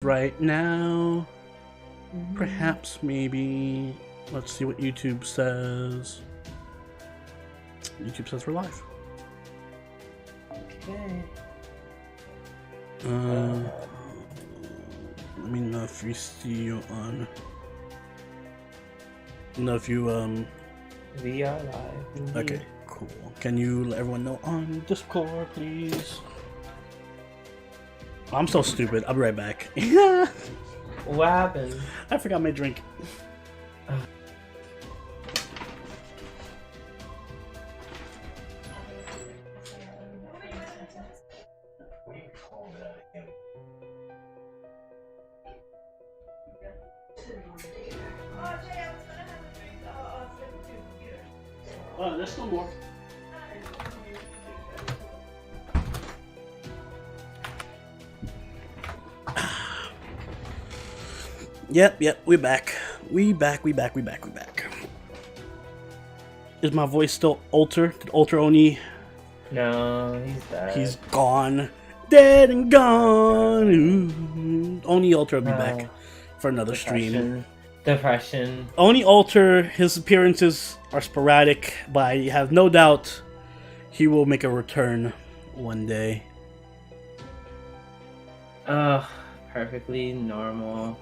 right now. Perhaps, maybe. Let's see what YouTube says. YouTube says we're live. Okay. Let me know if you see you on. Know if you We are live. Indeed. Okay, cool. Can you let everyone know on Discord, please? I'm so stupid. I'll be right back. What happened? I forgot my drink. There's no more. Yep, we're back. We back. Is my voice still Alter? Did Alter Oni? No, he's dead. He's gone. Dead and gone. Ooh. Oni Alter will be back for another stream. Depression. Oni Alter, his appearances are sporadic, but I have no doubt he will make a return one day. Perfectly normal.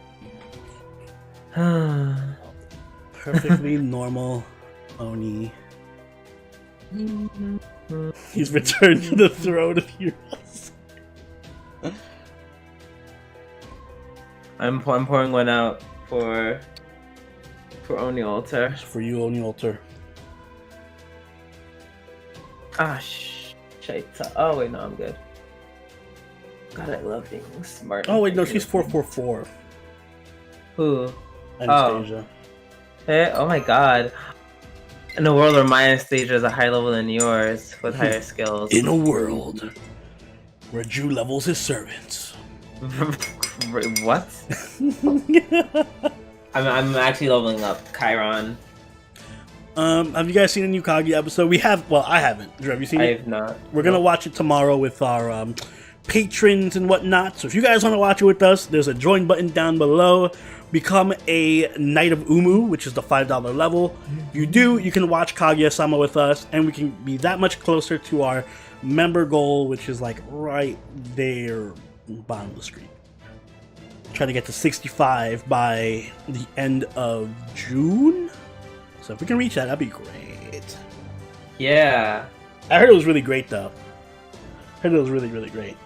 Perfectly normal Oni. He's returned to the throne of heroes. I'm pouring one out for Oni Alter. For you, Oni Alter. Shit. Oh wait, no, I'm good. God, I love being smart. Oh wait, no, she's 444. Who? Anastasia. Hey, oh my god. In a world where my Anastasia is a higher level than yours, with higher skills. In a world where Drew levels his servants. What? I'm actually leveling up Chiron. Have you guys seen a new Kagi episode? We have. Well, I haven't. Drew, have you seen it? I have not. We're gonna watch it tomorrow with our patrons and whatnot. So if you guys want to watch it with us, there's a join button down below. Become a Knight of Umu, which is the $5 level. You do, you can watch Kaguya-sama with us, and we can be that much closer to our member goal, which is like right there, bottom of the screen. Try to get to 65 by the end of June. So if we can reach that, that'd be great. Yeah. I heard it was really great, though. I heard it was really, really great.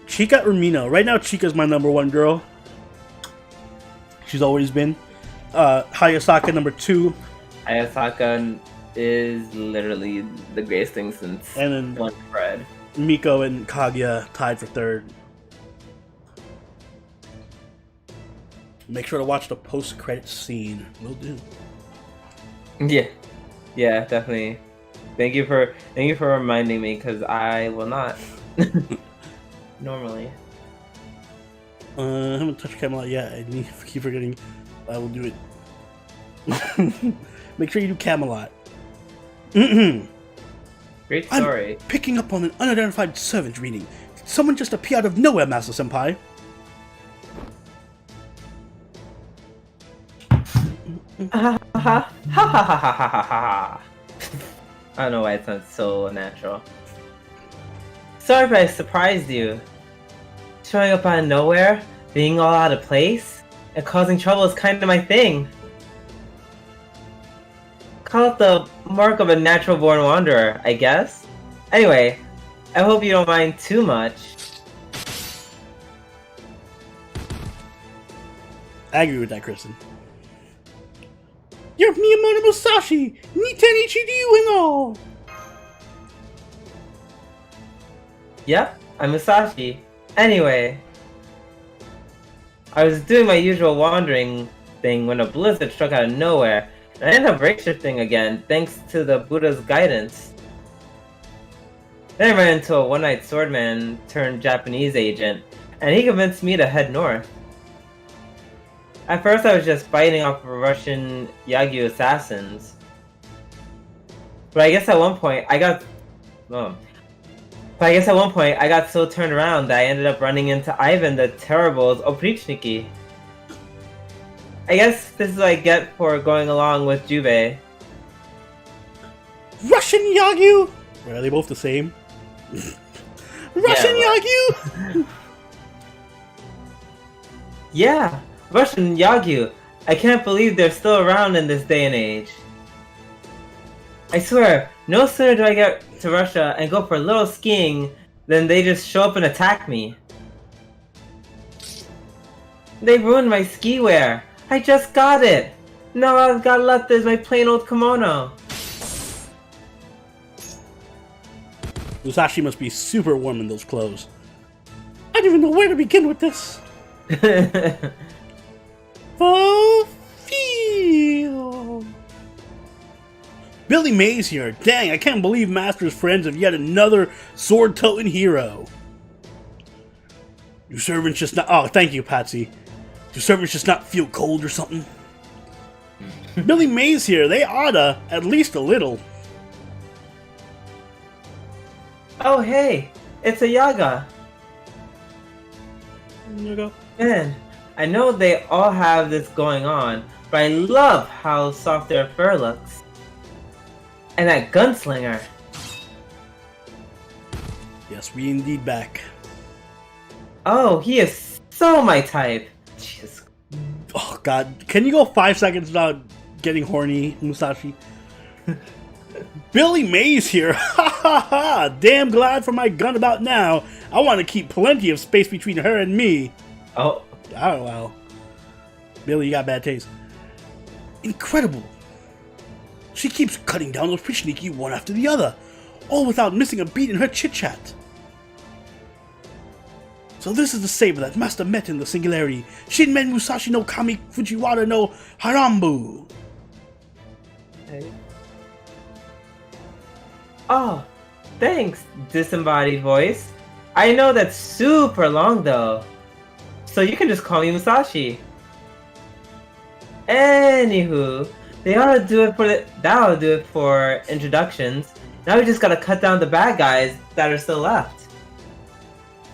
Chika Urmino. Right now, Chika's my #1 girl. She's always been. Hayasaka #2. Hayasaka is literally the greatest thing since And then one bread. Miko and Kaguya tied for 3rd. Make sure to watch the post-credit scene. Will do. Yeah, definitely. Thank you for reminding me, because I will not normally. I haven't touched Camelot yet. I keep forgetting. I will do it. Make sure you do Camelot. Great story. I'm picking up on an unidentified servant reading. Did someone just appear out of nowhere, Master Senpai? I don't know why it sounds so natural. Sorry if I surprised you. Showing up out of nowhere, being all out of place, and causing trouble is kind of my thing. Call it the mark of a natural-born wanderer, I guess. Anyway, I hope you don't mind too much. I agree with that, Kristen. You're Miyamoto Musashi! Niten Ichiryu and all! Yep, I'm Musashi. Anyway, I was doing my usual wandering thing when a blizzard struck out of nowhere, and I ended up rate-shifting again, thanks to the Buddha's guidance. Then I ran into a one-eyed swordman turned Japanese agent, and he convinced me to head north. At first I was just fighting off Russian Yagyu assassins. But I guess at one point I got... But I guess at one point I got so turned around that I ended up running into Ivan the Terrible's Oprichniki. I guess this is what I get for going along with Juve. Russian Yagyu? Are they both the same? Russian Yagyu? Yeah, Russian Yagyu. I can't believe they're still around in this day and age. I swear, no sooner do I get to Russia and go for a little skiing than they just show up and attack me. They ruined my ski wear. I just got it. Now all I've got left is my plain old kimono. Musashi must be super warm in those clothes. I don't even know where to begin with this. Fulfill. Billy Mays here. Dang, I can't believe Master's friends of yet another sword-toting hero. Your servants just not... Oh, thank you, Patsy. Your servants just not feel cold or something? Billy Mays here. They oughta, at least a little. Oh hey, it's a Yaga. There you go. Man, I know they all have this going on, but I love how soft their fur looks. And that gunslinger. Yes, we indeed back. Oh, he is so my type. Jesus. Oh god, can you go 5 seconds without getting horny, Musashi? Billy Mays here. Ha ha ha! Damn glad for my gun about now. I want to keep plenty of space between her and me. Oh. Oh well. Billy, you got bad taste. Incredible. She keeps cutting down those Prishniki one after the other, all without missing a beat in her chit-chat. So this is the saber that Master met in the Singularity. Shinmen Musashi no Kami Fujiwara no Harambu. Hey. Oh, thanks, disembodied voice. I know that's super long though, so you can just call me Musashi. Anywho, they ought to do it for that'll do it for introductions. Now we just gotta cut down the bad guys that are still left.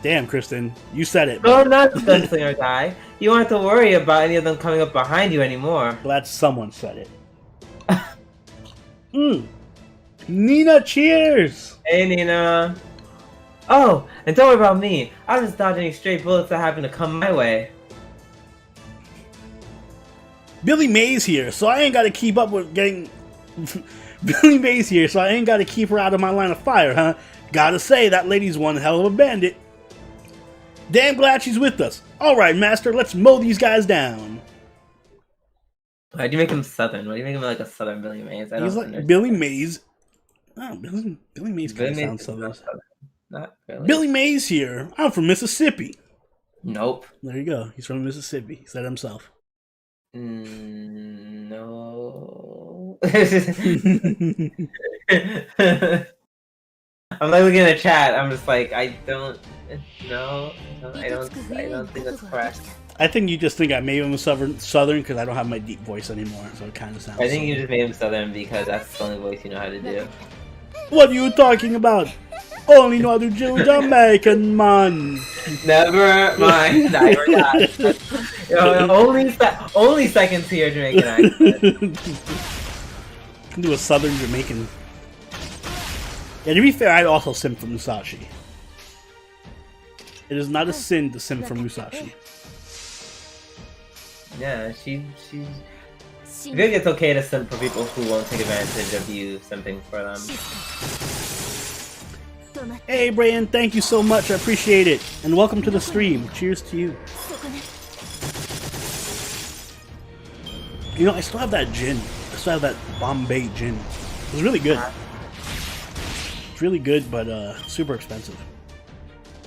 Damn, Kristen, you said it. No, not the gunslinger guy. You don't have to worry about any of them coming up behind you anymore. Glad someone said it. Nina, cheers! Hey, Nina. Oh, and don't worry about me. I was dodging stray bullets that happen to come my way. Billy Mays here, so I ain't gotta keep up with getting... Billy Mays here, so I ain't gotta keep her out of my line of fire, huh? Gotta say, that lady's one hell of a bandit. Damn glad she's with us. Alright, Master, let's mow these guys down. Why'd you make him southern? Why'd you make him like a southern Billy Mays? He's like Billy Mays. Oh, Billy Mays kind of sounds southern. Not really. Billy Mays here. I'm from Mississippi. Nope. There you go. He's from Mississippi. He said himself. No. I'm like looking at the chat. I'm just like, I don't think that's correct. I think you just think I made him southern because I don't have my deep voice anymore, so it kind of sounds. I think you just made him southern because that's the only voice you know how to do. What are you talking about? Only know how to do Jamaican man. Never mind. I forgot. Only seconds here, Jamaican accent. Can do a southern Jamaican. Yeah, to be fair, I'd also sim from Musashi. It is not a sin to sim from Musashi. Yeah, I think it's okay to simp for people who won't take advantage of you simping for them. Hey, Brian, thank you so much. I appreciate it. And welcome to the stream. Cheers to you. You know, I still have that gin. I still have that Bombay gin. It was really good. It's really good, but super expensive.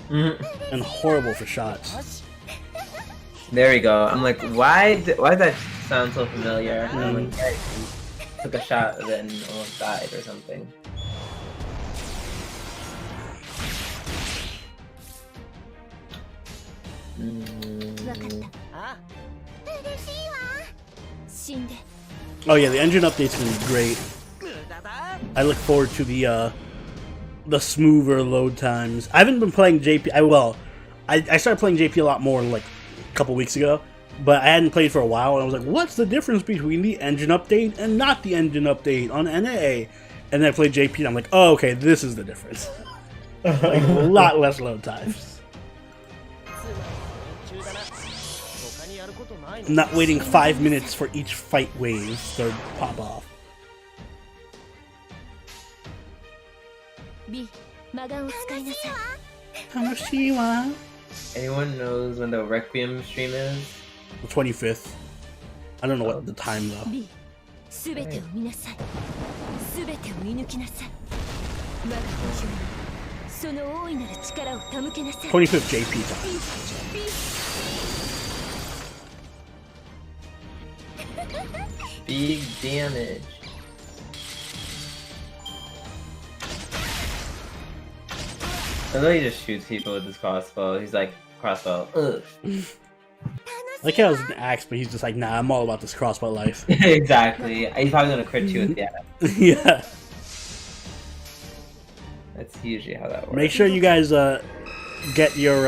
And horrible for shots. There we go. I'm like, why does that sound so familiar? And I'm like, I took a shot of it and almost died or something. Oh yeah, the engine update's gonna be great. I look forward to the the smoother load times. I haven't been playing JP. I started playing JP a lot more like a couple weeks ago, but I hadn't played for a while, and I was like, what's the difference between the engine update and not the engine update on NA? And then I played JP, and I'm like, oh, okay, this is the difference. Like, a lot less load times. I'm not waiting 5 minutes for each fight wave to pop off. Anyone knows when the Requiem stream is? The 25th. I don't know what the time though. 25th JP time. Big damage. I know he just shoots people with his crossbow. He's like, crossbow. Ugh. Like how it was an axe, but he's just like, nah, I'm all about this crossbow life. Exactly. He's probably gonna crit you with the axe. Yeah. That's usually how that works. Make sure you guys get your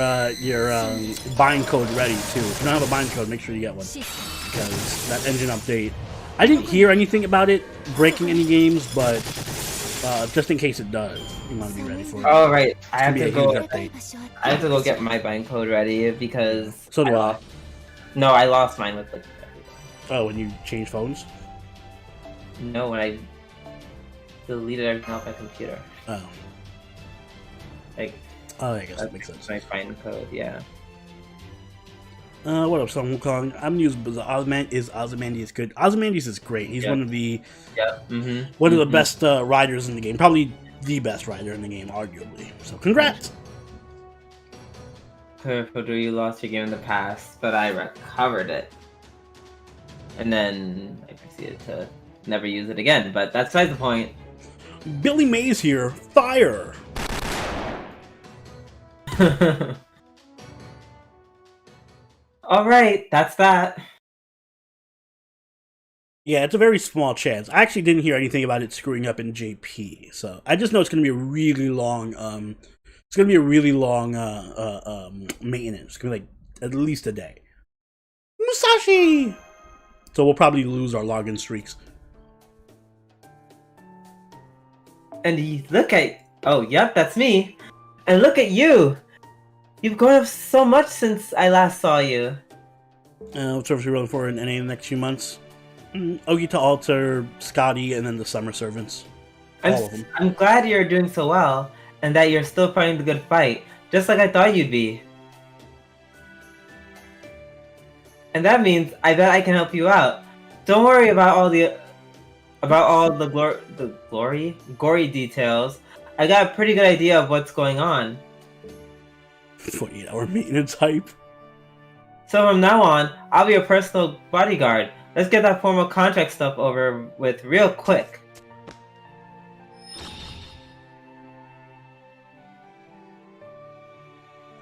bind code ready too. If you don't have a bind code, make sure you get one, because that engine update. I didn't hear anything about it breaking any games, but just in case it does, you want to be ready for it. Oh right, I have It's to gonna be a go. huge update. I have to go get my bind code ready because. So do I. No, I lost mine with like. Oh, when you change phones? No, when I deleted everything off my computer. Oh. Like. Oh, I guess that makes sense. My bind code, yeah. What up, Son Wukong? I'm using Ozymandias good. Ozymandias is great. He's one of the one of the best riders in the game. Probably the best rider in the game, arguably. So congrats. Purple, you lost your game in the past, but I recovered it. And then I proceeded to never use it again, but that's besides the point. Billy Mays here. Fire. Alright, that's that. Yeah, it's a very small chance. I actually didn't hear anything about it screwing up in JP, so I just know it's going to be a really long. It's going to be a really long maintenance. It's going to be like at least a day. Musashi. So we'll probably lose our login streaks. And look at yep, that's me. And look at you. You've grown up so much since I last saw you. What service are we rolling for in NA in the next few months? Ogita Alter, Scotty, and then the Summer Servants. All of them. I'm glad you're doing so well, and that you're still fighting the good fight, just like I thought you'd be. And that means I bet I can help you out. Don't worry about all the gory details. I got a pretty good idea of what's going on. 48-hour maintenance hype. So from now on, I'll be your personal bodyguard. Let's get that formal contract stuff over with real quick.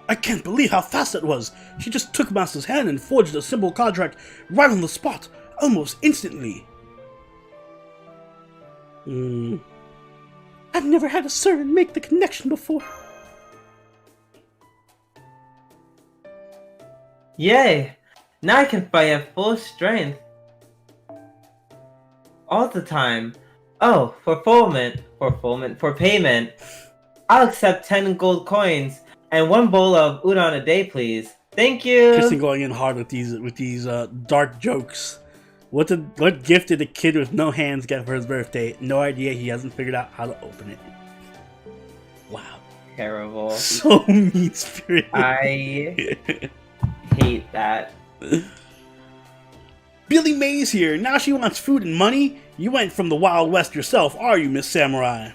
I can't believe how fast that was. She just took Master's hand and forged a simple contract right on the spot, almost instantly. I've never had a servant make the connection before. Yay! Now I can fight at full strength. All the time. Oh, for payment, I'll accept 10 gold coins and 1 bowl of udon a day, please. Thank you! Kristen going in hard with these dark jokes. What gift did a kid with no hands get for his birthday? No idea, he hasn't figured out how to open it. Wow. Terrible. So mean-spirited. I hate that. Billy Mays here. Now she wants food and money? You went from the Wild West yourself, are you, Miss Samurai?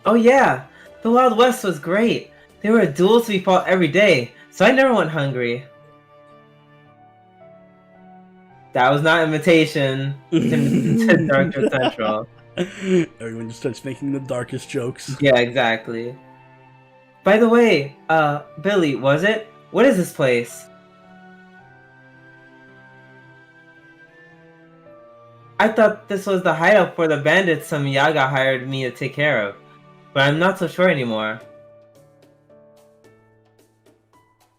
Oh yeah, the Wild West was great. There were duels we fought every day, so I never went hungry. That was not invitation to Darker Central. Everyone just starts making the darkest jokes. Yeah, exactly. By the way, Billy, was it? What is this place? I thought this was the hideout for the bandits some Yaga hired me to take care of, but I'm not so sure anymore.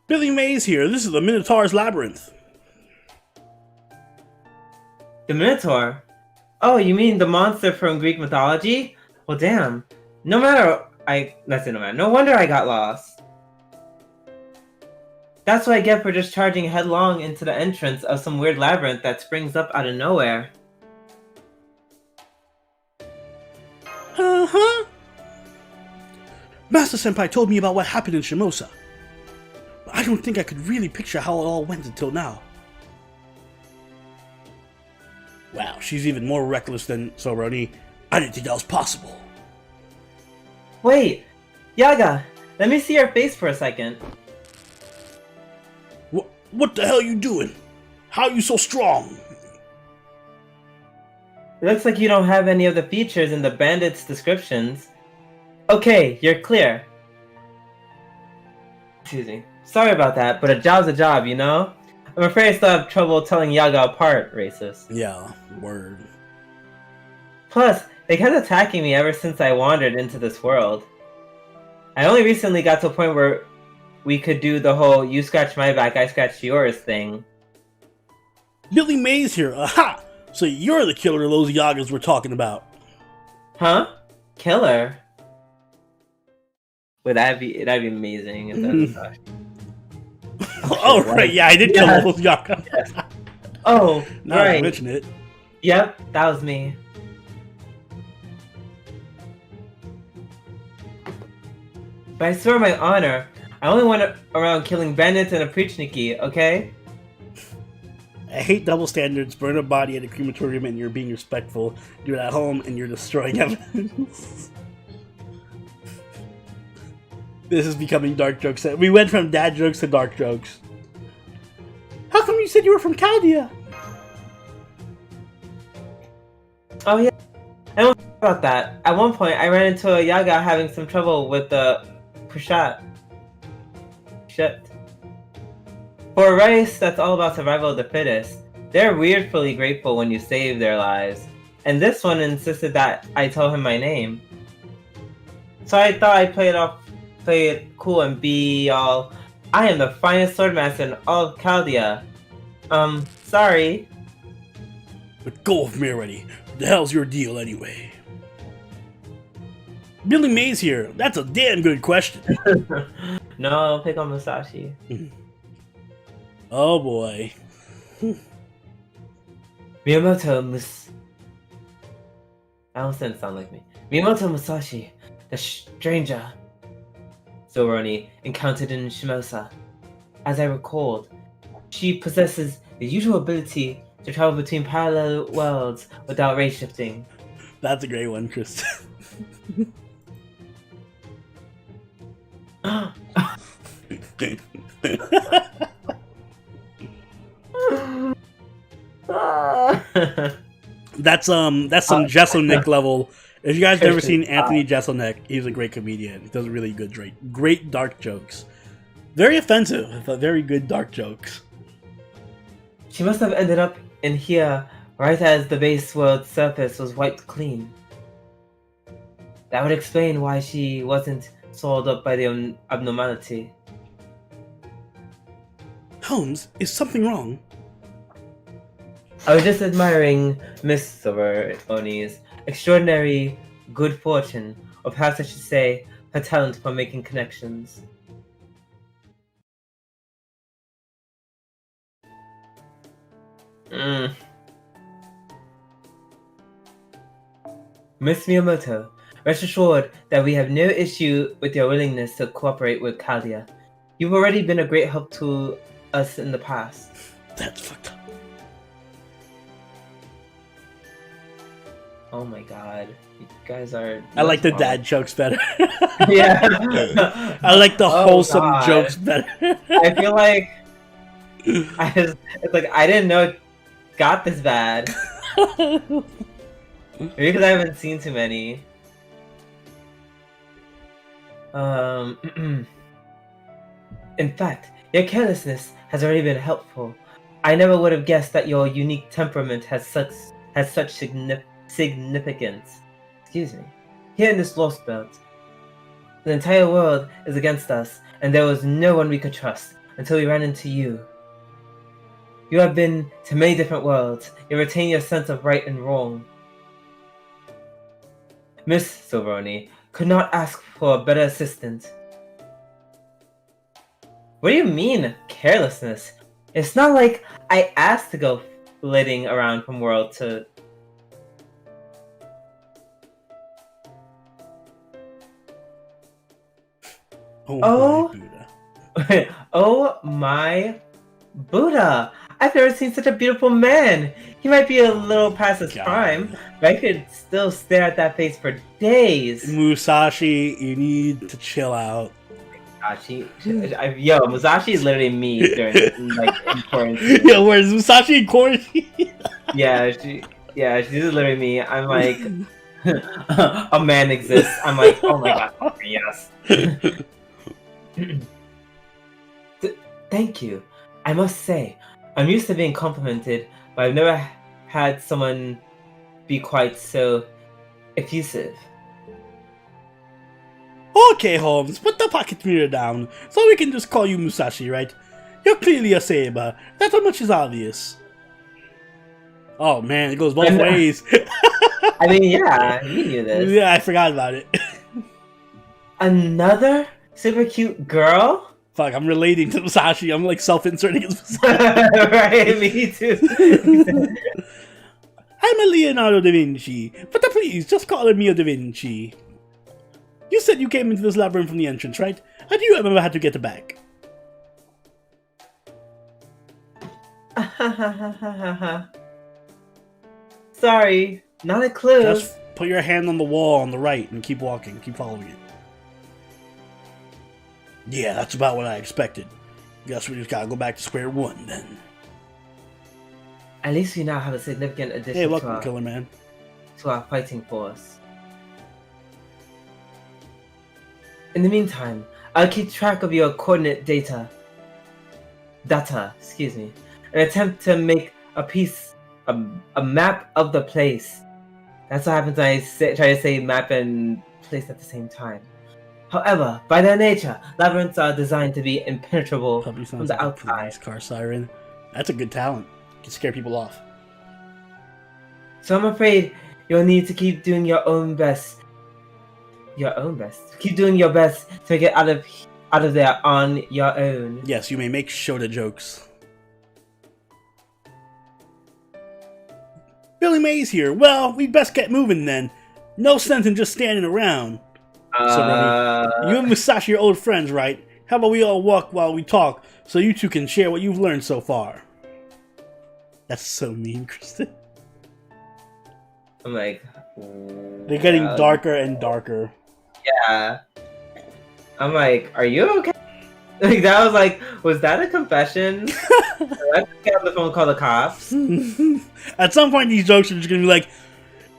Billy Mays here. This is the Minotaur's Labyrinth. The Minotaur? Oh, you mean the monster from Greek mythology? Well, damn. No wonder I got lost. That's what I get for just charging headlong into the entrance of some weird labyrinth that springs up out of nowhere. Uh-huh. Master Senpai told me about what happened in Shimosa. But I don't think I could really picture how it all went until now. Wow, she's even more reckless than Soroni. I didn't think that was possible. Wait! Yaga! Let me see your face for a second. What the hell are you doing? How are you so strong? It looks like you don't have any of the features in the bandits' descriptions. Okay, you're clear. Excuse me. Sorry about that, but a job's a job, you know? I'm afraid I still have trouble telling Yaga apart, racist. Yeah, word. Plus, they kept attacking me ever since I wandered into this world. I only recently got to a point where we could do the whole you scratch my back, I scratch yours thing. Billy Mays here. Aha! So you're the killer of those Yagas we're talking about. Huh? Killer? Would that'd be amazing if that was Musashi. Oh, right, yeah, I did kill those Yagas. Yes. Oh, Now right. I mention it. Yep, that was me. But I swear my honor, I only went around killing bandits and oprichniki, okay? I hate double standards. Burn a body at a crematorium and you're being respectful. Do it at home and you're destroying evidence. This is becoming dark jokes. We went from dad jokes to dark jokes. How come you said you were from Chaldea? Oh yeah, I don't know about that. At one point, I ran into a Yaga having some trouble with the Pushat. Shit. For a race that's all about survival of the fittest, they're weirdly grateful when you save their lives. And this one insisted that I tell him my name. So I thought I'd play it cool and be all, I am the finest swordmaster in all of Chaldea. Sorry. But go with me already. What the hell's your deal anyway? Billy Mays here. That's a damn good question. No, I'll pick on Musashi. Oh boy. Miyamoto I almost didn't sound like me. Miyamoto Musashi, the stranger Zoroni encountered in Shimosa. As I recalled, she possesses the usual ability to travel between parallel worlds without race shifting. That's a great one, Chris. That's some Jeselnik level. If you guys never seen Anthony Jeselnik, he's a great comedian. He does really good, great dark jokes. Very offensive, but very good dark jokes. She must have ended up in here right as the base world surface was wiped clean. That would explain why she wasn't swallowed up by the abnormality. Holmes, is something wrong? I was just admiring Miss Soroni's extraordinary good fortune, or perhaps I should say, her talent for making connections. Miss Miyamoto, rest assured that we have no issue with your willingness to cooperate with Chaldea. You've already been a great help to us in the past. That's fucked up. Oh my god. You guys are... I like the dad jokes better. Yeah. I like the wholesome God. jokes better. I feel like... it's like, I didn't know it got this bad. Maybe because I haven't seen too many. In fact, your carelessness has already been helpful. I never would have guessed that your unique temperament has such has such significance. Excuse me. Here in this lost belt, the entire world is against us, and there was no one we could trust until we ran into you. You have been to many different worlds. You retain your sense of right and wrong. Miss Silveroni could not ask for a better assistant. What do you mean, carelessness? It's not like I asked to go flitting around from world to... Oh, my Buddha. Oh my Buddha! I've never seen such a beautiful man! He might be a little past his prime, but I could still stare at that face for days! Musashi, you need to chill out. Yo, Musashi is literally me during, like, in quarantine. Yeah, where's Musashi in quarantine? Yeah, she's literally me. I'm like, a man exists. I'm like, oh my god, yes. Thank you. I must say, I'm used to being complimented, but I've never had someone be quite so effusive. Okay, Holmes, put the pocket mirror down, so we can just call you Musashi, right? You're clearly a saber. That much is obvious. Oh man, it goes both ways. I mean, yeah, you knew this. Yeah, I forgot about it. Another super cute girl? Fuck, I'm relating to Musashi. I'm like self-inserting as Musashi. Right, me too. I'm a Leonardo da Vinci, but please, just call me a da Vinci. You said you came into this labyrinth from the entrance, right? How do you ever had to get back? Sorry, not a clue. Just put your hand on the wall on the right and keep walking. Keep following it. Yeah, that's about what I expected. Guess we just gotta go back to square one then. At least we now have a significant addition Hey, welcome, Killer Man. to our fighting force. In the meantime, I'll keep track of your coordinate data, excuse me, and attempt to make a map of the place. That's what happens when I try to say map and place at the same time. However, by their nature, labyrinths are designed to be impenetrable from the outside. Police car siren. That's a good talent. Can scare people off. So I'm afraid you'll need to keep doing your own best. Keep doing your best to get out of there on your own. Yes, you may make Shota jokes. Billy Mays here. Well, we'd best get moving then. No sense in just standing around. So, Ronnie, you and Musashi are old friends, right? How about we all walk while we talk, so you two can share what you've learned so far? That's so mean, Kristen. I'm like... They're getting darker and darker. Yeah. I'm like, are you okay? Like, that was like, was that a confession? I get on the phone and call the cops. At some point, these jokes are just gonna be like,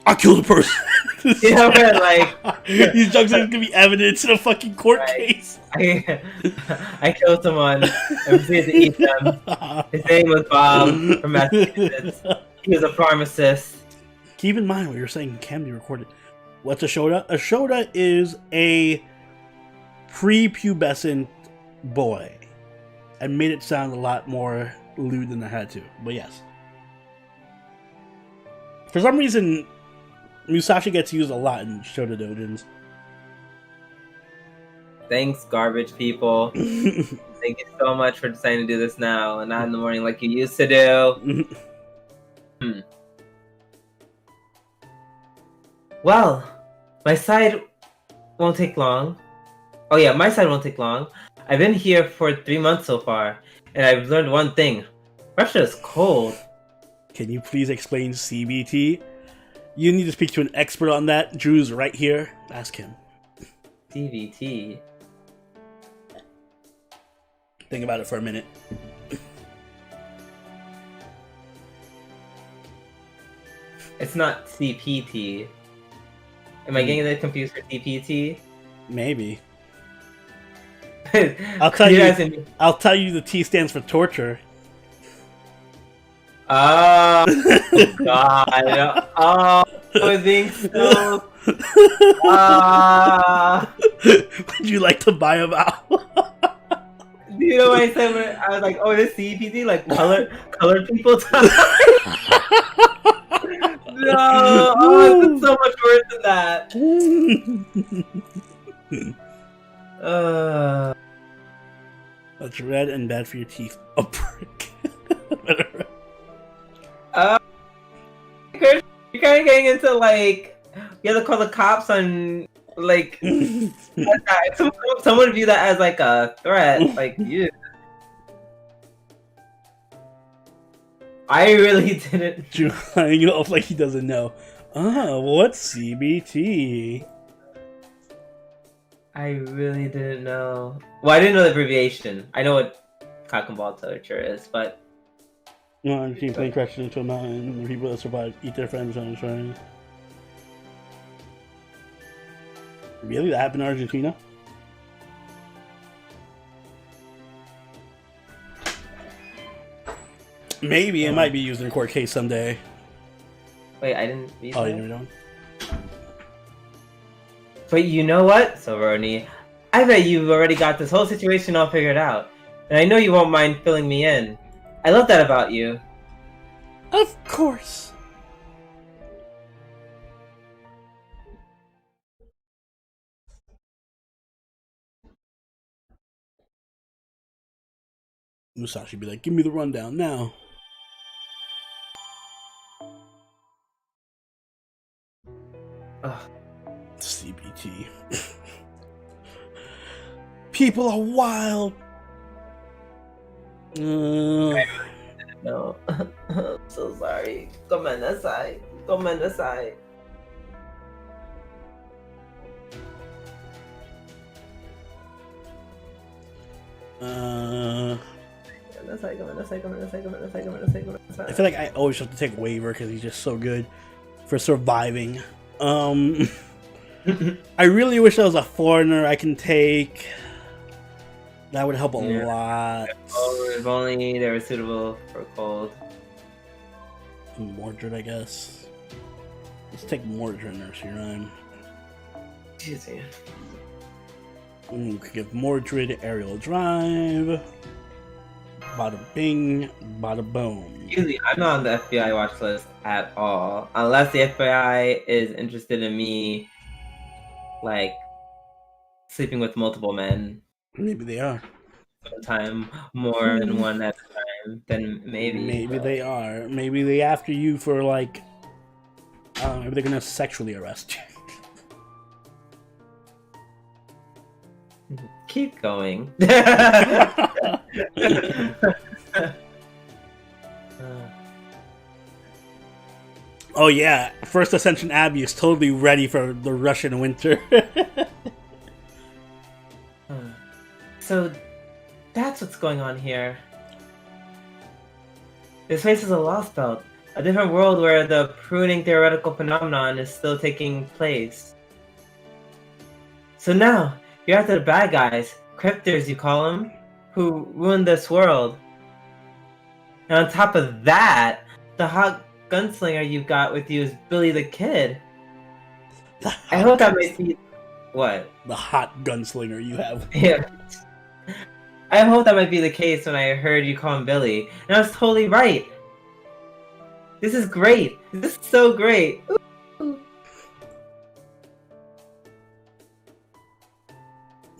I killed a person. Yeah, man, like... These jokes are gonna be evidence in a fucking court case. I killed someone and proceeded to eat them. His name was Bob from Massachusetts. He was a pharmacist. Keep in mind what you're saying can be recorded. What's a Shota? A Shota is a prepubescent boy. I made it sound a lot more lewd than I had to, but yes. For some reason, Musashi gets used a lot in Shota dojins. Thanks, garbage people. Thank you so much for deciding to do this now and not in the morning like you used to do. Well, my side won't take long. Oh yeah, my side won't take long. I've been here for 3 months so far, and I've learned one thing. Russia is cold. Can you please explain CBT? You need to speak to an expert on that. Drew's right here. Ask him. CBT? Think about it for a minute. It's not CPT. Am I getting that confused for CPT? Maybe. I'll tell you the T stands for torture. Oh God! Oh, I was being so. Would you like to buy them out? Do you know what I said when I was like, "Oh, this CPT like colored people time." No, oh, it's so much worse than that. That's red and bad for your teeth. A prick. You're kind of getting into like you have to call the cops on like someone view that as like a threat. Like you, I really didn't. You know, like he doesn't know. Oh, what's CBT? I really didn't know. Well, I didn't know the abbreviation. I know what cock and ball torture is, but. No, team plane crashes into a mountain. The people that survive eat their friends on the shrine. Really? That happened in Argentina? Maybe it might be used in a court case someday. Wait, I didn't read Oh, that? you didn't know? But you know what, Silveroni? I bet you've already got this whole situation all figured out. And I know you won't mind filling me in. I love that about you. Of course. Musashi be like, give me the rundown now. Ugh. CBT. People are wild. No. I'm so sorry. Gomennasai. Gomennasai. I feel like I always have to take Waiver because he's just so good for surviving. I really wish I was a foreigner I can take. That would help a lot. Oh, if only they were suitable for cold. Mordred, I guess. Let's take Mordred Nursery Rhyme. Easy. We could give Mordred Aerial Drive. Bada bing, bada boom. Usually, I'm not on the FBI watch list at all, unless the FBI is interested in me, like sleeping with multiple men. Maybe they are. Sometime more than one at a time. Then maybe. Maybe they are. Maybe they after you for like. Maybe they're gonna sexually arrest you. Keep going. Oh yeah, First Ascension Abbey is totally ready for the Russian winter. So that's what's going on here. This place is a lost belt, a different world where the pruning theoretical phenomenon is still taking place. So now, you're after the bad guys, cryptors you call them, who ruined this world. And on top of that, the hot gunslinger you've got with you is Billy the Kid. I hope that might be... What? The hot gunslinger you have. Yeah. I hope that might be the case when I heard you call him Billy. And I was totally right. This is great. This is so great. Ooh.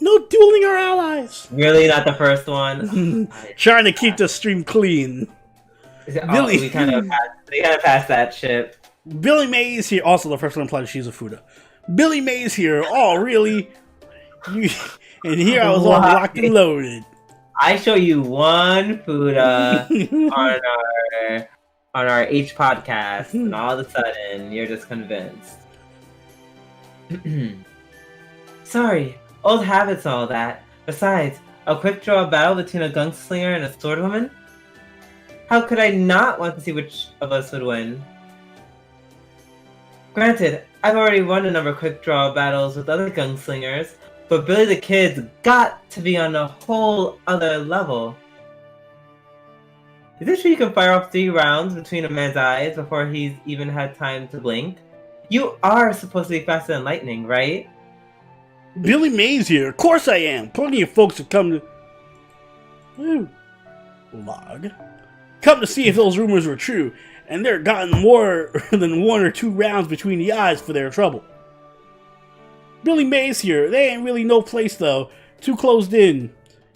No dueling our allies. Really not the first one. Trying to keep the stream clean. Billy. We kind of passed that ship. Billy Mays here. Also, the first one implies she's a Fuda. Billy Mays here. Oh, really? And here I was all locked and loaded. I show you one Fuda on our H podcast, and all of a sudden you're just convinced. Sorry, old habits and all that. Besides, a quick draw battle between a gunslinger and a swordwoman? How could I not want to see which of us would win? Granted, I've already won a number of quick draw battles with other gunslingers, but Billy the Kid's got to be on a whole other level. Is it true you can fire off 3 rounds between a man's eyes before he's even had time to blink? You are supposed to be faster than lightning, right? Billy Mays here. Of course I am. Plenty of folks have come to... Ooh. Log. Come to see if those rumors were true, and they're gotten more than 1 or 2 rounds between the eyes for their trouble. Billy Mays here. They ain't really no place, though. Too closed in.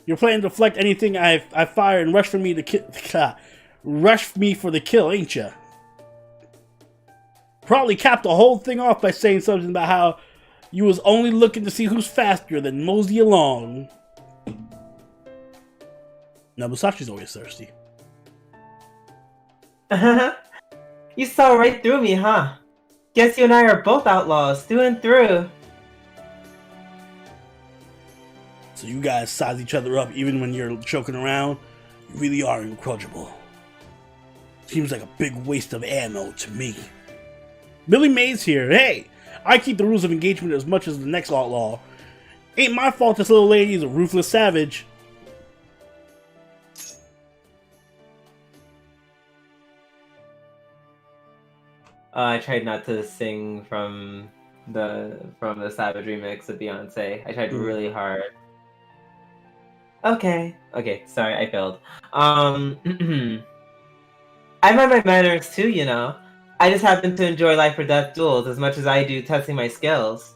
You're planning to deflect anything I fire and rush for me to rush me for the kill, ain't ya? Probably capped the whole thing off by saying something about how you was only looking to see who's faster than mosey along. Now, Musashi's always thirsty. You saw right through me, huh? Guess you and I are both outlaws, through and through. So you guys size each other up even when you're joking around? You really are incorrigible. Seems like a big waste of ammo to me. Billy Mays here. Hey, I keep the rules of engagement as much as the next outlaw. Ain't my fault this little lady is a ruthless savage. I tried not to sing from the Savage remix of Beyonce. I tried really hard. Okay, sorry, I failed. I mind my manners too, you know. I just happen to enjoy life or death duels as much as I do testing my skills.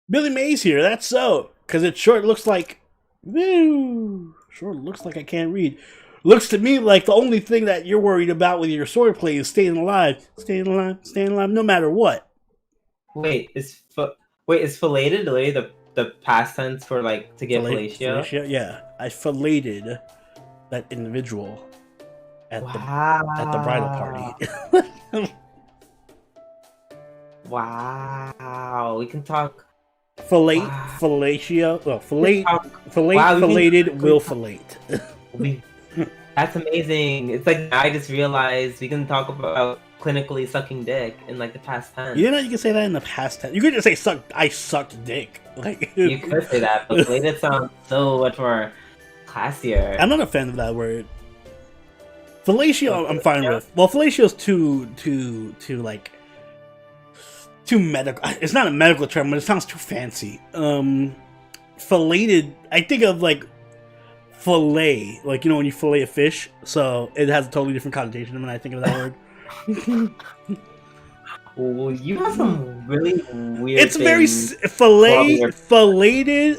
Billy Mays here, that's so. Cause it sure looks like... Woo! Sure looks like I can't read. Looks to me like the only thing that you're worried about with your swordplay is staying alive. Staying alive no matter what. Wait, is filleted literally the past tense for like to get fellatio? Yeah, I filleted that individual at the bridal party. Wow, we can talk. Fellatio. Well, filleted, will fillate. That's amazing. It's like I just realized we can talk about clinically sucking dick in like the past tense. You know you can say that in the past tense. You could just say I sucked dick. Like you could say that, but filleted sounds so much more classier. I'm not a fan of that word. Fellatio, I'm fine with. Well, fellatio's too medical. It's not a medical term, but it sounds too fancy. Filleted, I think of like fillet, like you know when you fillet a fish. So it has a totally different connotation when I think of that word. Well, you have some really weird. It's very filleted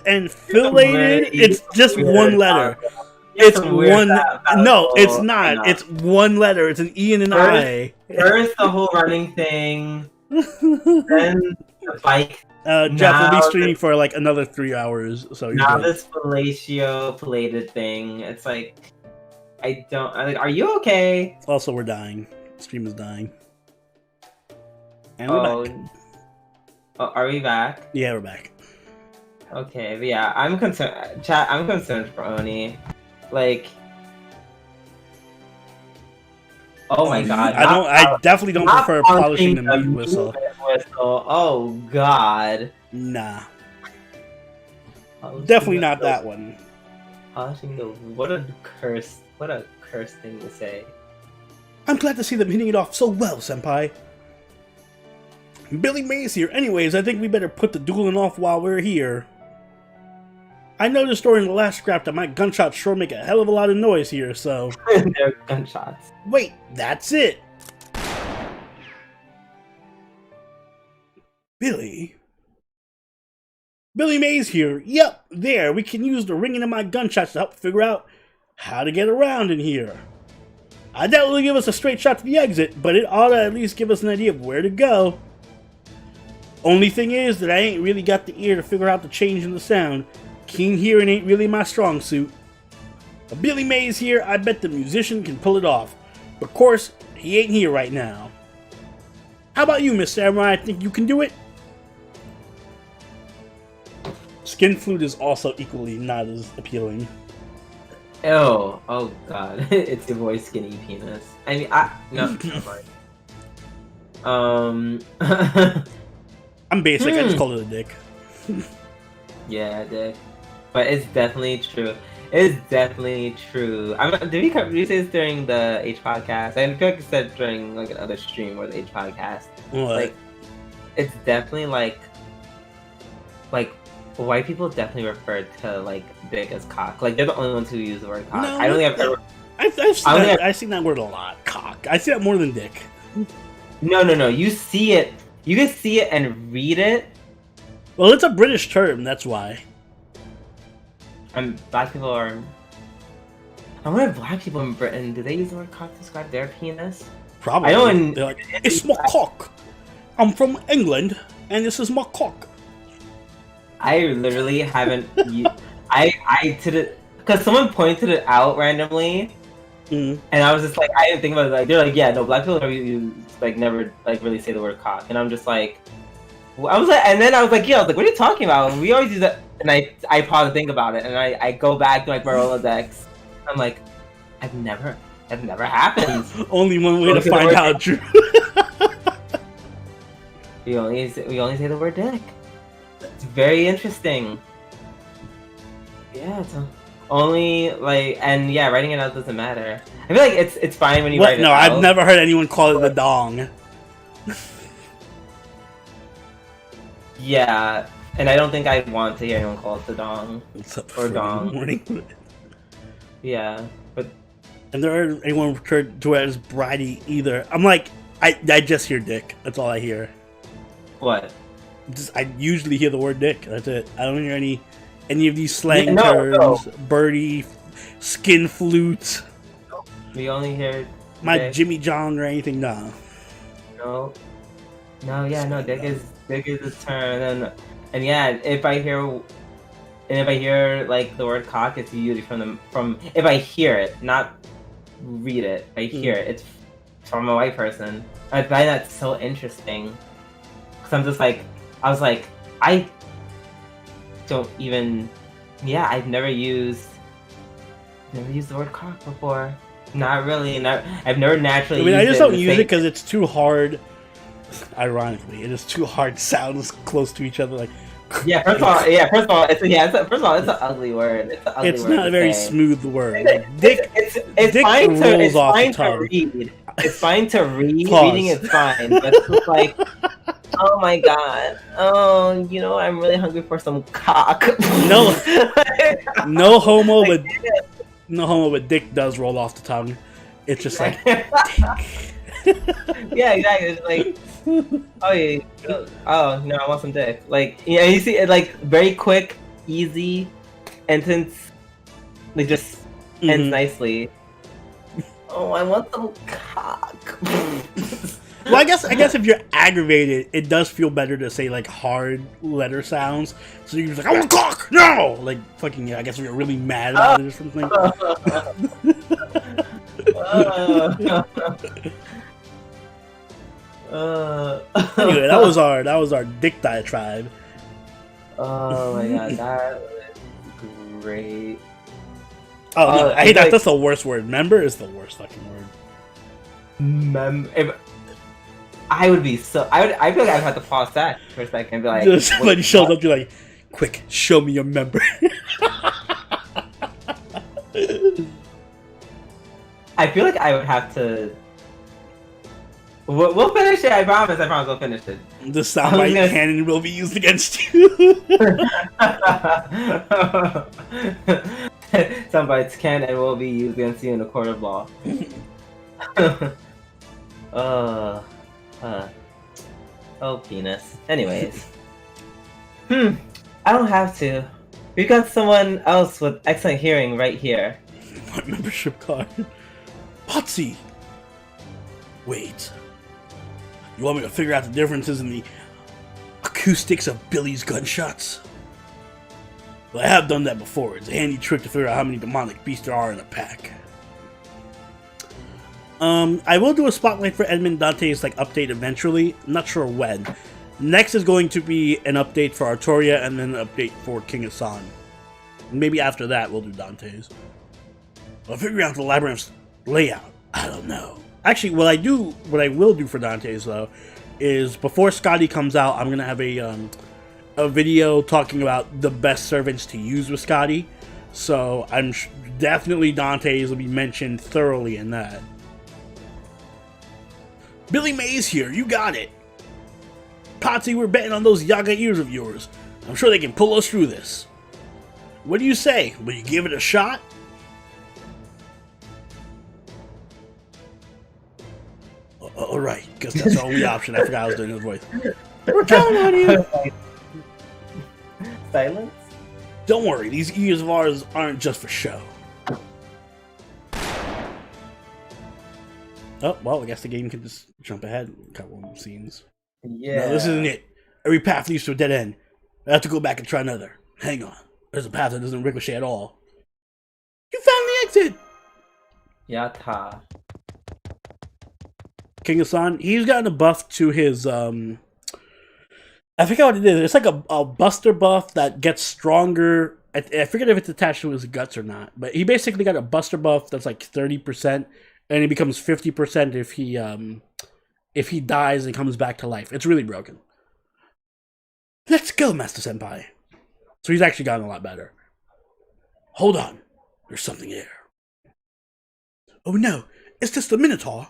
and filleted. It's just one letter. It's one. No, it's not. It's one letter. It's an E and an I. First, the whole running thing. Then the bike. Jeff will be streaming for like another 3 hours. So now this filleted thing. It's like are you okay? Also, we're dying. The stream is dying. And we're back. Oh, are we back? Yeah, we're back. Okay, but yeah, I'm concerned. Chat, I'm concerned for Oni. Like, oh my god! I definitely don't prefer polishing the meat whistle. Oh god! Nah. Definitely not that one. Polishing the what a curse thing to say. I'm glad to see them hitting it off so well, senpai. Billy Mays here. Anyways, I think we better put the dueling off while we're here. I noticed during the last scrap that my gunshots sure make a hell of a lot of noise here, so... They're gunshots. Wait, that's it! Billy Mays here. Yep, there. We can use the ringing of my gunshots to help figure out how to get around in here. I doubt it'll give us a straight shot to the exit, but it ought to at least give us an idea of where to go. Only thing is that I ain't really got the ear to figure out the change in the sound. Keen hearing ain't really my strong suit. But Billy Mays here, I bet the musician can pull it off. But of course, he ain't here right now. How about you, Miss Samurai? I think you can do it? Skin flute is also equally not as appealing. Oh god. It's your voice skinny penis. I mean, no, I'm basic, I just call it a dick. Yeah, dick. But it's definitely true. It's definitely true. Did we say this during the H podcast? I feel like I said during like another stream or the H podcast. What? Like, it's definitely like white people definitely refer to like dick as cock. Like they're the only ones who use the word cock. No, I don't think I've ever. I've seen that word a lot. Cock. I see that more than dick. No. You see it. You can see it and read it. Well, it's a British term. That's why. And black people are. I wonder if black people in Britain, do they use the word cock to describe their penis? Probably. I know They're like, it's my cock. I'm from England, and this is my cock. I literally haven't. I did it because someone pointed it out randomly, and I was just like, I didn't think about it. Like they're like, yeah, no, black people never really say the word cock, and I'm just like, and then I was like, yeah, I was like, what are you talking about? We always use that, and I pause to think about it, and I go back to like my Rolodex. I'm like, that never happened. Only one way to find out, Drew. we only say the word dick. It's very interesting. Yeah, it's only like, and yeah, writing it out doesn't matter. I feel like it's fine when you write it out. No, I've never heard anyone call it the dong. Yeah, and I don't think I'd want to hear anyone call it the dong or dong. Morning. Yeah, but and there aren't anyone referred to it as bridey either. I'm like, I just hear dick. That's all I hear. What? I usually hear the word dick. That's it. I don't hear any of these slang terms. No. Birdie, skin flute. We only hear my dick. Jimmy John or anything. No. Yeah, no. Dick is a term, and yeah. If I hear like the word cock, it's usually from if I hear it, not read it. I hear it. It's from a white person. I find that so interesting because I'm just like. I was like, I don't even. Yeah, I've never used the word cock before. Not really. I've never naturally. I mean, I just don't use it because it's too hard. Ironically, it is too hard. Sounds close to each other, like. Yeah. First of all, it's an ugly word. It's not a very smooth word. Dick. It's dick fine rolls off the to tongue. read. It's fine to read. Pause. Reading is fine, but it's just like. Oh my god. Oh, I'm really hungry for some cock. No homo, but dick does roll off the tongue. It's just like dick. Yeah, exactly. It's like, oh no, I want some dick. Like, yeah, you see it like very quick, easy, sentence, like just ends nicely. Oh, I want some cock. Well, I guess if you're aggravated, it does feel better to say like hard letter sounds. So you're just like, I want cock, no, like fucking yeah. I guess if you're really mad about it or something. Anyway, that was our dick diatribe. Oh my god, that was great. Oh no, I hate that. That's the worst word. Member is the worst fucking word. I feel like I'd have to pause that for a second and be like, just somebody shows up, you're like, quick, show me your member. I feel like I would have to. We'll finish it. I promise we'll finish it. The soundbite cannon will be used against you. Soundbites can and will be used against you in a court of law. Oh, penis. Anyways. I don't have to. We've got someone else with excellent hearing right here. My membership card. Potsy! Wait. You want me to figure out the differences in the acoustics of Billy's gunshots? Well, I have done that before. It's a handy trick to figure out how many demonic beasts there are in a pack. I will do a spotlight for Edmund Dante's update eventually. I'm not sure when. Next is going to be an update for Artoria and then an update for King Hassan. Maybe after that we'll do Dante's. Well, figuring out the Labyrinth's layout, I don't know. Actually, what I will do for Dante's though, is before Scotty comes out, I'm gonna have a video talking about the best servants to use with Scotty. So I'm definitely Dante's will be mentioned thoroughly in that. Billy Mays here, you got it. Patsy, we're betting on those Yaga ears of yours. I'm sure they can pull us through this. What do you say? Will you give it a shot? Alright, because that's the only option. I forgot I was doing his voice. We're counting on you! Silence? Don't worry, these ears of ours aren't just for show. Oh, well, I guess the game can just jump ahead a couple of scenes. Yeah. No, this isn't it. Every path leads to a dead end. I have to go back and try another. Hang on. There's a path that doesn't ricochet at all. You found the exit! Yata. King Hassan, he's gotten a buff to his, I forget what it is. It's like a buster buff that gets stronger. I forget if it's attached to his guts or not. But he basically got a buster buff that's like 30%. And he becomes 50% if he dies and comes back to life. It's really broken. Let's go, Master Senpai. So he's actually gotten a lot better. Hold on. There's something there. Oh no, it's just the Minotaur.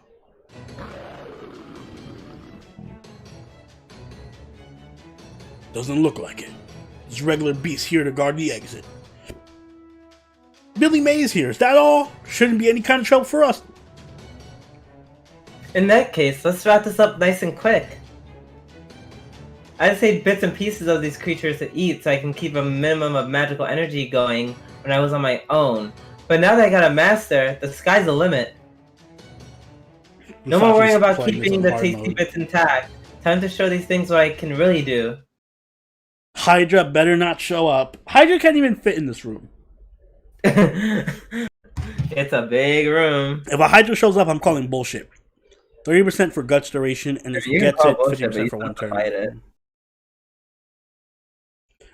Doesn't look like it. There's regular beasts here to guard the exit. Billy Mays here, is that all? Shouldn't be any kind of trouble for us. In that case, let's wrap this up nice and quick. I saved bits and pieces of these creatures to eat so I can keep a minimum of magical energy going when I was on my own. But now that I got a master, the sky's the limit. No more worrying about keeping the tasty bits intact. Time to show these things what I can really do. Hydra better not show up. Hydra can't even fit in this room. It's a big room. If a Hydra shows up, I'm calling bullshit. 30% for guts duration, and if he gets it, 50% for one turn.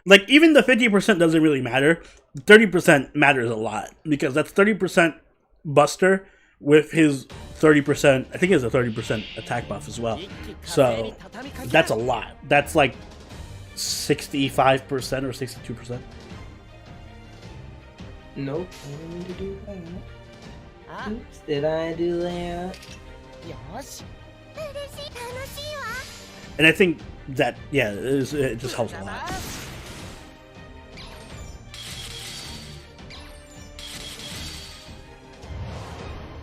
Like, even the 50% doesn't really matter. 30% matters a lot, because that's 30% Buster with his 30%, I think it's a 30% attack buff as well. So, that's a lot. That's like 65% or 62%. Nope, I didn't do that. Oops, did I do that? And I think that, yeah, it just helps a lot.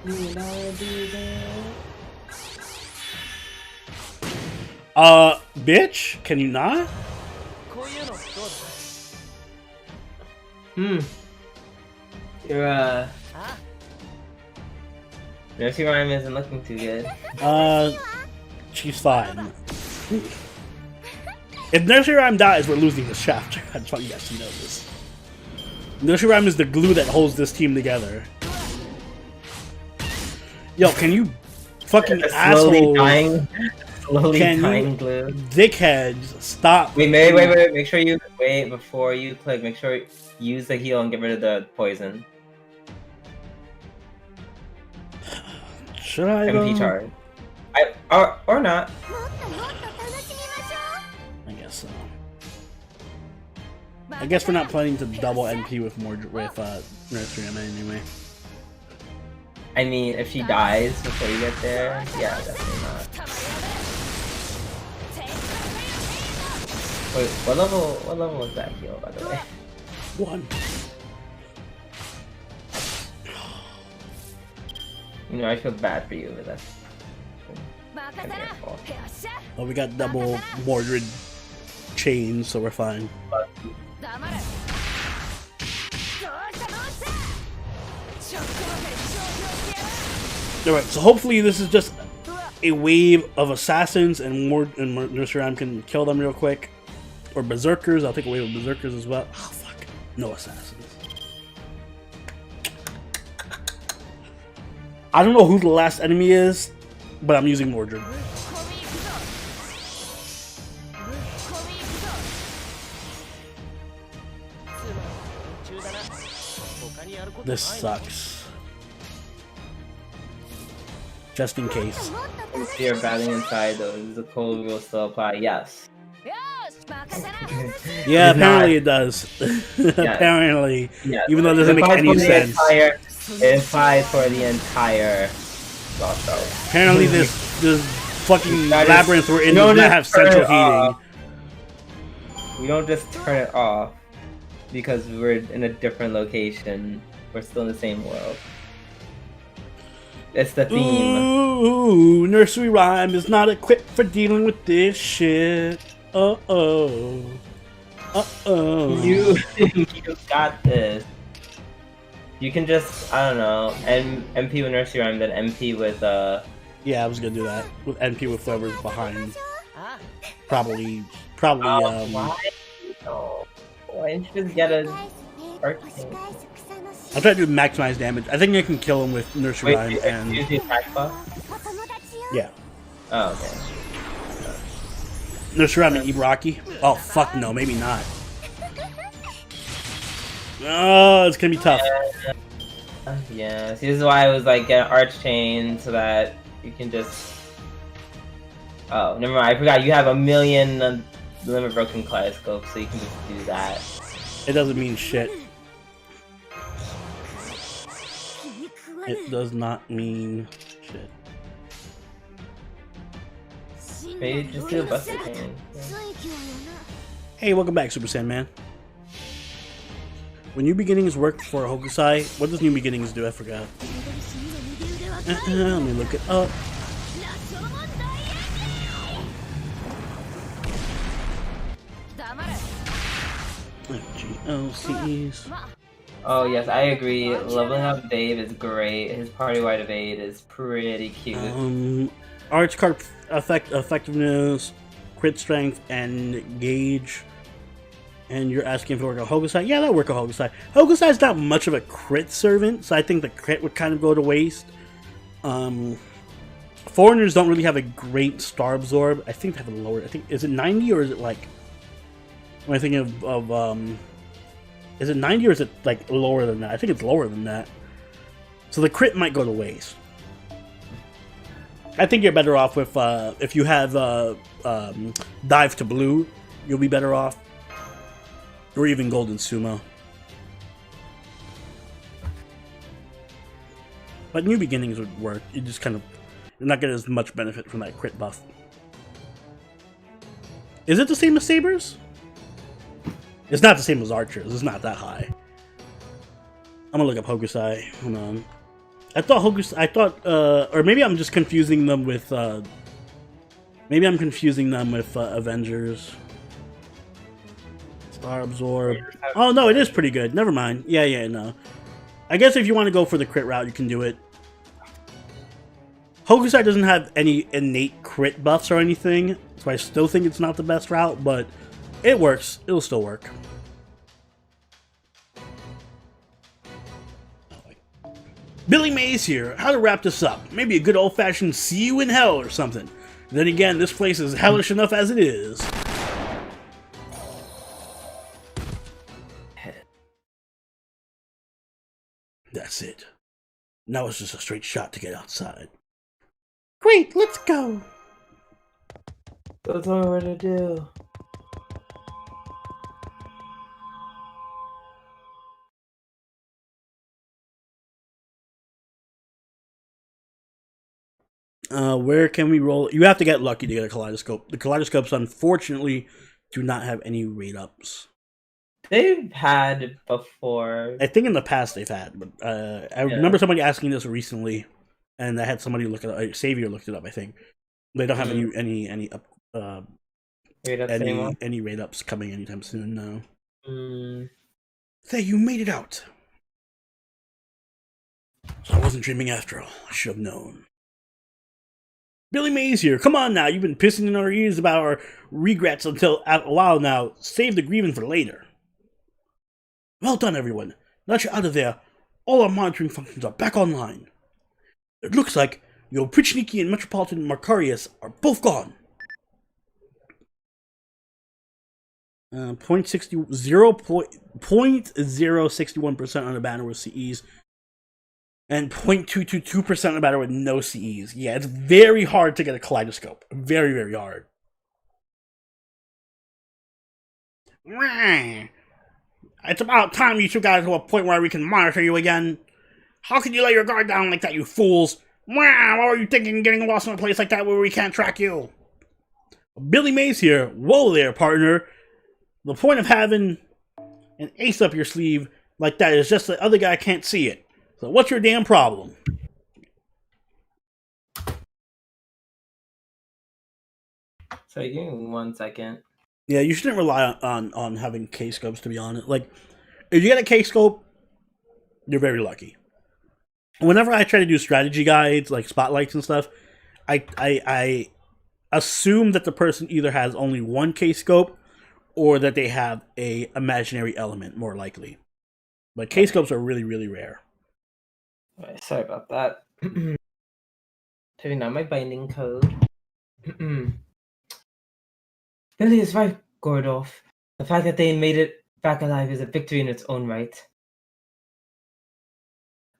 Did I do that? Bitch, can you not? Your, Nursery Rhyme isn't looking too good. She's fine. If Nursery Rhyme dies, we're losing this chapter. I just want you guys to know this. Nursery Rhyme is the glue that holds this team together. Yo, can you fucking asshole... Slowly dying glue. Dickheads, stop. Wait, make sure you wait before you click. Make sure you use the heal and get rid of the poison. Should I MP charge. Or not. I guess so. I guess we're not planning to double NP with Nursery Rhyme anyway. I mean, if she dies before you get there, yeah, definitely not. Wait, what level was that heal, by the way? 1. You know, I feel bad for you, but that's kind of your fault. Oh, we got double Mordred chains, so we're fine. Alright, so hopefully this is just a wave of assassins and Nursery Rhyme can kill them real quick. Or berserkers, I'll take a wave of berserkers as well. Oh fuck, no assassins. I don't know who the last enemy is, but I'm using Mordred. This sucks. Just in case. If you're battling inside, though, the code will still apply. Yes. Yeah, It's apparently it not. does. Apparently, Yeah. even though it It doesn't make applies any for the sense. It applies for the entire Lost Ark. Apparently, this fucking That is- labyrinth we're in we does don't not just have turn central it heating. off. We don't just turn it off because we're in a different location. We're still in the same world. It's the theme. Ooh, nursery rhyme is not equipped for dealing with this shit. Uh-oh. Uh-oh. You got this. You can just, I don't know, MP with nursery rhyme, then MP with Yeah, I was gonna do that. With NP with whoever's behind. Probably, why? No. Why didn't you just get a arcane? I'll try to do maximize damage. I think I can kill him with nursery rhyme Wait, and use the attack buff? yeah. Oh, okay. Nursery rhyme and Ibaraki. Oh fuck no, maybe not. Oh, it's gonna be tough. Yeah, see, this is why I was like, get an arch chain so that you can just. Oh, never mind. I forgot you have a million limit broken kaleidoscopes, so you can just do that. It doesn't mean shit. It does not mean shit. Maybe just do a buster chain. Hey, welcome back, Super Saiyan. When New Beginnings work for Hokusai, what does New Beginnings do? I forgot. Let me look it up. FGOCs. Oh yes, I agree. Leveling up Dave is great. His party-wide evade is pretty cute. Arch card effectiveness, crit strength, and gauge. And you're asking if it work on Hokusai? Yeah, that work on Hokusai. Hokusai's not much of a crit servant, so I think the crit would kind of go to waste. Foreigners don't really have a great star absorb. I think they have a lower. I think is it 90 or is it like? When I think of is it 90 or is it like lower than that? I think it's lower than that. So the crit might go to waste. I think you're better off with if you have dive to blue, you'll be better off. Or even golden sumo. But New Beginnings would work. You just kind of you're not getting as much benefit from that crit buff. Is it the same as Sabers? It's not the same as Archers. It's not that high. I'm gonna look up Hokusai. Hold on. I thought or maybe I'm just confusing them with Avengers. Star Absorb. Oh no, it is pretty good. Never mind. Yeah, no. I guess if you want to go for the crit route, you can do it. Hokusai doesn't have any innate crit buffs or anything, so I still think it's not the best route, but it works. It'll still work. Billy Mays here. How to wrap this up? Maybe a good old-fashioned see you in hell or something. Then again, this place is hellish enough as it is. That's it. Now it's just a straight shot to get outside. Great, let's go! Don't tell me what to do. Where can we roll? You have to get lucky to get a kaleidoscope. The kaleidoscopes, unfortunately, do not have any rate ups. They've had before. I think in the past they've had, but I remember somebody asking this recently, and I had somebody look it up. Xavier looked it up. I think they don't have any rate ups coming anytime soon. No. Say you made it out. So I wasn't dreaming after all. I should have known. Billy Mays here. Come on now. You've been pissing in our ears about our regrets until a while now. Save the grieving for later. Well done, everyone. Now that you're out of there, all our monitoring functions are back online. It looks like your Prichniki and Metropolitan Markarius are both gone. 0.061% on the banner with CEs. And 0.222% on the banner with no CEs. Yeah, it's very hard to get a kaleidoscope. Very, very hard. Meh. It's about time you two got to a point where we can monitor you again. How can you let your guard down like that, you fools? Wow, what were you thinking getting lost in a place like that where we can't track you? Billy Mays here. Whoa there, partner. The point of having an ace up your sleeve like that is just the other guy can't see it. So what's your damn problem? So give me 1 second. Yeah, you shouldn't rely on having K-scopes, to be honest. Like, if you get a K-scope, you're very lucky. Whenever I try to do strategy guides, like spotlights and stuff, I assume that the person either has only one K-scope or that they have a imaginary element, more likely. But K-scopes are really, really rare. Alright, sorry about that. Turning on my binding code. Billy is right, Gordolf. The fact that they made it back alive is a victory in its own right.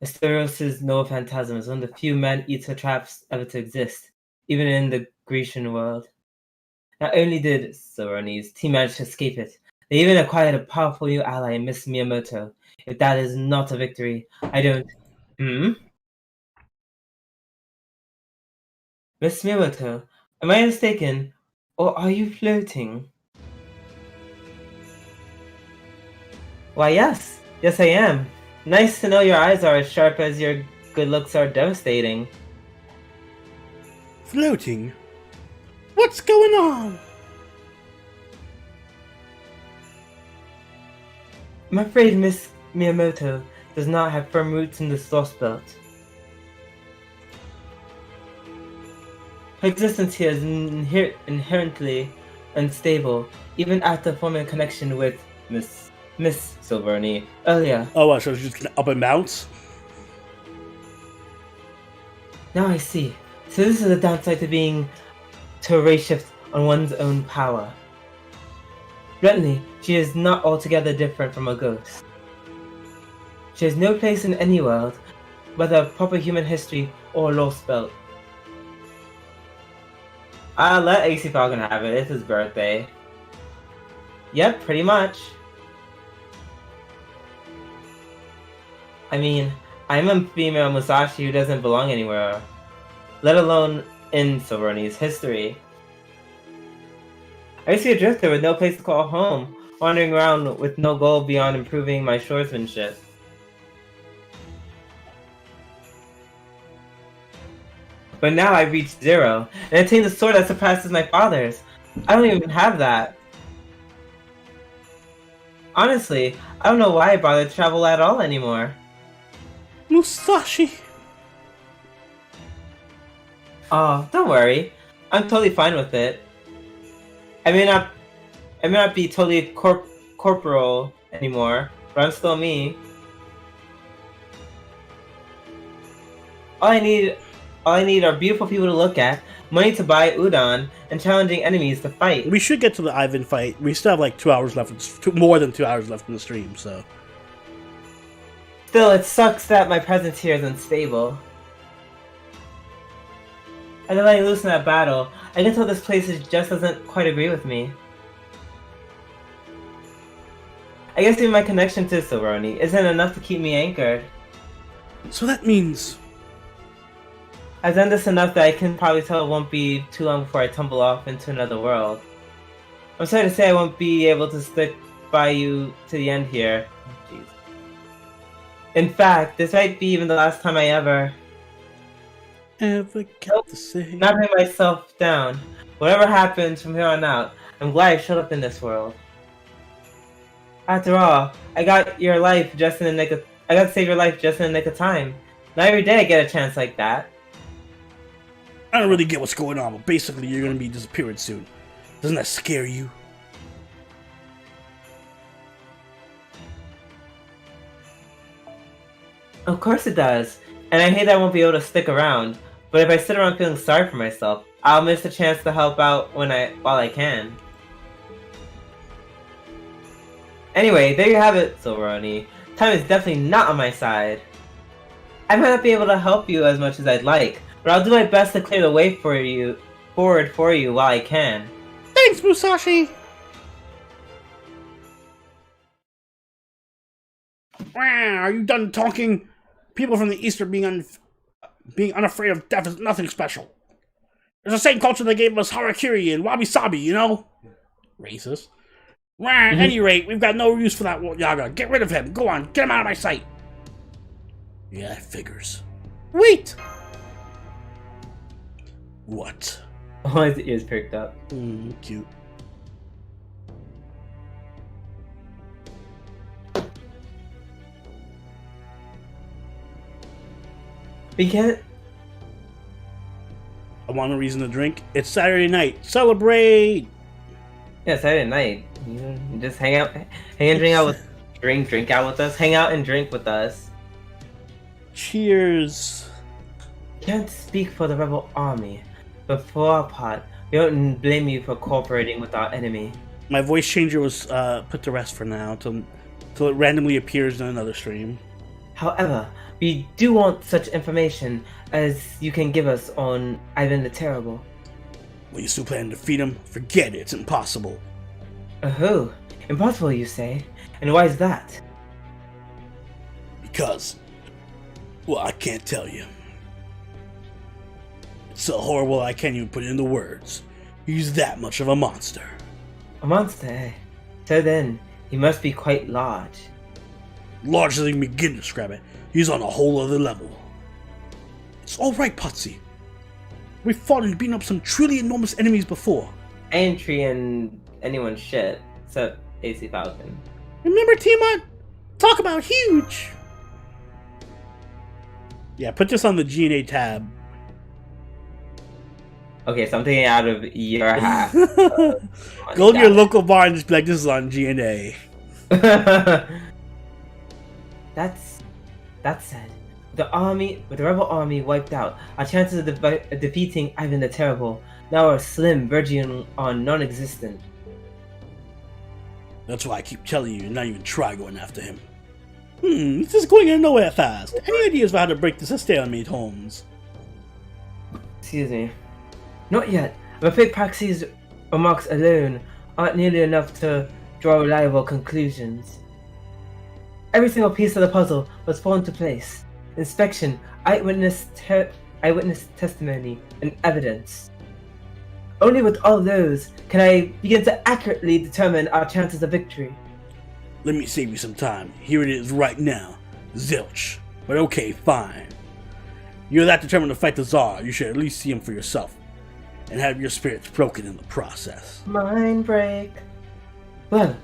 Asteros' Noah Phantasm is one of the few man-eater traps ever to exist, even in the Grecian world. Not only did Soroni's team manage to escape it, they even acquired a powerful new ally in Miss Miyamoto. If that is not a victory, I don't... Miss Miyamoto, am I mistaken, or are you floating? Why, yes. Yes, I am. Nice to know your eyes are as sharp as your good looks are devastating. Floating? What's going on? I'm afraid Miss Miyamoto does not have firm roots in this lost belt. Her existence here is inherently unstable, even after forming a connection with Miss Silverny earlier. Oh, what, so she's just up and bounce? Now I see. So this is the downside to being to a race shift on one's own power. Bluntly, she is not altogether different from a ghost. She has no place in any world, whether proper human history or lost belt. I'll let AC Falcon have it, it's his birthday. Yep, pretty much. I mean, I'm a female Musashi who doesn't belong anywhere, let alone in Silverony's history. I used to be a drifter with no place to call home, wandering around with no goal beyond improving my swordsmanship. But now I've reached 0, and attained a sword that surpasses my father's. I don't even have that. Honestly, I don't know why I bother to travel at all anymore. Musashi! Oh, don't worry. I'm totally fine with it. I may not be totally corporal anymore, but I'm still me. All I need are beautiful people to look at, money to buy udon, and challenging enemies to fight. We should get to the Ivan fight. We still have like 2 hours left, more than 2 hours left in the stream, so... Still, it sucks that my presence here is unstable. And then I lose in that battle, I can tell this place just doesn't quite agree with me. I guess even my connection to Silveroni isn't enough to keep me anchored. So that means... I've done this enough that I can probably tell it won't be too long before I tumble off into another world. I'm sorry to say I won't be able to stick by you to the end here. Jeez. In fact, this might be even the last time I ever get to say... Not bring myself down. Whatever happens from here on out, I'm glad I showed up in this world. After all, I got to save your life just in the nick of time. Not every day I get a chance like that. I don't really get what's going on, but basically you're gonna be disappearing soon. Doesn't that scare you? Of course it does, and I hate that I won't be able to stick around. But if I sit around feeling sorry for myself, I'll miss the chance to help out while I can. Anyway, there you have it, Silveroni. Time is definitely not on my side. I might not be able to help you as much as I'd like, but I'll do my best to clear the way forward for you while I can. Thanks, Musashi! Are you done talking? People from the East are being unafraid of death is nothing special. It's the same culture that gave us harakiri and wabi-sabi, you know? Racist. At any rate, we've got no use for that Yaga. Get rid of him. Go on, get him out of my sight. Yeah, that figures. Wait! What? Oh, his ears perked up. Cute. We can't. I want a reason to drink. It's Saturday night. Celebrate! Yeah, Saturday night. You just hang out, drink out with, drink out with us. Hang out and drink with us. Cheers. Can't speak for the rebel army, but for our part, we don't blame you for cooperating with our enemy. My voice changer was put to rest for now, till it randomly appears in another stream. However, we do want such information as you can give us on Ivan the Terrible. Well, you still plan to defeat him? Forget it, it's impossible. Oh, impossible you say? And why is that? Because, well, I can't tell you. It's so horrible I can't even put it into words. He's that much of a monster. A monster, eh? So then, he must be quite large. Larger than you begin to describe it. He's on a whole other level. It's alright, Potsy. We've fought and beaten up some truly enormous enemies before. I ain't treating anyone's shit, except AC Falcon. Remember, Tiamat? Talk about huge! Yeah, put this on the G&A tab. Okay, so I'm taking it out of your half. Go to your local bar and just be like, this is on G&A. That said, with the rebel army wiped out, our chances of defeating Ivan the Terrible now are slim, verging on non-existent. That's why I keep telling you, not even try going after him. This is going nowhere fast. Any ideas for how to break this stalemate, Holmes? Excuse me. Not yet. I'm afraid Praxis' remarks alone aren't nearly enough to draw reliable conclusions. Every single piece of the puzzle must fall into place. Inspection, eyewitness testimony, and evidence. Only with all those can I begin to accurately determine our chances of victory. Let me save you some time. Here it is right now. Zilch. But okay, fine. You're that determined to fight the Tsar, you should at least see him for yourself. And have your spirits broken in the process. Mind break. Well,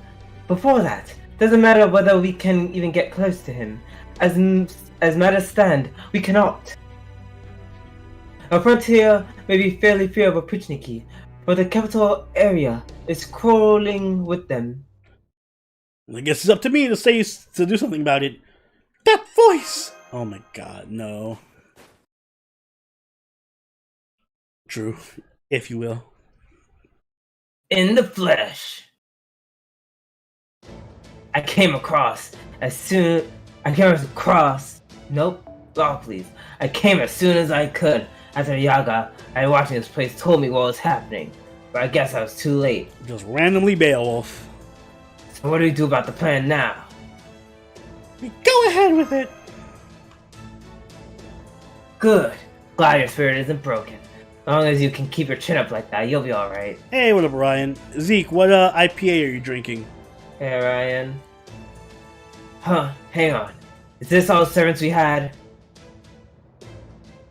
before that, doesn't matter whether we can even get close to him. As matters stand, we cannot. Our frontier may be fairly free of Oprichniki, but the capital area is crawling with them. I guess it's up to me to do something about it. That voice! Oh my god, no. True, if you will. In the flesh. I came across. Nope. Oh, please. I came as soon as I could. After Yaga, I was watching this place, told me what was happening. But I guess I was too late. Just randomly Beowulf. So what do we do about the plan now? We go ahead with it. Good. Glad your spirit isn't broken. As long as you can keep your chin up like that, you'll be alright. Hey, what up, Ryan? Zeke, what IPA are you drinking? Hey, Ryan. Huh, hang on. Is this all the servants we had?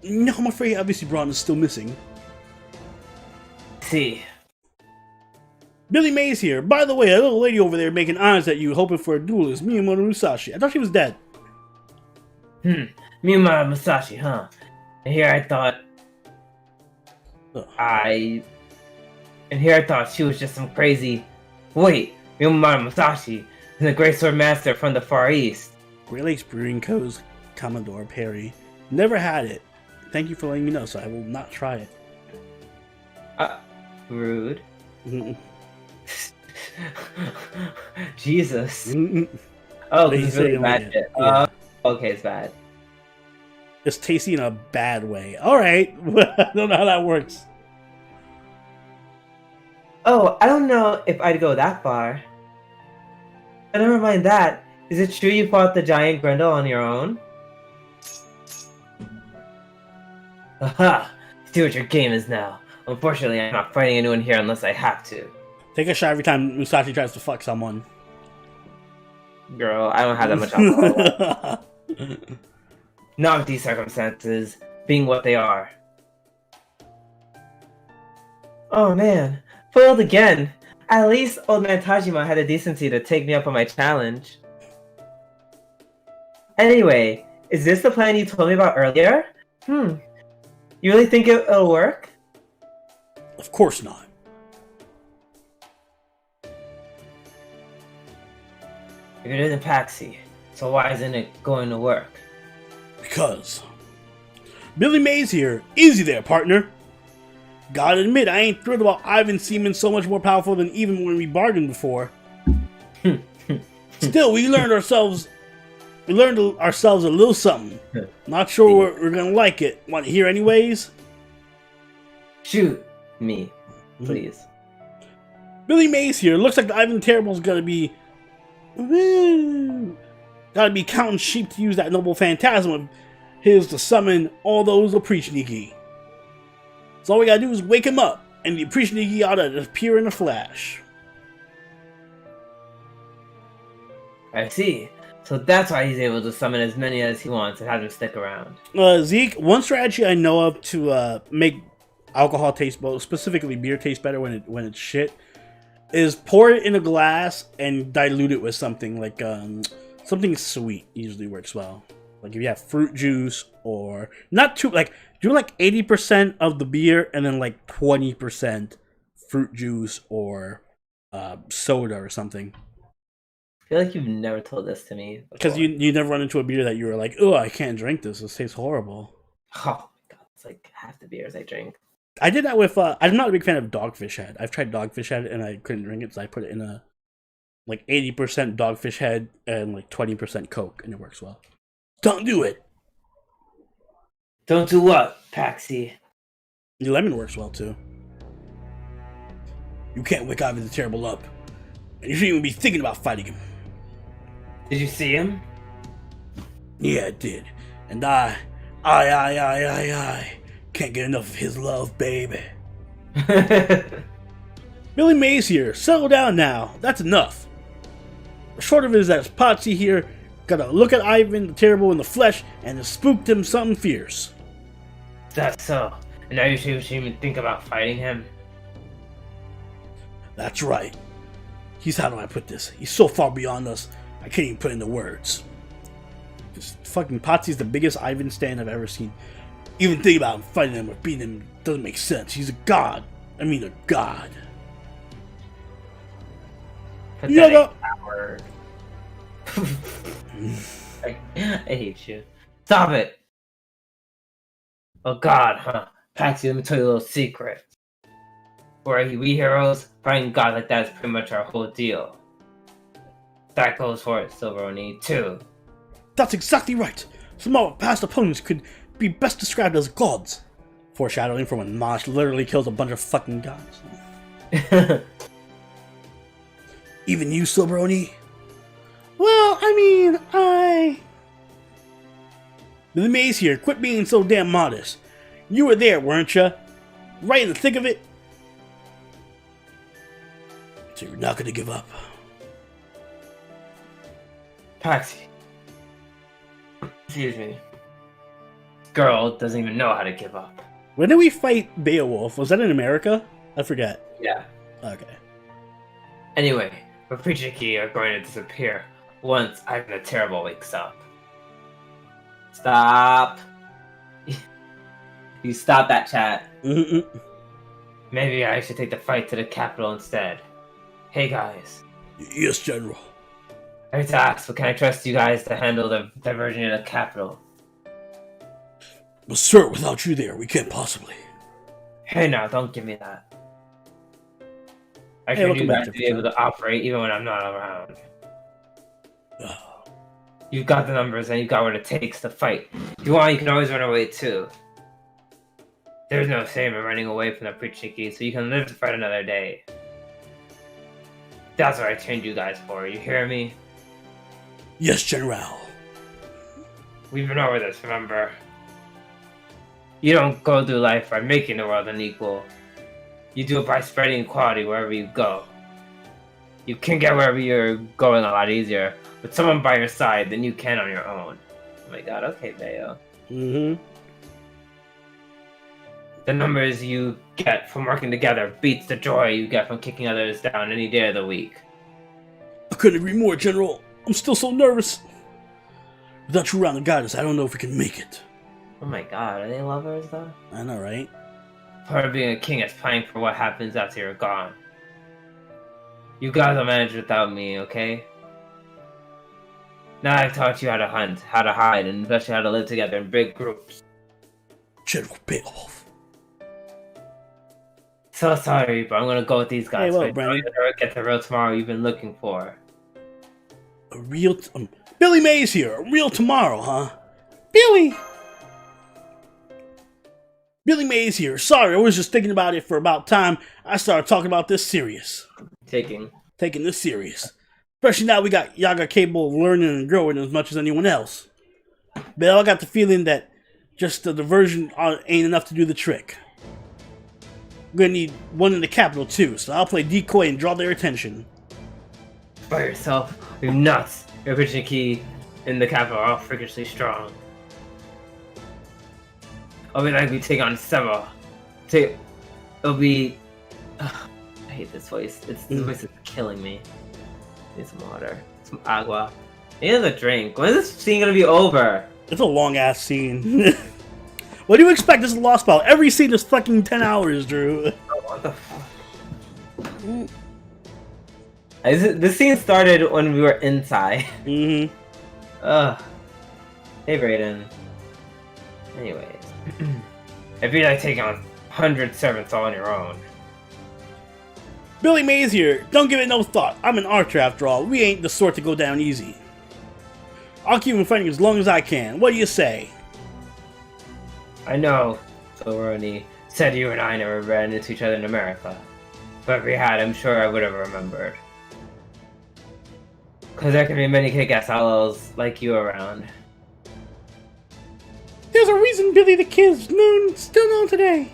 No, I'm afraid obviously Braun is still missing. See. Billy Mays here. By the way, a little lady over there making eyes at you, hoping for a duel is Miyamoto Musashi. I thought she was dead. Miyamoto Musashi, huh? And here I thought... she was just some crazy... Wait, Miyamoto Musashi is the great sword master from the Far East. Great Lakes Brewing Co.'s Commodore Perry. Never had it. Thank you for letting me know, so I will not try it. Rude. Jesus. Oh, this is really bad shit. Yeah. Okay, it's bad. It's tasty in a bad way. Alright. I don't know how that works. Oh, I don't know if I'd go that far. But never mind that. Is it true you fought the giant Grendel on your own? Aha! See what your game is now. Unfortunately, I'm not fighting anyone here unless I have to. Take a shot every time Musashi tries to fuck someone. Girl, I don't have that much alcohol left. Not with these circumstances, being what they are. Oh man, foiled again! At least old man Tajima had the decency to take me up on my challenge. Anyway, is this the plan you told me about earlier? You really think it'll work? Of course not. You're in a Paxi, so why isn't it going to work? Because Billy Mays here. Easy there, partner. Gotta admit, I ain't thrilled about Ivan seeming so much more powerful than even when we bargained before. Still, we learned ourselves a little something. Not sure we're gonna like it. Want to hear anyways? Shoot me, please. Billy Mays here. Looks like the Ivan the Terrible's gonna be counting sheep to use that noble phantasm of his to summon all those Oprichniki. So all we gotta do is wake him up, and the Oprichniki ought to appear in a flash. I see. So that's why he's able to summon as many as he wants and have them stick around. Zeke, one strategy I know of to make alcohol taste, specifically beer, taste better when it's shit, is pour it in a glass and dilute it with something like something sweet. Usually works well. Like if you have fruit juice, or not too, like do like 80% of the beer and then like 20% fruit juice or soda or something. I feel like you've never told this to me. Because you never run into a beer that you were like, oh, I can't drink this. This tastes horrible. Oh my god, it's like half the beers I drink. I did that with, I'm not a big fan of Dogfish Head. I've tried Dogfish Head and I couldn't drink it, so I put it in a, like 80% Dogfish Head and like 20% Coke, and it works well. Don't do it! Don't do what, Paxi? The lemon works well too. You can't wake Ivan the Terrible up. And you shouldn't even be thinking about fighting him. Did you see him? Yeah, I did. And I can't get enough of his love, baby. Billy Mays here. Settle down now. That's enough. The short of it is that Potsy here got to look at Ivan the Terrible in the flesh and it spooked him something fierce. That's so. And now you shouldn't even think about fighting him? That's right. How do I put this? He's so far beyond us, I can't even put into words. Just fucking Potsy's the biggest Ivan stan I've ever seen. Even think about him fighting him or beating him doesn't make sense. He's a god. I mean a god. Pathetic coward. I hate you. Stop it! Oh god, huh? Paxi, let me tell you a little secret. For we heroes, fighting God like that is pretty much our whole deal. That goes for it, Silveroni, too. That's exactly right. Some of our past opponents could be best described as gods. Foreshadowing from when Mosh literally kills a bunch of fucking gods. Even you, Silveroni? Well, I mean, The Maze here, quit being so damn modest. You were there, weren't you? Right in the thick of it? So you're not gonna give up. Paxi. Excuse me. Girl doesn't even know how to give up. When did we fight Beowulf? Was that in America? I forget. Yeah. Okay. Anyway, the Oprichniki are going to disappear once Ivan the Terrible wakes up. Stop. You stop that chat. Maybe I should take the fight to the capital instead. Hey guys. Yes, General. I have to ask, but can I trust you guys to handle the diversion in the capital? Well, sir, without you there, we can't possibly. Hey now, don't give me that. I should you guys to be able to operate even when I'm not around. You've got the numbers and you've got what it takes to fight. If you want, you can always run away too. There's no shame in running away from the Oprichniki, so you can live to fight another day. That's what I trained you guys for, you hear me? Yes, General. We've been over this, remember? You don't go through life by making the world unequal. You do it by spreading equality wherever you go. You can get wherever you're going a lot easier with someone by your side than you can on your own. Oh my god, okay, Bayo. Mm-hmm. The numbers you get from working together beats the joy you get from kicking others down any day of the week. I couldn't agree more, General. I'm still so nervous. Without you around to guide us, I don't know if we can make it. Oh my god, are they lovers though? I know, right? Part of being a king is planning for what happens after you're gone. You guys will manage without me, okay? Now I've taught you how to hunt, how to hide, and especially how to live together in big groups. General Beowulf. So sorry, but I'm gonna go with these guys. Hey, well, so Brandon. you never get the real tomorrow you've been looking for. A real... Billy Mays here. A real tomorrow, huh? Billy! Billy Mays here. Sorry, I was just thinking about it for about time. I started talking about this serious. Taking this serious. Especially now y'all got capable of learning and growing as much as anyone else. But I got the feeling that just the diversion ain't enough to do the trick. We're gonna need one in the capital too, so I'll play decoy and draw their attention. By yourself, you're nuts. Your pitching key in the capital are all freakishly strong. I'll be like we take on several. It'll be... I hate this voice. This voice is killing me. Need some water. Some agua. Need a drink. When is this scene gonna be over? It's a long ass scene. What do you expect? This is Lost Ball. Every scene is fucking 10 hours, Drew. Oh, what the fuck? This scene started when we were inside. Mm-hmm. Ugh. Hey, Brayden. Anyways. It'd be like taking on 100 servants all on your own. Billy Mays here. Don't give it no thought. I'm an archer after all. We ain't the sort to go down easy. I'll keep him fighting as long as I can. What do you say? I know, Soroni said you and I never ran into each other in America. But if we had, I'm sure I would have remembered. Cause there can be many kick-ass outlaws like you around. There's a reason Billy the Kid's still known today.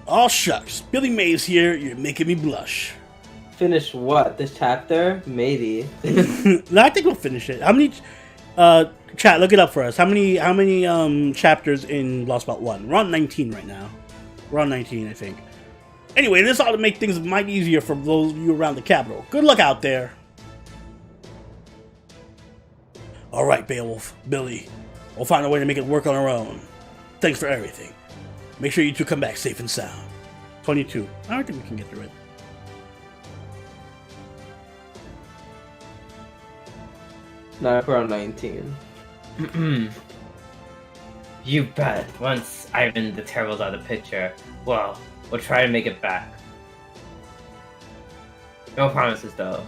Oh shucks, Billy Mays here, you're making me blush. Finish what? This chapter? Maybe. No, I think we'll finish it. How many chat, look it up for us. How many chapters in Lost Belt 1? We're on 19 right now. We're on 19, I think. Anyway, this ought to make things mighty easier for those of you around the capital. Good luck out there. Alright, Beowulf, Billy. We'll find a way to make it work on our own. Thanks for everything. Make sure you two come back safe and sound. 22. I don't think we can get through it. Now we're on 19. You bet. Once Ivan the Terrible's out of the picture, well, we'll try to make it back. No promises, though.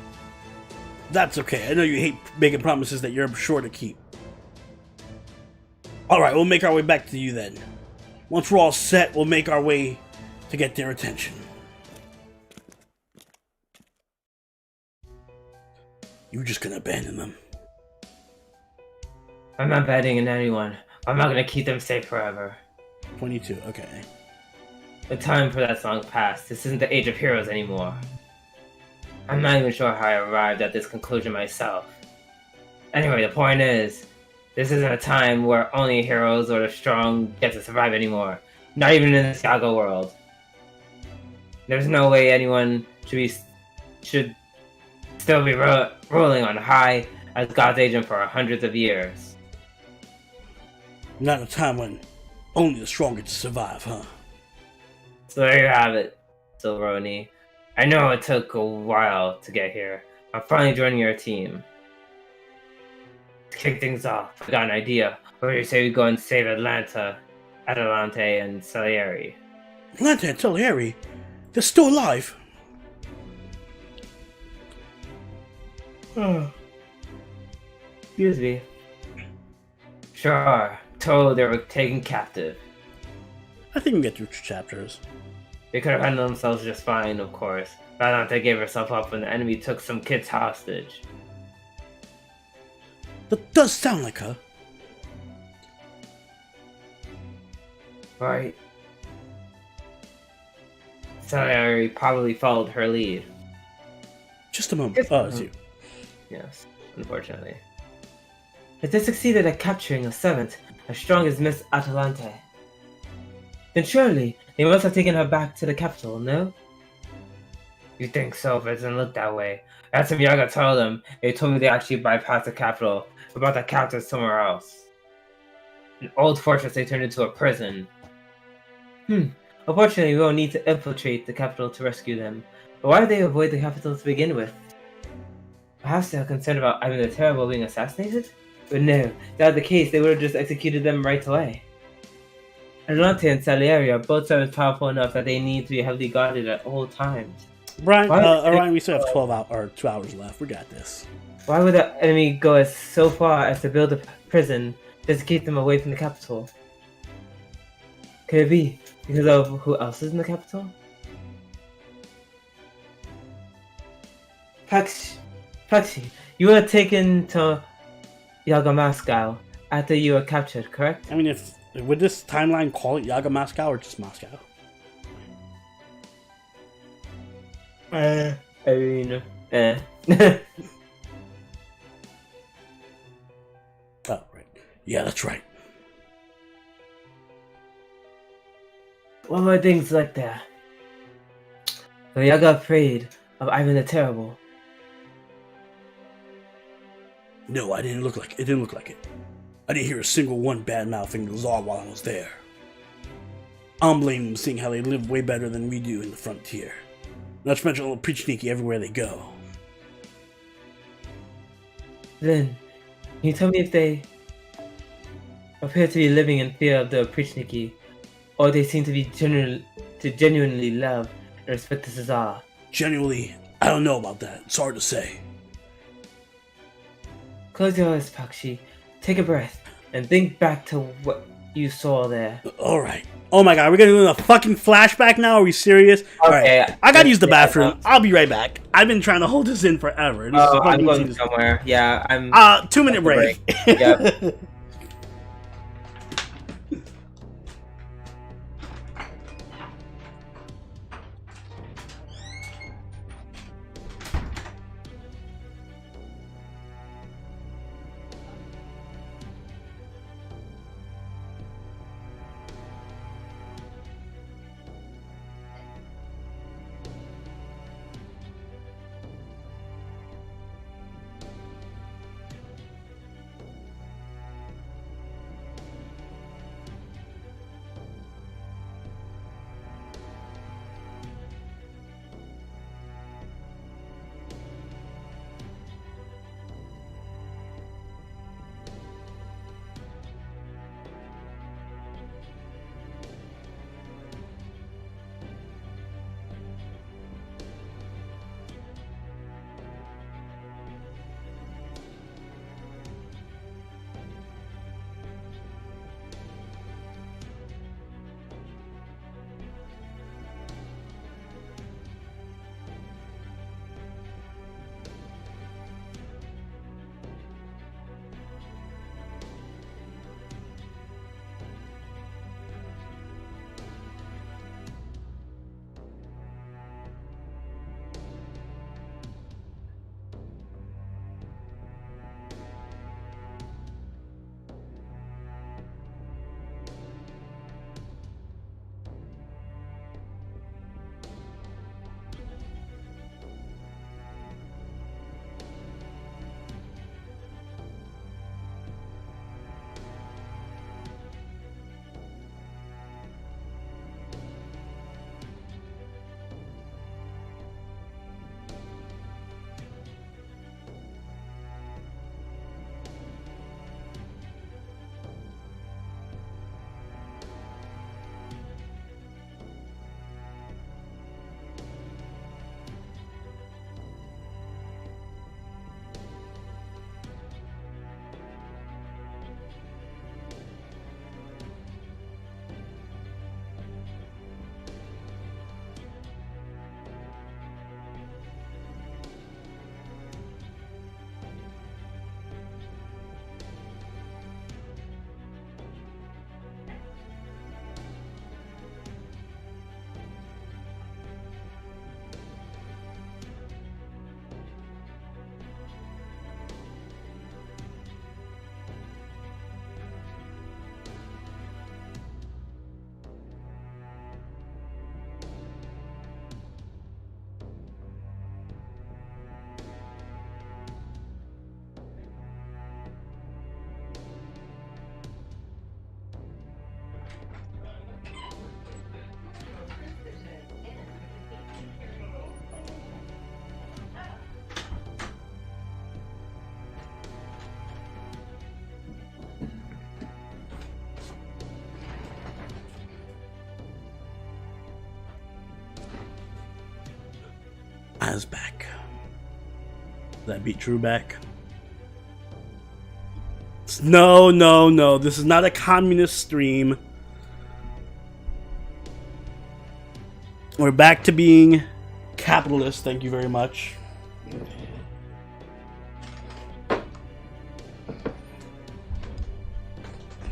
That's okay. I know you hate making promises that you're sure to keep. Alright, we'll make our way back to you then. Once we're all set, we'll make our way to get their attention. You just gonna abandon them? I'm not betting on anyone. I'm not gonna keep them safe forever. 22, okay. The time for that's long past. This isn't the age of heroes anymore. I'm not even sure how I arrived at this conclusion myself. Anyway, the point is, this isn't a time where only heroes or the strong get to survive anymore. Not even in the Skago world. There's no way anyone should still be ruling on high as God's agent for hundreds of years. Not a time when only the strong get to survive, huh? So there you have it, Silveroni. I know it took a while to get here. I'm finally joining your team. To kick things off, I got an idea. What do you say we go and save Atalante, and Salieri? Atlanta and Salieri? They're still alive? Excuse me. Sure. Told they were taken captive. I think we can get through chapters. They could have handled themselves just fine, of course. Valente gave herself up when the enemy took some kids hostage. That does sound like her. Right. Salieri probably followed her lead. Just a moment. Oh, it's you. Yes, unfortunately. If they succeeded at capturing a servant as strong as Miss Atalante, then surely they must have taken her back to the capital, no? You think so, but it doesn't look that way. That's what Yaga told them. They told me they actually bypassed the capital, about the captive somewhere else. An old fortress they turned into a prison. Unfortunately, we will need to infiltrate the capital to rescue them. But why did they avoid the capital to begin with? Perhaps they are concerned about Ivan the Terrible being assassinated? But no, if that was the case, they would have just executed them right away. Atalante and Salieri are both servants powerful enough that they need to be heavily guarded at all times. Brian, Orion, we still have 12 hours or 2 hours left. We got this. Why would the enemy go so far as to build a prison just to keep them away from the capital? Could it be because of who else is in the capital? Paxi, you were taken to Yagamascow after you were captured, correct? I mean, would this timeline call it Yaga Moscow or just Moscow? I mean, Oh, right. Yeah, that's right. What were things like that? Were Yaga afraid of Ivan the Terrible? No, I didn't look like it. It didn't look like it. I didn't hear a single one bad-mouthing the Tsar while I was there. I don't blame them, seeing how they live way better than we do in the frontier. Not to mention a little Prichniki everywhere they go. Then, can you tell me if they appear to be living in fear of the Prichniki, or they seem to be genuinely love and respect the Tsar? Genuinely, I don't know about that. It's hard to say. Close your eyes, Pakshi. Take a breath and think back to what you saw there. Alright. Oh my god, we're gonna do a fucking flashback now? Are we serious? Okay, Alright. I gotta use the bathroom. yeah, I'll be right back. I've been trying to hold this in forever. This is I'm fucking going serious. somewhere. Yeah, I'm... 2-minute break. Yep. As back. That beat Drew back. No, no, no. This is not a communist stream. We're back to being capitalist. Thank you very much.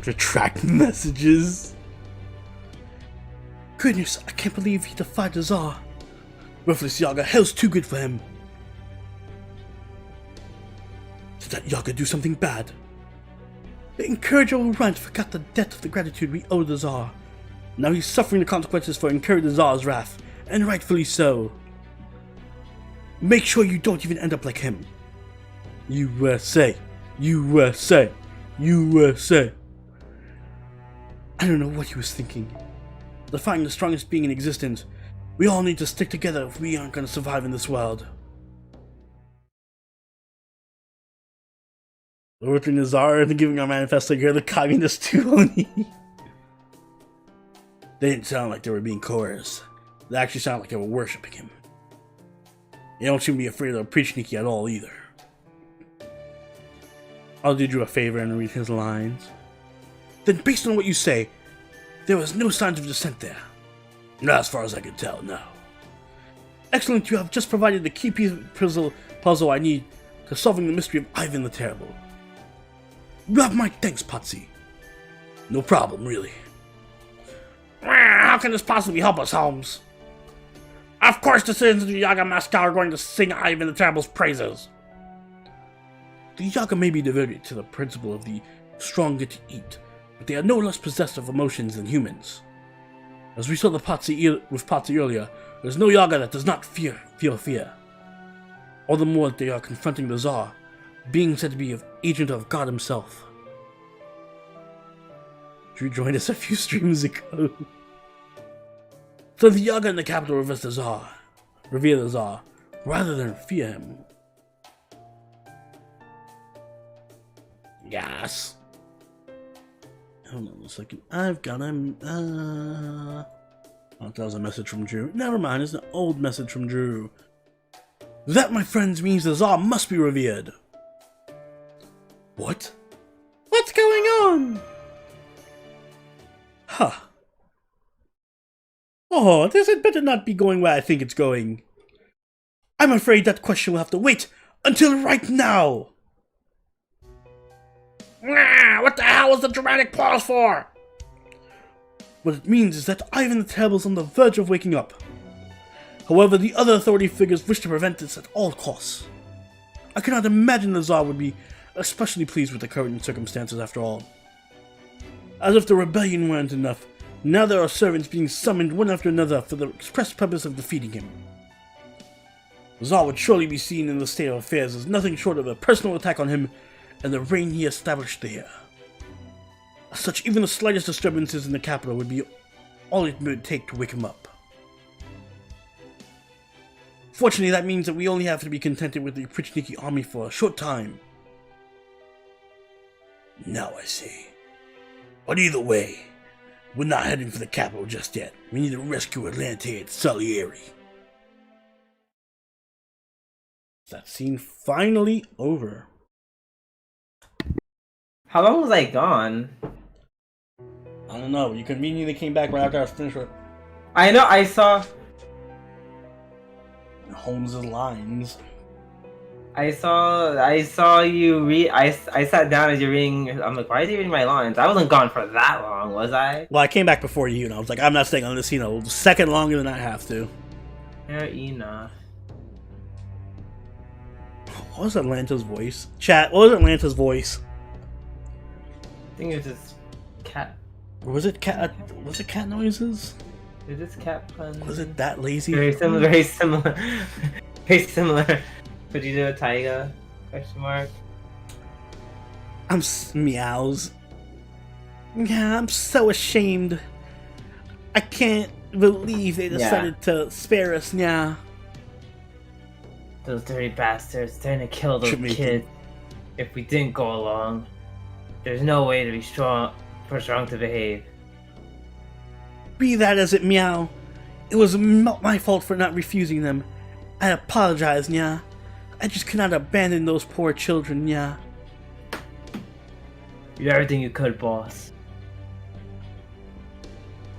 Retract messages. Goodness, I can't believe he defied the Tsar. Ruthless Yaga, hell's too good for him. Did that Yaga do something bad? The encourager Rant forgot the debt of the gratitude we owe the Tsar. Now he's suffering the consequences for incurring the Tsar's wrath, and rightfully so. Make sure you don't even end up like him. USA, USA, USA. I don't know what he was thinking. Defying the strongest being in existence, we all need to stick together if we aren't going to survive in this world. Overthrowing the Tsar and giving our manifesto here, the communists too, Oni. They didn't sound like they were being coerced. They actually sounded like they were worshipping him. They don't seem to be afraid of Prichniki at all either. I'll do you a favor and read his lines. Then based on what you say, there was no signs of dissent there. Not as far as I can tell, no. Excellent, you have just provided the key piece of puzzle I need to solving the mystery of Ivan the Terrible. You have my thanks, Potsy. No problem, really. How can this possibly help us, Holmes? Of course the citizens of the Yaga Moscow are going to sing Ivan the Terrible's praises. The Yaga may be devoted to the principle of the strong get to eat, but they are no less possessed of emotions than humans. As we saw with Potsy earlier, there's no Yaga that does not feel fear. All the more that they are confronting the Tsar, being said to be an agent of God himself. Drew joined us a few streams ago. So the Yaga in the capital revere the Tsar, rather than fear him. Yes. Hold on a second. I've got him. Oh, that was a message from Drew. Never mind, it's an old message from Drew. That, my friends, means the Tsar must be revered. What? What's going on? Huh. Oh, this had better not be going where I think it's going. I'm afraid that question will have to wait until right now. What the hell was the dramatic pause for? What it means is that Ivan the Terrible is on the verge of waking up. However, the other authority figures wish to prevent this at all costs. I cannot imagine the Tsar would be especially pleased with the current circumstances after all. As if the rebellion weren't enough, now there are servants being summoned one after another for the express purpose of defeating him. The Tsar would surely be seen in the state of affairs as nothing short of a personal attack on him and the reign he established there. As such, even the slightest disturbances in the capital would be all it would take to wake him up. Fortunately, that means that we only have to be contented with the Prichniki army for a short time. Now I see. But either way, we're not heading for the capital just yet. We need to rescue Atlante and Salieri. That scene finally over. How long was I gone? I don't know. You conveniently came back right after I was finished with I know, I saw Holmes' lines. I saw you read. I sat down as you're reading. I'm like, why is he reading my lines? I wasn't gone for that long, was I? Well, I came back before you, and I was like, I'm not staying on this scene a second longer than I have to. Fair enough. What was Atlanta's voice? Chat, what was Atlanta's voice? I think it was just cat. Or was it cat? Was it cat noises? Is this cat puns? Was it that lazy? Very similar. Very similar. Very similar. Could you do a taiga? Question mark. Meows. Yeah, I'm so ashamed. I can't believe they decided to spare us. Yeah. Those dirty bastards trying to kill those kids. If we didn't go along, there's no way to be strong to behave. Be that as it, Meow. It was not my fault for not refusing them. I apologize, yeah. I just cannot abandon those poor children, yeah. You did everything you could, boss.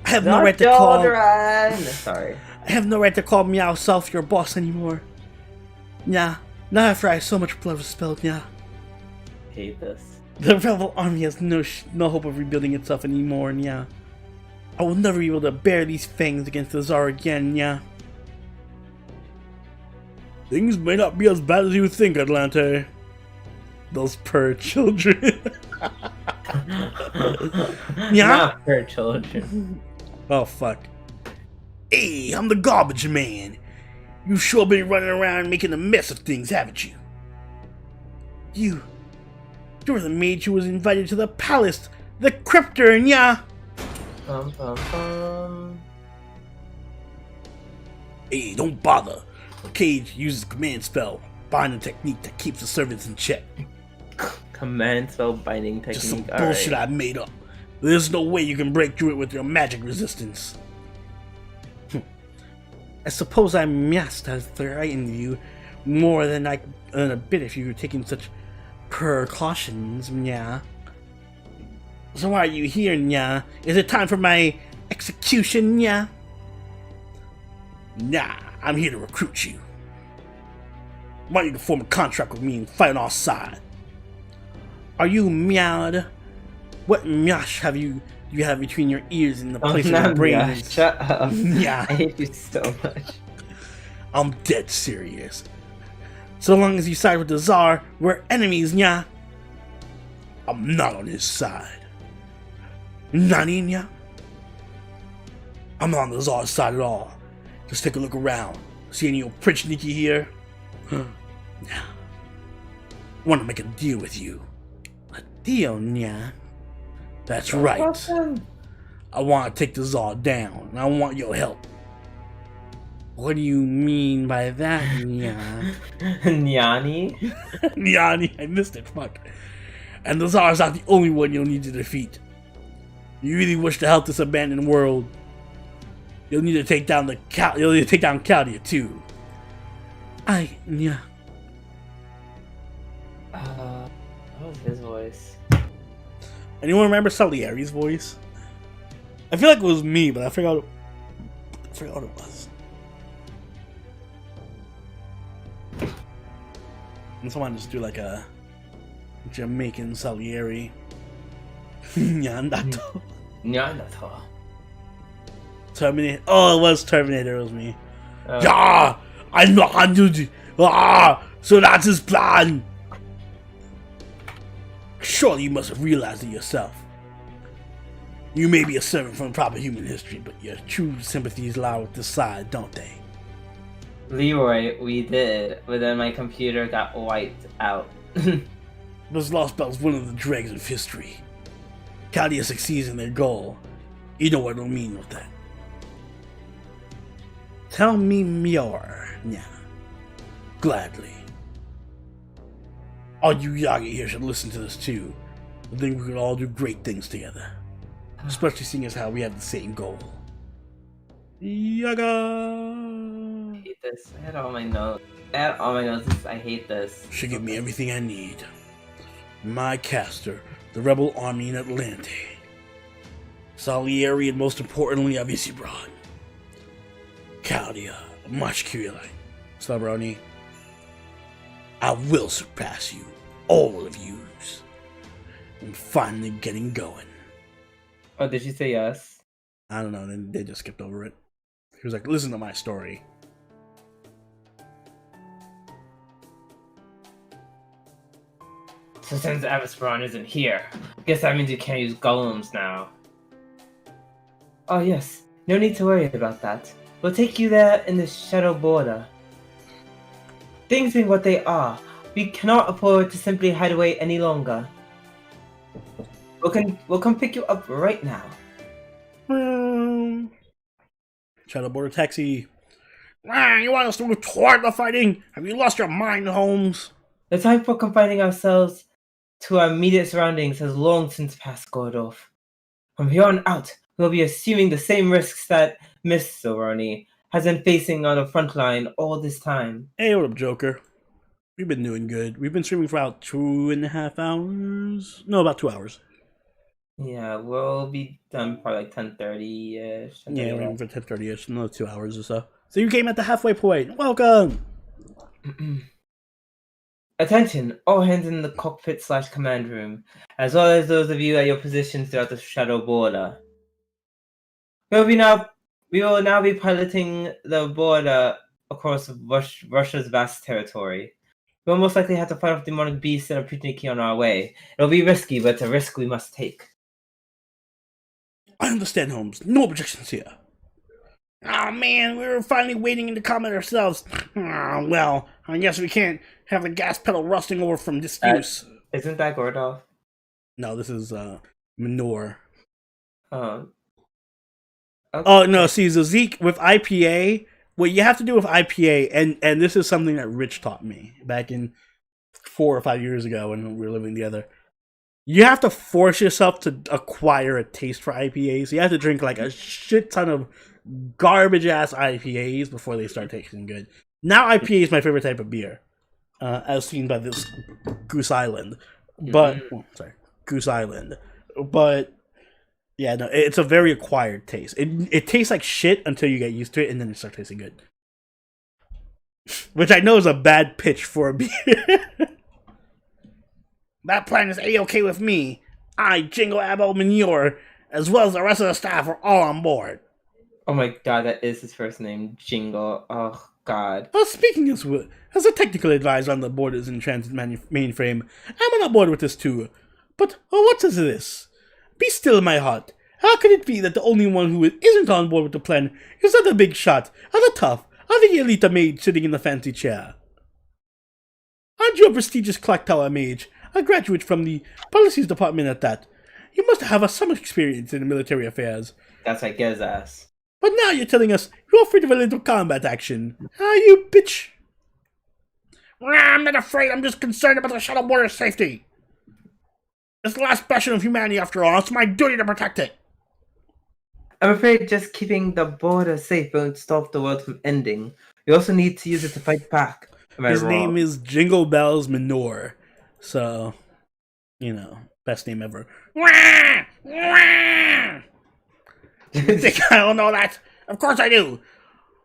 I have no right to call. Sorry. I have no right to call Meow Self your boss anymore. Yeah, not after I have so much blood was spilled, yeah. Hate this. The rebel army has no hope of rebuilding itself anymore, yeah. I will never be able to bear these fangs against the Tsar again, yeah. Things may not be as bad as you think, Atlante. Those poor children. Yeah? Not for children. Oh, fuck. Hey, I'm the garbage man. You've sure been running around making a mess of things, haven't you? You're the mage who was invited to the palace, the Cryptor, yeah? Bum, bum, bum. Hey, don't bother. Cage uses a command spell, binding technique that keeps the servants in check. Command spell binding technique. Just some All bullshit right. I made up. There's no way you can break through it with your magic resistance. I suppose I must have frightened you more than a bit if you were taking such precautions, yeah. So why are you here, yeah? Is it time for my execution, yeah? Nah, I'm here to recruit you. I want you to form a contract with me and fight on our side. Are you meowed? What meosh have you have between your ears and the place of your Not brain? Mia, shut up. Yeah. I hate you so much. I'm dead serious. So long as you side with the Tsar, we're enemies, nya. I'm not on his side. Nani, nya? I'm not on the Tsar's side at all. Just take a look around. See any old Pritchniki here? Now, I want to make a deal with you. A deal, nya? That's right. Awesome. I want to take the Tsar down, and I want your help. What do you mean by that, nya? Nyani? Nyani, I missed it, fuck. And the Tsar's not the only one you'll need to defeat. You really wish to help this abandoned world, you'll need to take down Caldia too. Yeah. What was his voice? Anyone remember Salieri's voice? I feel like it was me, but I forgot what it was. And someone just do like a Jamaican Salieri. Nyandato. Nyanato. Terminator. Oh, it was Terminator. It was me. Oh. Yeah, I know how to do. So that's his plan. Surely you must have realized it yourself. You may be a servant from proper human history, but your true sympathies lie with this side, don't they? Leroy, we did, but then my computer got wiped out. This lost belt is one of the dregs of history. Caldia succeeds in their goal. You know what I mean with that. Tell me more, yeah. Gladly. All you Yagi here should listen to this too. I think we could all do great things together. Especially seeing as how we have the same goal. Yaga! I hate this. I had all my notes. I hate this. Should give me everything I need. My caster, the rebel army in Atlante. Salieri, and most importantly, Avisibron. Caldia, much Curioline. Slabroni. I will surpass you, all of yous. I'm finally getting going. Oh, did she say yes? I don't know, they just skipped over it. He was like, listen to my story. So since Avisperon isn't here, guess that means you can't use golems now. Oh yes, no need to worry about that. We'll take you there in the shadow border. Things being what they are, we cannot afford to simply hide away any longer. We'll come pick you up right now. Shadow Border Taxi. You want us to move toward the fighting? Have you lost your mind, Holmes? The time for confining ourselves to our immediate surroundings has long since passed, Gordolf. From here on out, we'll be assuming the same risks that Miss Silveroni has been facing on the front line all this time. Hey, what up, Joker? We've been doing good. We've been streaming for about 2.5 hours. No, about 2 hours. Yeah, we'll be done probably like 10:30-ish. Yeah, we're aiming for 10:30ish, another 2 hours or so. So you came at the halfway point. Welcome! Attention, all hands in the cockpit/command room, as well as those of you at your positions throughout the shadow border. We will now be piloting the border across Russia's vast territory. We'll most likely have to fight off demonic beasts and a opportunity on our way. It'll be risky, but it's a risk we must take. I understand, Holmes. No objections here. Oh man, we were finally waiting in the combat ourselves. Oh, well, I guess we can't have the gas pedal rusting over from disuse. Isn't that Gordov? No, this is Manure. Okay. Oh no, see, Zeke with IPA, what you have to do with IPA, and this is something that Rich taught me back in 4 or 5 years ago when we were living together. You have to force yourself to acquire a taste for IPAs. You have to drink like a shit ton of garbage ass IPAs before they start tasting good. Now IPA is my favorite type of beer, as seen by this Goose Island. But Goose Island. But yeah, no, it's a very acquired taste. It tastes like shit until you get used to it, and then it starts tasting good. Which I know is a bad pitch for a beer. That plan is A-okay with me. I, Jingo Abel Manure, as well as the rest of the staff, are all on board. Oh my god, that is his first name, Jingle. Oh god. Speaking as a technical advisor on the Borders in Transit mainframe, I'm on board with this too. But what is this? Be still, my heart. How could it be that the only one who isn't on board with the plan is that the big shot, or the tough, or the elite mage sitting in the fancy chair? Aren't you a prestigious clock tower mage? A graduate from the policies department at that. You must have some experience in military affairs. That's like get his ass. But now you're telling us you're afraid of a little combat action. Ah, you bitch. I'm not afraid, I'm just concerned about the shuttle border safety. It's the last bastion of humanity after all. It's my duty to protect it. I'm afraid just keeping the border safe won't stop the world from ending. We also need to use it to fight back. His name is Jingle Bells Manure. So, you know, best name ever. You think I don't know that? Of course I do.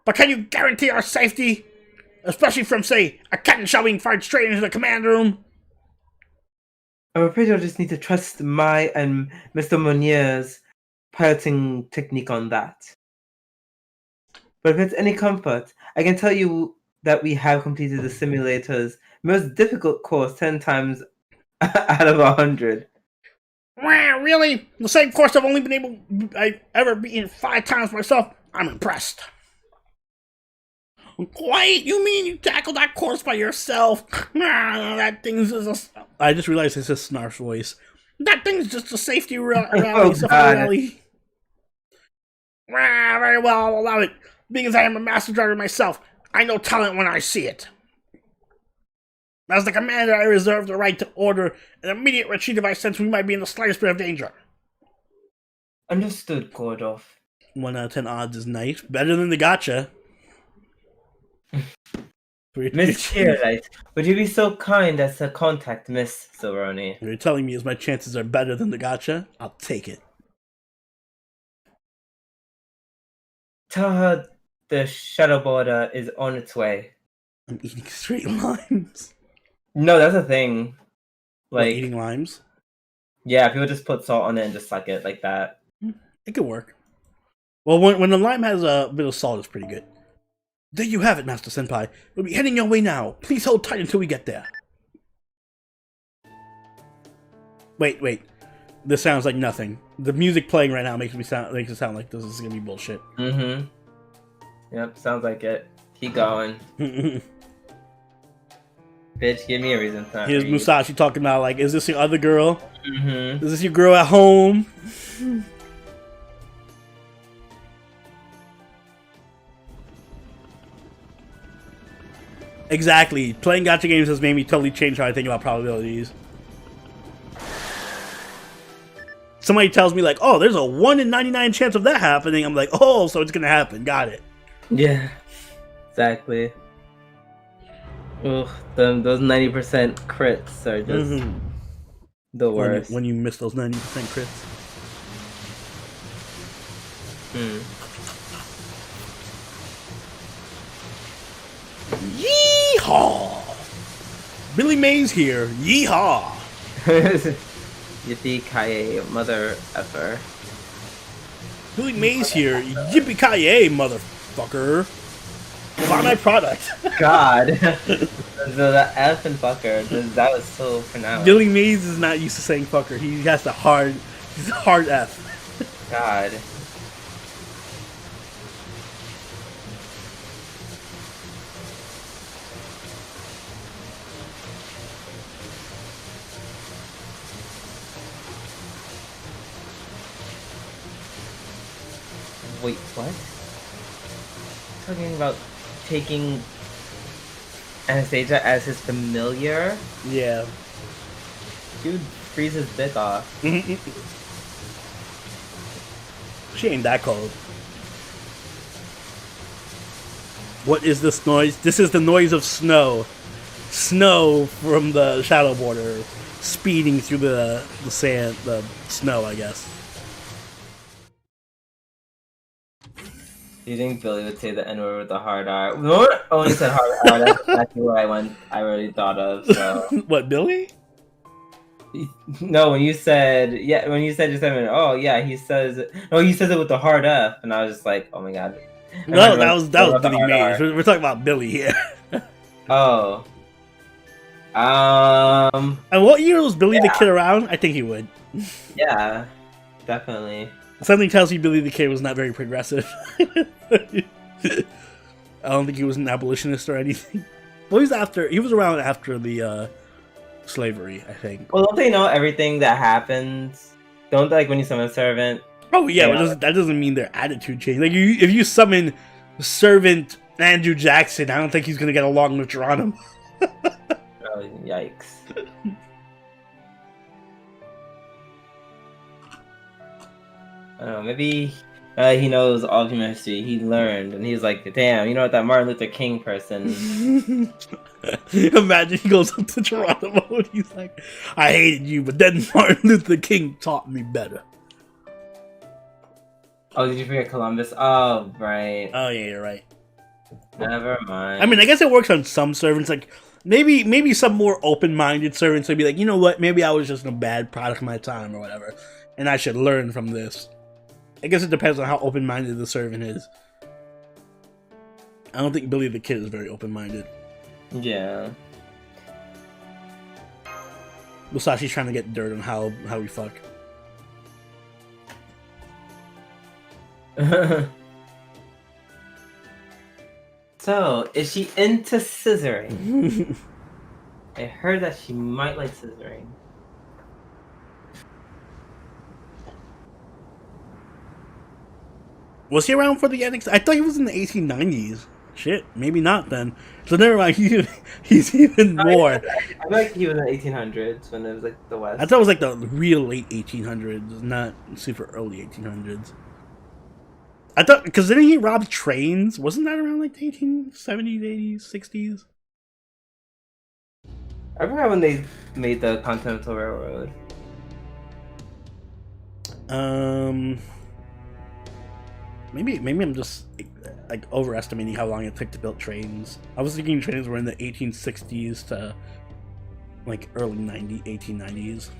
But can you guarantee our safety? Especially from, say, a cannon shell being fired straight into the command room? I'm afraid you'll just need to trust my and Mr. Monier's piloting technique on that. But if it's any comfort, I can tell you that we have completed the simulator's most difficult course 10 times out of 100. Wow, really? The same course I've ever beaten 5 times myself? I'm impressed. Quiet, you mean you tackled that course by yourself? That thing's just I just realized it's a Snarf's voice. That thing's just a safety rally, rally. Very well, I'll allow it. Being as I am a master driver myself, I know talent when I see it. As the commander, I reserve the right to order an immediate retreat if I sense we might be in the slightest bit of danger. Understood, Gordov. 1 out of 10 odds is nice. Better than the gotcha. Miss Cheerlight, would you be so kind as to contact Miss Silveroni? You're telling me as my chances are better than the gotcha? I'll take it. Tell her the shuttle border is on its way. I'm eating straight limes. No, that's a thing. Like eating limes? Yeah, people just put salt on it and just suck it like that. It could work. Well, when the lime has a bit of salt, it's pretty good. There you have it, Master Senpai. We'll be heading your way now. Please hold tight until we get there. Wait. This sounds like nothing. The music playing right now makes it sound like this is gonna be bullshit. Mm-hmm. Yep, sounds like it. Keep going. Bitch, give me a reason to Here's Musashi talking about, like, is this your other girl? Mm-hmm. Is this your girl at home? Exactly. Playing gacha games has made me totally change how I think about probabilities. Somebody tells me, like, oh, there's a 1 in 99 chance of that happening. I'm like, oh, so it's gonna happen. Got it. Yeah, exactly. Ugh, those 90% crits are just Mhm. the When worst. you miss those 90% crits. Hmm. Yeehaw! Billy Mays here. Yeehaw! Yippee-ki-yay, mother effer. Billy Mays here. Yippee-ki-yay, motherfucker. Buy my product. God. the F and fucker, that was so pronounced. Billy Mays is not used to saying fucker. He has the hard, he's a hard F. God. Wait, what? Talking about taking Anastasia as his familiar? Yeah. Dude freeze his dick off. She ain't that cold. What is this noise? This is the noise of snow. Snow from the shadow border speeding through the sand, the snow, I guess. Do you think Billy would say the N-word with the hard R? Only said hard R, that's exactly what I already thought of, so. What, Billy? No, when you said just a minute, oh yeah, he says it with the hard F, and I was just like, oh my god. No, that was Billy hard Mays. R. We're talking about Billy here. Oh. And what year was Billy the Kid around? I think he would. Yeah, definitely. Something tells me Billy the Kid was not very progressive. I don't think he was an abolitionist or anything. Well, he was around after the slavery, I think. Well, don't they know everything that happens? Don't they, like, when you summon a servant? Oh yeah, but that doesn't mean their attitude changed. Like if you summon Servant Andrew Jackson, I don't think he's gonna get along with Geronimo. Oh, yikes. I don't know, maybe he knows all of human history. He learned, and he's like, damn, you know what, that Martin Luther King person. Imagine he goes up to Geronimo and he's like, I hated you, but then Martin Luther King taught me better. Oh, did you forget Columbus? Oh, right. Oh yeah, you're right. Never mind. I mean, I guess it works on some servants. Like maybe some more open-minded servants would be like, you know what, maybe I was just a bad product of my time or whatever, and I should learn from this. I guess it depends on how open-minded the servant is. I don't think Billy the Kid is very open-minded. Yeah. Musashi's trying to get dirt on how we fuck. So, is she into scissoring? I heard that she might like scissoring. Was he around for the NXT? I thought he was in the 1890s. Shit, maybe not then. So never mind. He's even more. I feel like he was in the 1800s when it was like the West. I thought it was like the real late 1800s, not super early 1800s. I thought, because didn't he rob trains? Wasn't that around like the 1870s, 80s, 60s? I forgot when they made the Continental Railroad. Maybe I'm just like overestimating how long it took to build trains. I was thinking trains were in the 1860s to like early 1890s.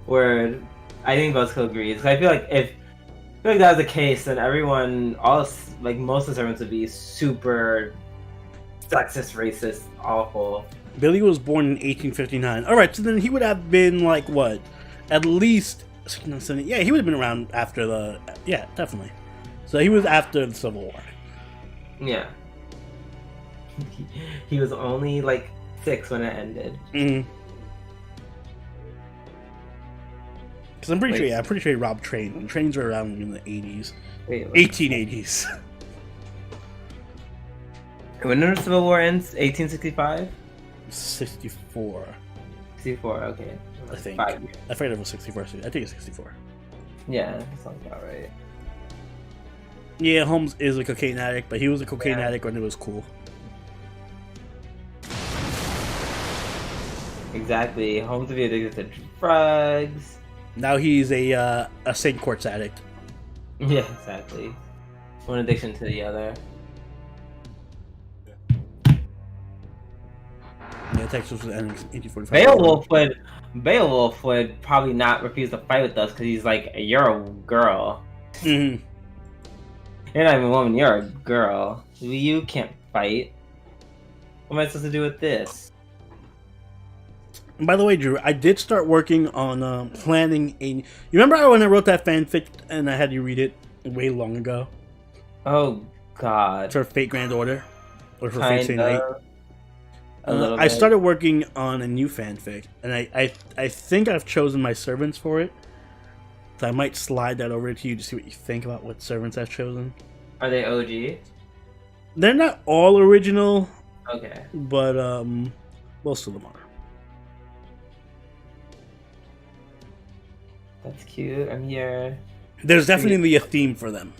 Word. I think Buzzkill agrees. I feel like if that was the case, then most of the servants would be super sexist, racist, awful. Billy was born in 1859. All right, so then he would have been like what? At least yeah, he would have been around after the definitely. So he was after the Civil War. Yeah. He was only like 6 when it ended. Mm-hmm. Because I'm pretty sure he robbed trains. Trains were around in the 80s. 1880s. When did the Civil War ends? 1865? 64. 64, okay. I think. 5 years. I forget if it was 64. I think it's 64. Yeah, that sounds about right. Yeah, Holmes is a cocaine addict, but he was a cocaine Yeah. addict when it was cool. Exactly. Holmes would be addicted to drugs. Now he's a St. Quartz addict. Yeah, exactly. One addiction to the other. Yeah, Texas was ending 1845. Beowulf would probably not refuse to fight with us because he's like, you're a girl. Mhm. You're not even a woman, you're a girl. You can't fight. What am I supposed to do with this? And by the way, Drew, I did start working on planning a. You remember when I wrote that fanfic and I had you read it way long ago Oh god. for Fate Grand Order or for Fate Stay Night? A little I bit. started working on a new fanfic, and I think I've chosen my servants for it. So I might slide that over to you to see what you think about what servants I've chosen. Are they OG? They're not all original, Okay. but most of them are. That's cute. I'm here. There's definitely a theme for them.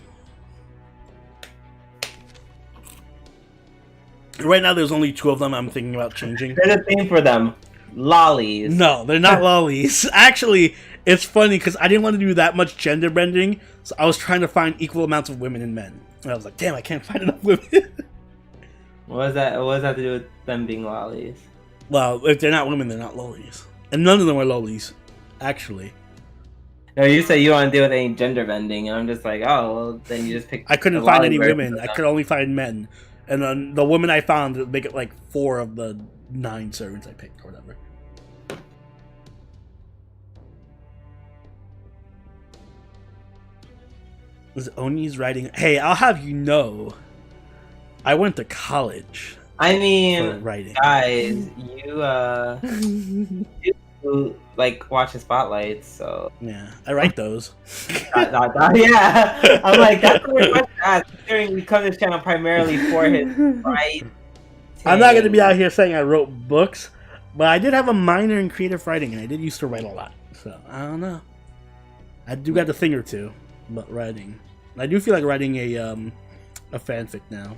Right now, there's only 2 of them I'm thinking about changing. There's a theme for them. Lollies. No, they're not lollies. Actually, it's funny because I didn't want to do that much gender bending, so I was trying to find equal amounts of women and men. And I was like, damn, I can't find enough women. What does that have to do with them being lollies? Well, if they're not women, they're not lollies. And none of them are lollies, actually. No, you say you want to deal with any gender bending, and I'm just like, oh, well, then you just pick. I couldn't the find lolly any version women. of I them. could only find men. And then the woman I found would make it like 4 of the 9 servants I picked, or whatever. Is Oni's writing? Hey, I'll have you know, I went to college I for mean, writing. guys, you like watch the spotlights, so Yeah, I write those. yeah. I'm like, that's a weird question to ask, considering we come to this channel primarily for his writing. I'm not going to be out here saying I wrote books, but I did have a minor in creative writing, and I did used to write a lot. So, I don't know. I do got a thing or two, but writing. I do feel like writing a fanfic now.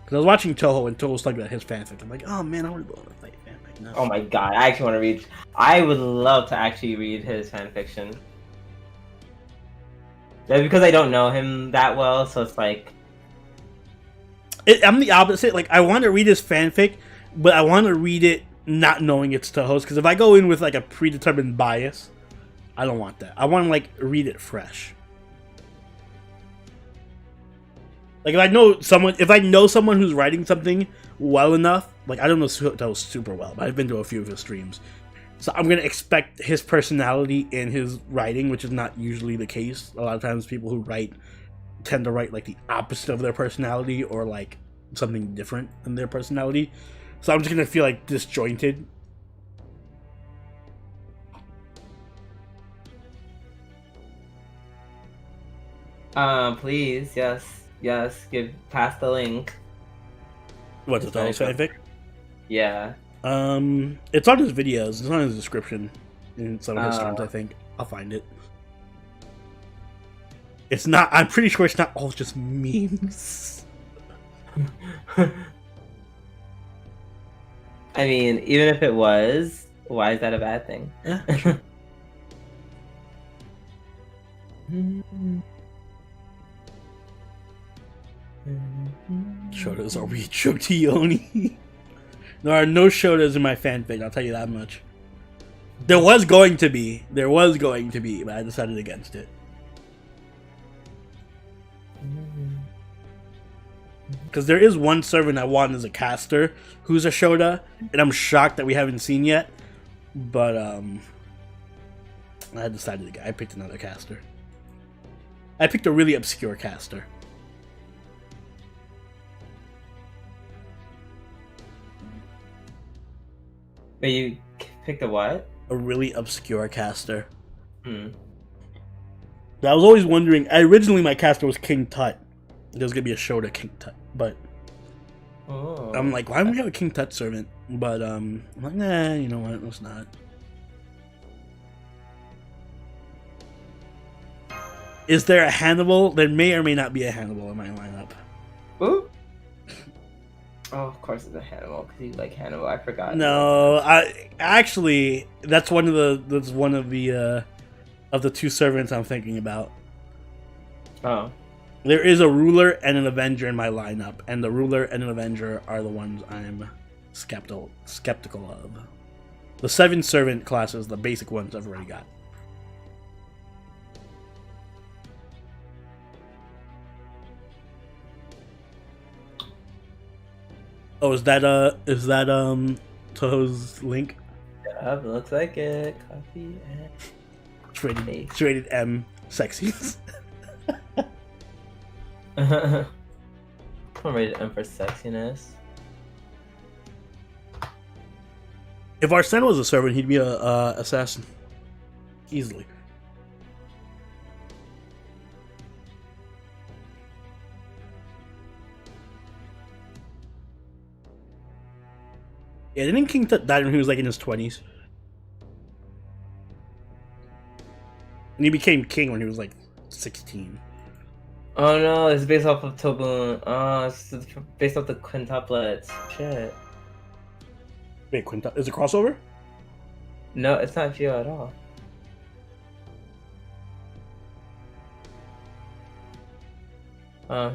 Because I was watching Toho, and Toho was talking about his fanfic. I'm like, oh man, I want to go on a fanfic now. Oh my god, I actually want to read. I would love to actually read his fanfiction. That's because I don't know him that well, so it's like. I'm the opposite. Like, I want to read his fanfic, but I want to read it not knowing it's Toho's. Because if I go in with like a predetermined bias, I don't want that. I want to like read it fresh. Like, if I know someone who's writing something well enough, like, I don't know Toho super well, but I've been to a few of his streams. So I'm going to expect his personality in his writing, which is not usually the case. A lot of times people who write tend to write, like, the opposite of their personality or, like, something different than their personality. So I'm just going to feel, like, disjointed. Please, yes, pass the link. What's the Toho's fanfic? Yeah. It's on his videos. It's on his description in some of his streams, I think. I'll find it. It's not. I'm pretty sure it's not all just memes. I mean, even if it was, why is that a bad thing? Yeah. Shotas are we Shotioni? There are no Shotas in my fanfic, I'll tell you that much. There was going to be, but I decided against it. Because there is one servant I want as a caster who's a Shota, and I'm shocked that we haven't seen yet. But I decided I picked another caster. I picked a really obscure caster. But you picked a what? A really obscure caster. Hmm. I was always wondering. Originally, my caster was King Tut. There was gonna be a Shota King Tut, but Oh. I'm like, why don't we have a King Tut servant? But I'm like, nah, you know what? Let's not. Is there a Hannibal? There may or may not be a Hannibal in my lineup. Ooh. Oh, of course it's a Hannibal because you like Hannibal. I forgot. No, I actually that's one of the two servants I'm thinking about. Oh. There is a ruler and an avenger in my lineup, and the ruler and an avenger are the ones I'm skeptical of. The 7 servant classes, the basic ones I've already got. Oh, is that Toho's link? Yeah, looks like it. Copy and It's rated M sexies. I'm rated M for sexiness. If Arsene was a servant, he'd be a assassin. Easily. Yeah, didn't King Tut die when he was like in his 20s? And he became king when he was like 16. Oh no, it's based off of Tobun. Oh, it's based off the quintuplets. Shit. Wait, is it crossover? No, it's not FGO at all.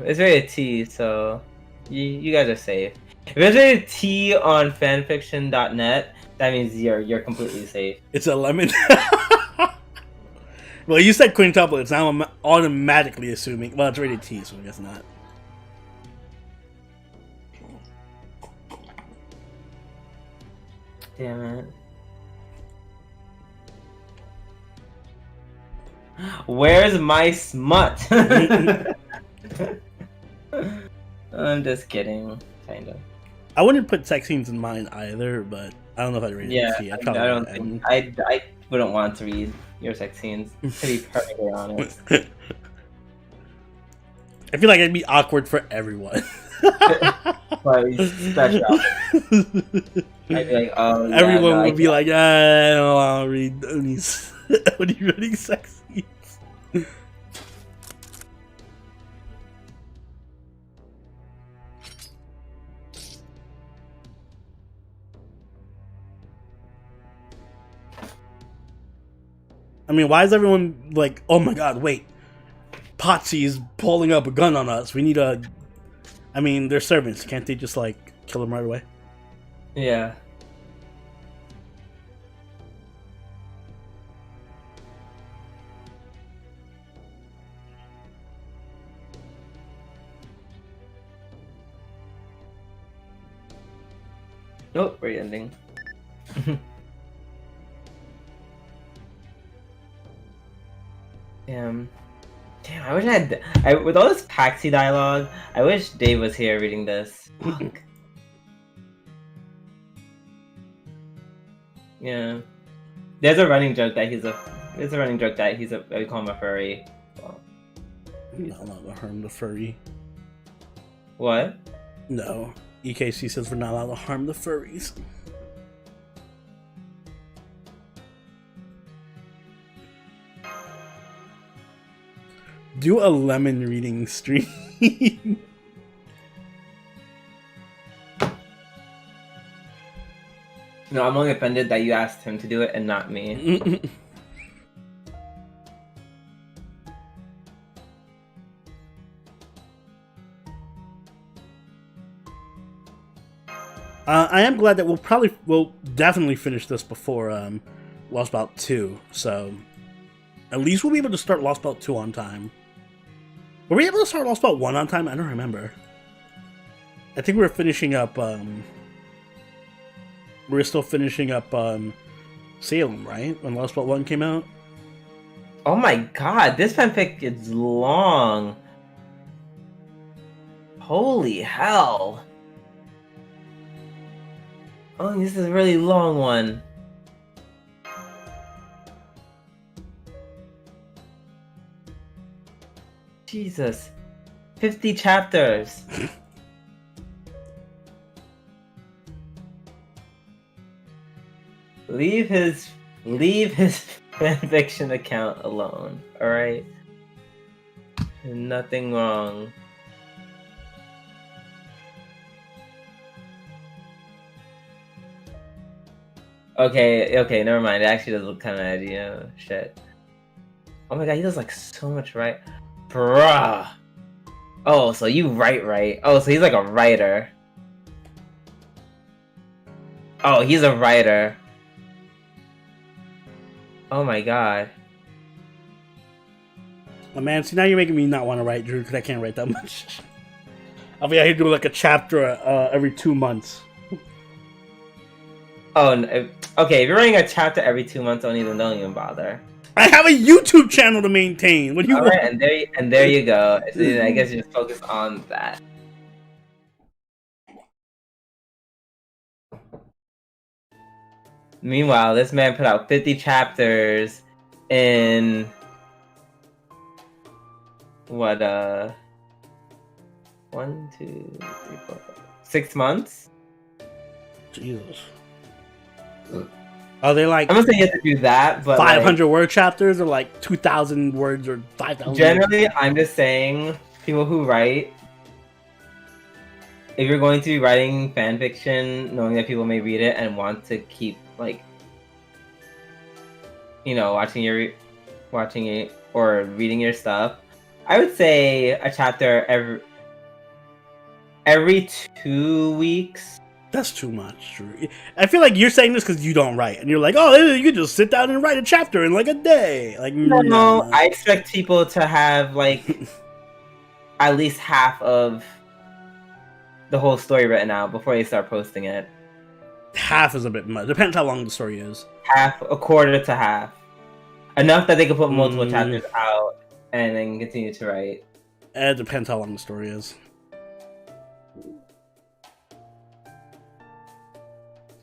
It's rated T, so you guys are safe. If it's rated T on fanfiction.net, that means you're completely safe. It's a lemon. Well, you said quintuplets. Now I'm automatically assuming. Well, it's rated T, so I guess not. Damn it. Where's my smut? I'm just kidding, kind of. I wouldn't put sex scenes in mine either, but I don't know if I'd rate it T. I don't think I wouldn't want to read your sex scenes, to be perfectly honest. I feel like it'd be awkward for everyone. But special. I'd be like, oh, yeah, Everyone would be like, I don't want to read Uni's when you're reading sex scenes. I mean, why is everyone like, oh my god, wait, Potsy's pulling up a gun on us. We need a... I mean, they're servants. Can't they just, like, kill them right away? Yeah. Oh, great ending. Damn, I wish with all this Paxi dialogue, I wish Dave was here reading this. Fuck. Yeah. There's a running joke that we call him a furry. Well, No, not to harm the furry. what? No. EKC says we're not allowed to harm the furries. Do a lemon reading stream. No, I'm only offended that you asked him to do it and not me. I am glad that we'll definitely finish this before Lost Belt 2, so at least we'll be able to start Lost Belt 2 on time. Were we able to start Lost Belt 1 on time? I don't remember. I think we were finishing up we were still finishing up Salem, right? When Lost Belt 1 came out? Oh my god, this fanfic is long. Holy hell. Oh, this is a really long one. Jesus. 50 chapters. Leave his fanfiction account alone, alright? Nothing wrong. Okay, never mind. It actually does look kind of edgy. Shit. Oh my god, he does like so much right. Bruh. Oh, so you right. Oh, so he's like a writer. Oh, he's a writer. Oh my god. Oh man, see now you're making me not want to write, Drew, because I can't write that much. I'll be out here doing like a chapter every 2 months. Oh, okay. If you're writing a chapter every 2 months, don't even bother. I have a YouTube channel to maintain. What do you want? Right, and there you go. So I guess you just focus on that. Meanwhile, this man put out 50 chapters in what 1, 2, 3, 4, 5, 6 months? Jesus. Are they like I'm gonna say you have to do that, but 500 word chapters or like 2,000 words or 5,000? Generally, I'm just saying people who write, if you're going to be writing fan fiction, knowing that people may read it and want to keep like, you know, watching it or reading your stuff, I would say a chapter every 2 weeks. That's too much, Drew. I feel like you're saying this because you don't write, and you're like, oh, you could just sit down and write a chapter in like a day. Like, No, I expect people to have like at least half of the whole story written out before they start posting it. Half is a bit much. Depends how long the story is. Half, a quarter to half. Enough that they can put multiple chapters out and then continue to write. It depends how long the story is.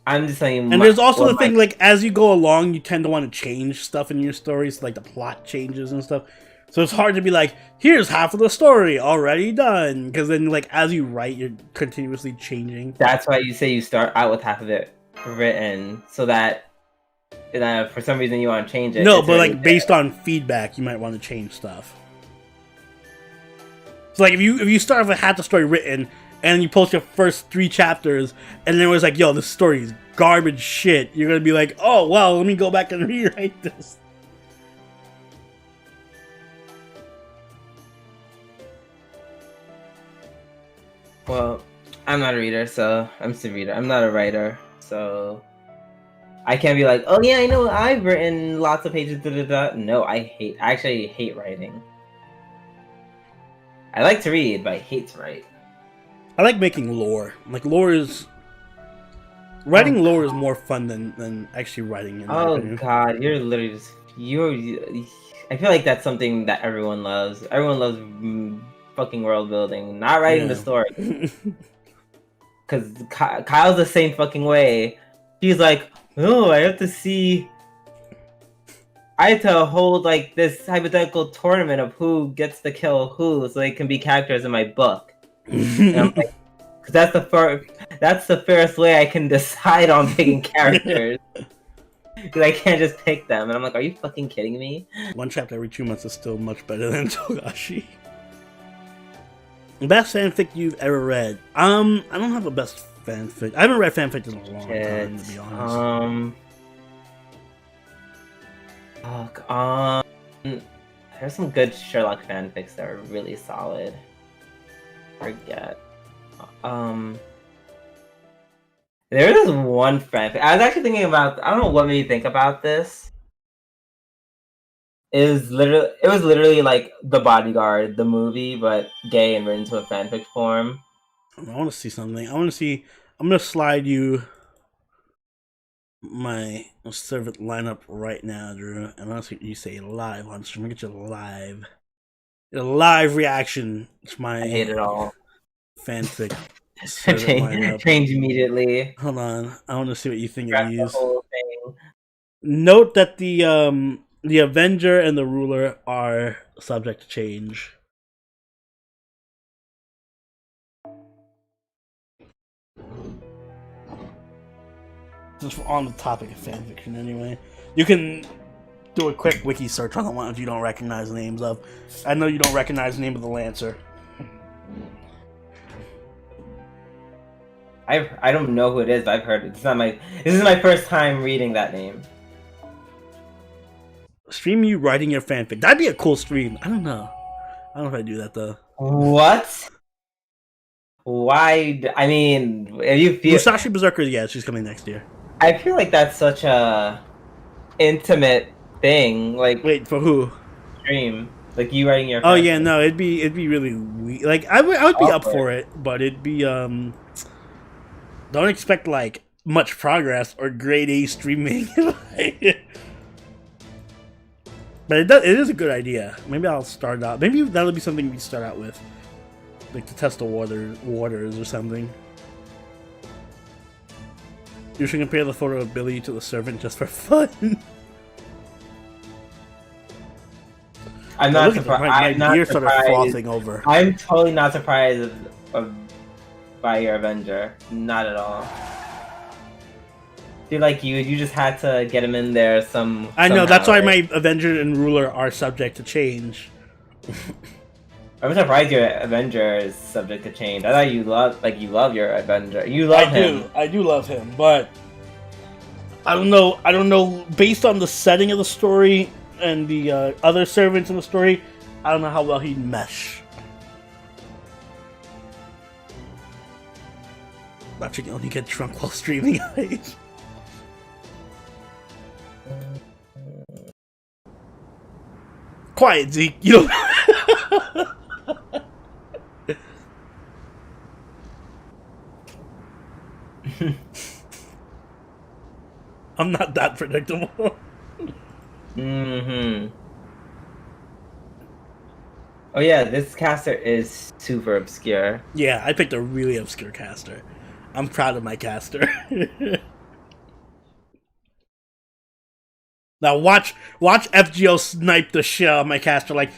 I'm just saying. And there's also the thing, like, as you go along, you tend to want to change stuff in your stories, like the plot changes and stuff. So it's hard to be like, here's half of the story already done, because then, like, as you write, you're continuously changing. That's why you say you start out with half of it written, so that for some reason you want to change it. No, but like based on feedback, you might want to change stuff. So like if you start with half the story written and you post your first 3 chapters and then it was like, yo, this story is garbage shit, you're gonna be like, oh well, let me go back and rewrite this. Well, I'm not a reader, so I'm just a reader. I'm not a writer, so I can't be like, oh yeah, I know I've written lots of pages. No, I actually hate writing. I like to read, but I hate to write. I like making lore. Like lore is writing lore is more fun than actually writing. In Oh god, you're literally just I feel like that's something that everyone loves. Everyone loves fucking world building, not writing the story. Because Kyle's the same fucking way. He's like, oh, I have to hold like this hypothetical tournament of who gets to kill who, so they can be characters in my book. And I'm like, because that's the fairest way I can decide on picking characters. Because I can't just pick them, and I'm like, are you fucking kidding me? 1 chapter every 2 months is still much better than Togashi. Best fanfic you've ever read? I don't have a best fanfic. I haven't read fanfic in a long time, to be honest. There's some good Sherlock fanfics that are really solid. Forget. There is one fanfic. I was actually thinking about. I don't know what made me think about this. It was literally like The Bodyguard, the movie, but gay and written to a fanfic form. I want to see something. I'm gonna slide you my servant lineup right now, Drew. And I'll see you say live on stream. Get your live reaction to my I hate it all. fanfic. Change immediately. Hold on. I want to see what you think Scrap of the these. whole thing. Note that the Avenger and the Ruler are subject to change. Just on the topic of fanfiction, anyway. You can do a quick wiki search on the ones you don't recognize the names of. I know you don't recognize the name of the Lancer. I don't know who it is, but I've heard it. This is my first time reading that name. Stream you writing your fanfic. That'd be a cool stream. I don't know. I don't know if I do that though. What? Why? I mean, if you feel Musashi Berserker, yeah, she's coming next year. I feel like that's such a intimate thing. Like, Wait, for who? stream, like you writing your. Oh yeah, no, it'd be really weird. Like I would be up for it, but it'd be don't expect like much progress or grade A streaming. But it is a good idea. Maybe I'll start out. Maybe that'll be something we start out with, like to test the waters or something. You should compare the photo of Billy to the servant just for fun. I'm not surprised. My ear started frothing over. I'm totally not surprised by your Avenger. Not at all. I feel like you just had to get him in there I know, that's why right? my Avenger and Ruler are subject to change. I'm surprised your Avenger is subject to change. I thought you love your Avenger. You love him. I do love him, but I don't know. Based on the setting of the story and the other servants in the story, I don't know how well he'd mesh. But you can only get drunk while streaming. Quiet, Zeke. You don't. I'm not that predictable. Mm-hmm. Oh yeah, this caster is super obscure. Yeah, I picked a really obscure caster. I'm proud of my caster. Now watch FGO snipe the shit out of my caster. Like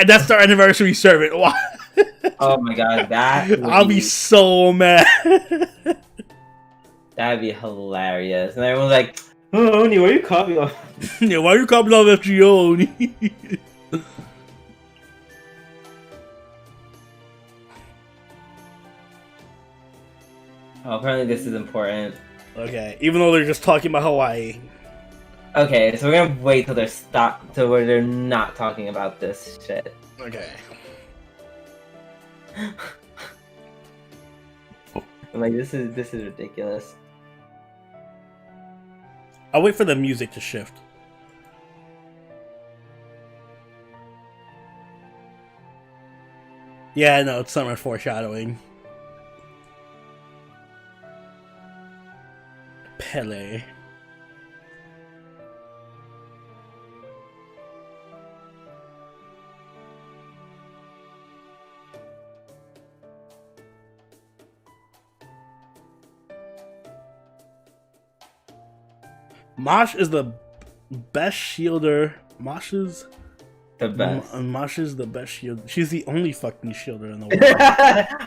that's our anniversary servant. Oh my god, I'll be so mad. That'd be hilarious. And everyone's like, "Oh, Oni, why are you copying off?" Yeah, why are you copying off FGO, Oni? Oh, apparently this is important. Okay, even though they're just talking about Hawaii. Okay, so we're gonna wait till where they're not talking about this shit. Okay. I'm like, this is ridiculous. I'll wait for the music to shift. Yeah, no, it's summer foreshadowing. Pele. Mosh is the best shielder. Mosh is The best. Mosh is the best shield. She's the only fucking shielder in the world.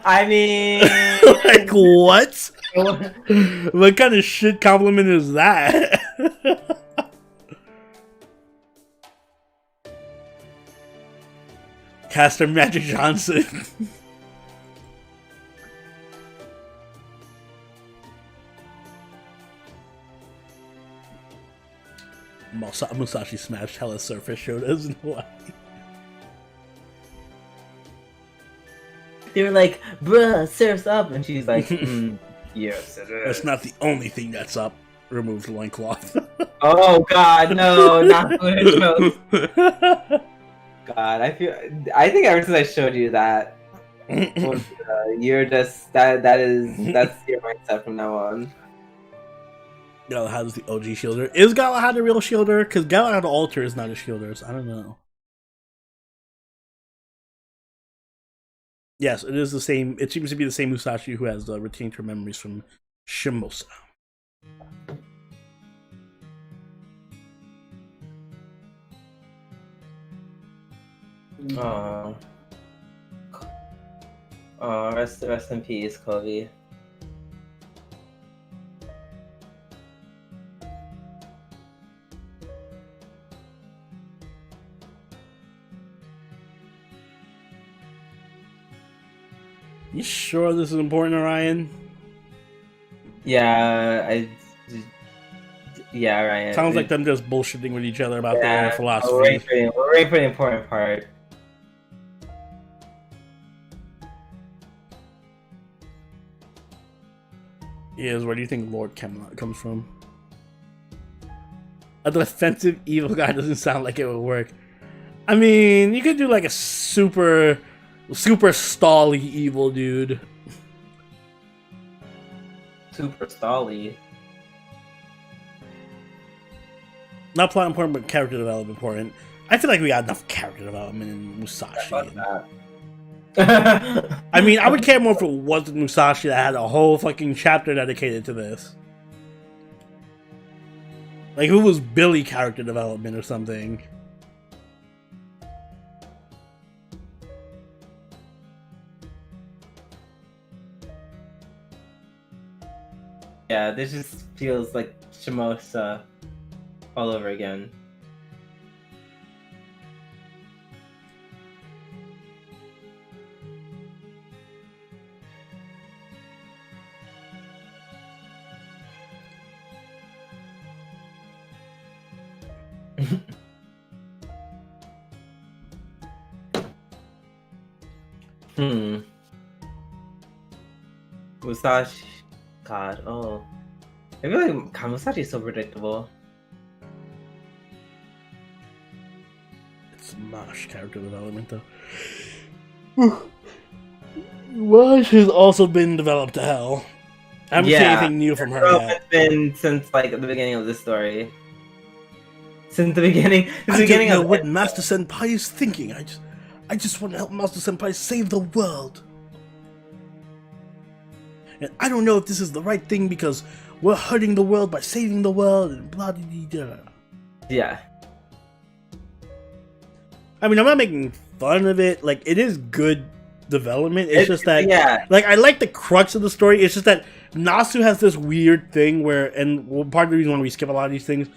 I mean, Like what? What kind of shit compliment is that? Caster Magic Johnson. Musashi smashed hella surface shoulders in Hawaii. they were like, "Bruh, surf's up," and she's like, "Yes, it is." That's not the only thing that's up. Removed loincloth. Oh God, no, not good jokes. God, I think ever since I showed you that, you're just that's your mindset from now on. Galahad is the OG shielder. Is Galahad a real shielder? Because Galahad Alter is not a shielder, so I don't know. Yes, it is the same. It seems to be the same Musashi who has retained her memories from Shimosa. Oh, rest in peace, Kobe. You sure this is important, Orion? Yeah, Ryan. Sounds like them just bullshitting with each other about Yeah, their philosophy. we're waiting for the important part. Is where do you think Lord Camelot comes from? A defensive evil guy doesn't sound like it would work. I mean, you could do like a super stally evil dude. Super stally. Not plot important, but character development important. I feel like we got enough character development in Musashi. I mean, I would care more if it wasn't Musashi that had a whole fucking chapter dedicated to this. Like, who was Billy character development or something? Yeah, this just feels like Shimosa all over again. Musashi. God, oh. I feel like Musashi is so predictable. It's Mosh character development, though. Mosh has also been developed to hell. I haven't seen anything new from her yet. It's been since like the beginning of this story. Since the beginning, I don't know what Master Senpai is thinking. I just want to help Master Senpai save the world. And I don't know if this is the right thing because we're hurting the world by saving the world and blah blah blah. Yeah. I mean, I'm not making fun of it. Like, it is good development. It's just that, yeah. Like, I like the crux of the story. It's just that Nasu has this weird thing where, and part of the reason why we skip a lot of these things,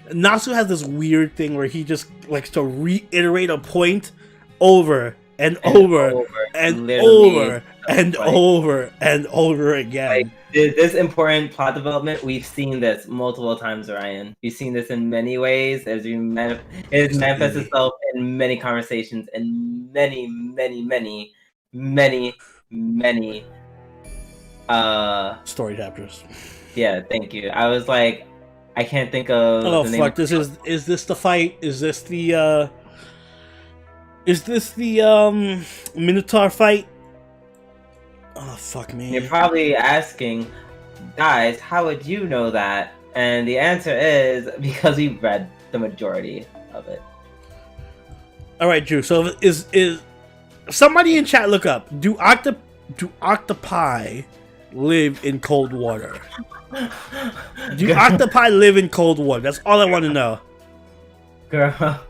Nasu has this weird thing where he just likes to reiterate a point over and over and over and over and over again. Like, this important plot development, we've seen this multiple times, Ryan. We've seen this in many ways. It has manifested itself in many conversations and many story chapters. Yeah, thank you. I was like, I can't think of. Oh the name fuck! of Is this the fight? Is this the Minotaur fight? Oh fuck me! You're probably asking, guys, how would you know that? And the answer is because we read the majority of it. All right, Drew. So is somebody in chat look up? Do octopi live in cold water? Do octopi live in cold water? That's all I want to know. Girl.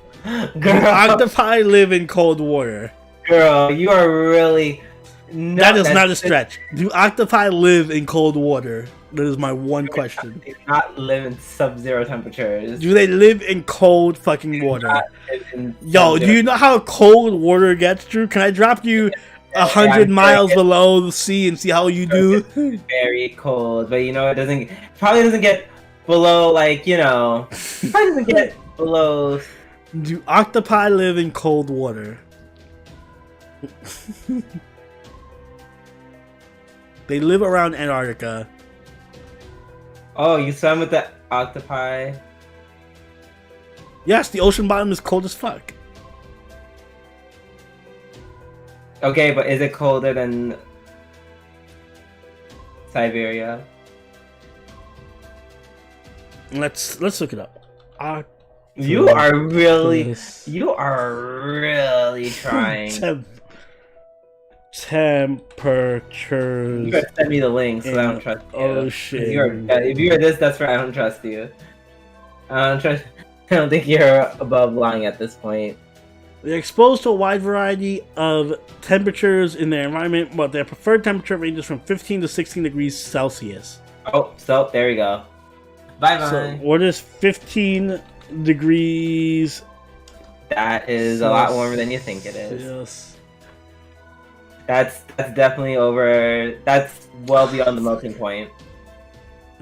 Do octopi live in cold water? Girl, you are really... No, that is not a stretch. Do octopi live in cold water? That is my one question. They do not live in sub-zero temperatures. Do they live in cold fucking water? Yo, do you know how cold water gets, Drew? Can I drop you 100 miles below the sea and see how you do? Very cold, but you know, probably doesn't get below, like, you know, probably doesn't get below. Do octopi live in cold water? They live around Antarctica. Oh, you swam with the octopi? Yes, the ocean bottom is cold as fuck. Okay, but is it colder than Siberia? Let's look it up. You are really trying. Temperatures. You gotta send me the link, so I don't trust you. Oh shit! If you're this desperate, I don't trust you. I don't think you're above lying at this point. They're exposed to a wide variety of temperatures in their environment, but their preferred temperature ranges from 15 to 16 degrees Celsius. Oh, so there we go. Bye bye. So what is 15 degrees? That is a lot warmer than you think it is. Yes. That's definitely over. That's well beyond the melting point.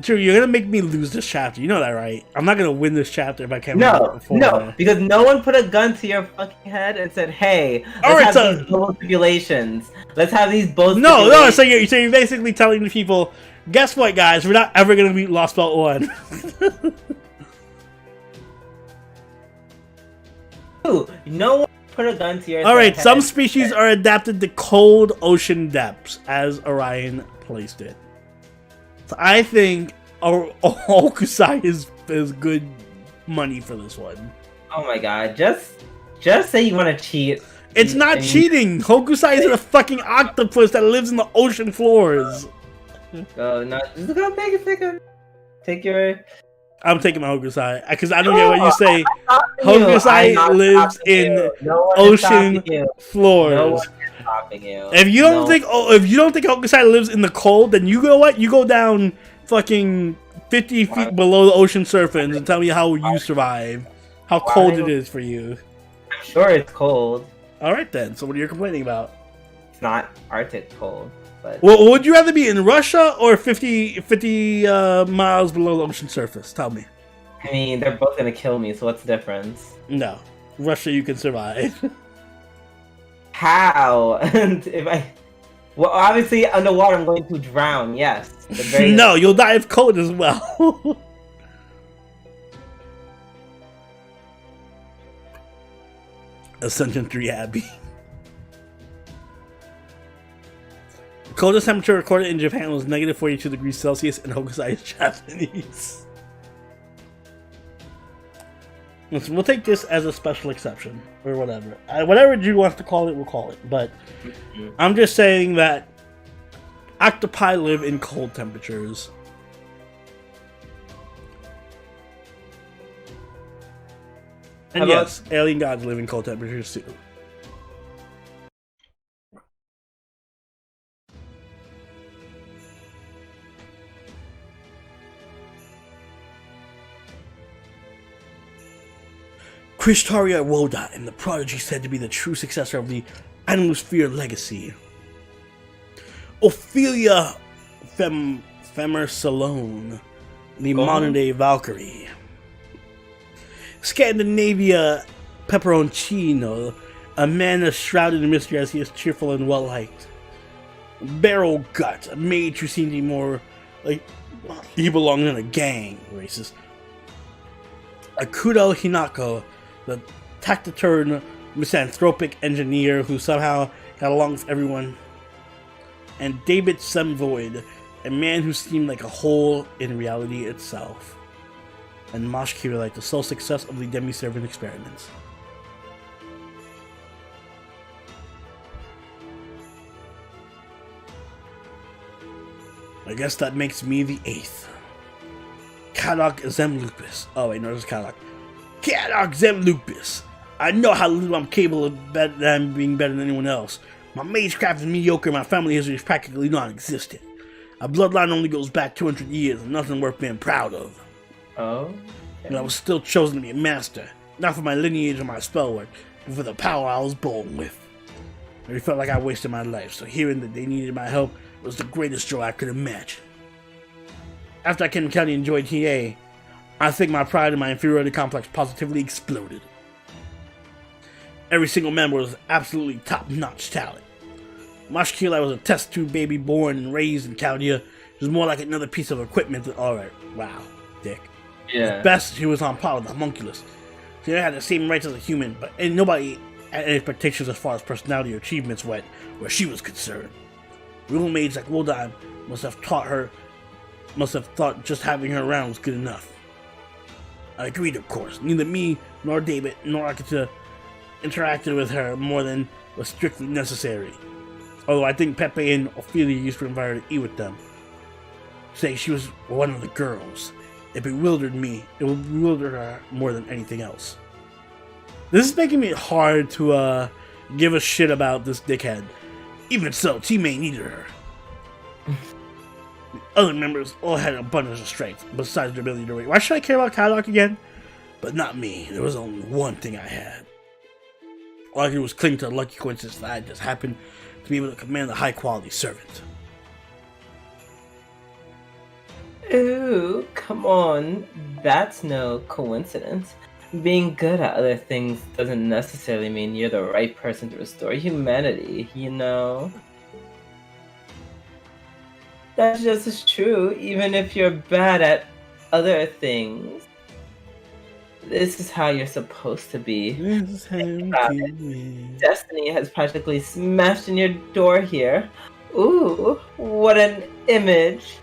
True, you're gonna make me lose this chapter. You know that, right? I'm not gonna win this chapter if I can't win it No, before. no, because no one put a gun to your fucking head and said, "Hey, All right, let's have so- these bold stipulations. Let's have these bold." No, stipulations." so you're basically telling the people, guess what, guys? We're not ever gonna meet Lost Belt 1. Ooh, no one put a gun to your All right, head. some species are adapted to cold ocean depths, as Orion placed it. So I think Hokusai is good money for this one. Oh my god, just say you want to cheat. It's not cheating. Hokusai is a fucking octopus that lives in the ocean floors. Oh, no, just go take your. I'm taking my Hokusai because I don't get what you say. I'm Hokusai not lives stopping in you. No one is ocean stopping you. floors. No one is stopping you. If you don't No. think Hokusai lives in the cold, then you go what? You go down fucking 50 feet below the ocean surface and tell me how you survive. How cold it is for you. I'm sure it's cold. Alright then, so what are you complaining about? It's not Arctic cold, but Well, would you rather be in Russia or 50 miles below the ocean surface? Tell me. I mean, they're both gonna kill me, so what's the difference? No. Russia you can survive. How? And if I... Well, obviously, underwater I'm going to drown, yes. But very- No, you'll die of cold as well. Ascension 3 Abbey. The coldest temperature recorded in Japan was negative 42 degrees Celsius, and Hokusai is Japanese. Listen, we'll take this as a special exception, or whatever. Whatever Drew wants to call it, we'll call it. But I'm just saying that octopi live in cold temperatures. And How about- yes, alien gods live in cold temperatures too. Krishtaria Woda and the prodigy said to be the true successor of the Animosphere legacy. Ophelia Femer Salone, the modern-day Valkyrie. Scandinavia Peperoncino, a man shrouded in mystery as he is cheerful and well-liked. Barrel Gut, a mage who seemed to be more like he belonged in a gang, racist. Akudo Hinako, the taciturn misanthropic engineer who somehow got along with everyone. And David Semvoid, a man who seemed like a whole in reality itself. And Mosh Kira, like the sole success of the demi-servant experiments. I guess that makes me the 8th. Kadok Zemlupus. Oh wait, no, this is Kadok. Kadok Zemlupus. I know how little I'm capable of being better than anyone else. My magecraft is mediocre, my family history is practically non-existent. Our bloodline only goes back 200 years and nothing worth being proud of. Oh? And I was still chosen to be a master, not for my lineage or my spell work, but for the power I was born with. It felt like I wasted my life, so hearing that they needed my help was the greatest joy I could imagine. After I came to County and joined TA, I think my pride and my inferiority complex positively exploded. Every single member was absolutely top-notch talent. Mashkila was a test tube baby born and raised in Chaldea. It was more like another piece of equipment than alright. Wow, dick. Yeah. At best, she was on par with the homunculus. She had the same rights as a human, but nobody had any expectations as far as personality or achievements went, where she was concerned. Real maids like Woldheim must have thought just having her around was good enough. I agreed, of course. Neither me, nor David, nor Akita interacted with her more than was strictly necessary. Although I think Pepe and Ophelia used to invite her to eat with them, saying she was one of the girls. It bewildered me. It would bewilder her more than anything else. This is making it hard to give a shit about this dickhead. Even so, T-May needed her. The other members all had an abundance of strength, besides their ability to rate. Why should I care about Kadok again? But not me. There was only one thing I had. All I could do was cling to a lucky coincidence that had just happened to be able to command a high-quality servant. Ooh, come on. That's no coincidence. Being good at other things doesn't necessarily mean you're the right person to restore humanity, you know? That's just as true, even if you're bad at other things. This is how you're supposed to be. Destiny has practically smashed in your door here. Ooh, what an image.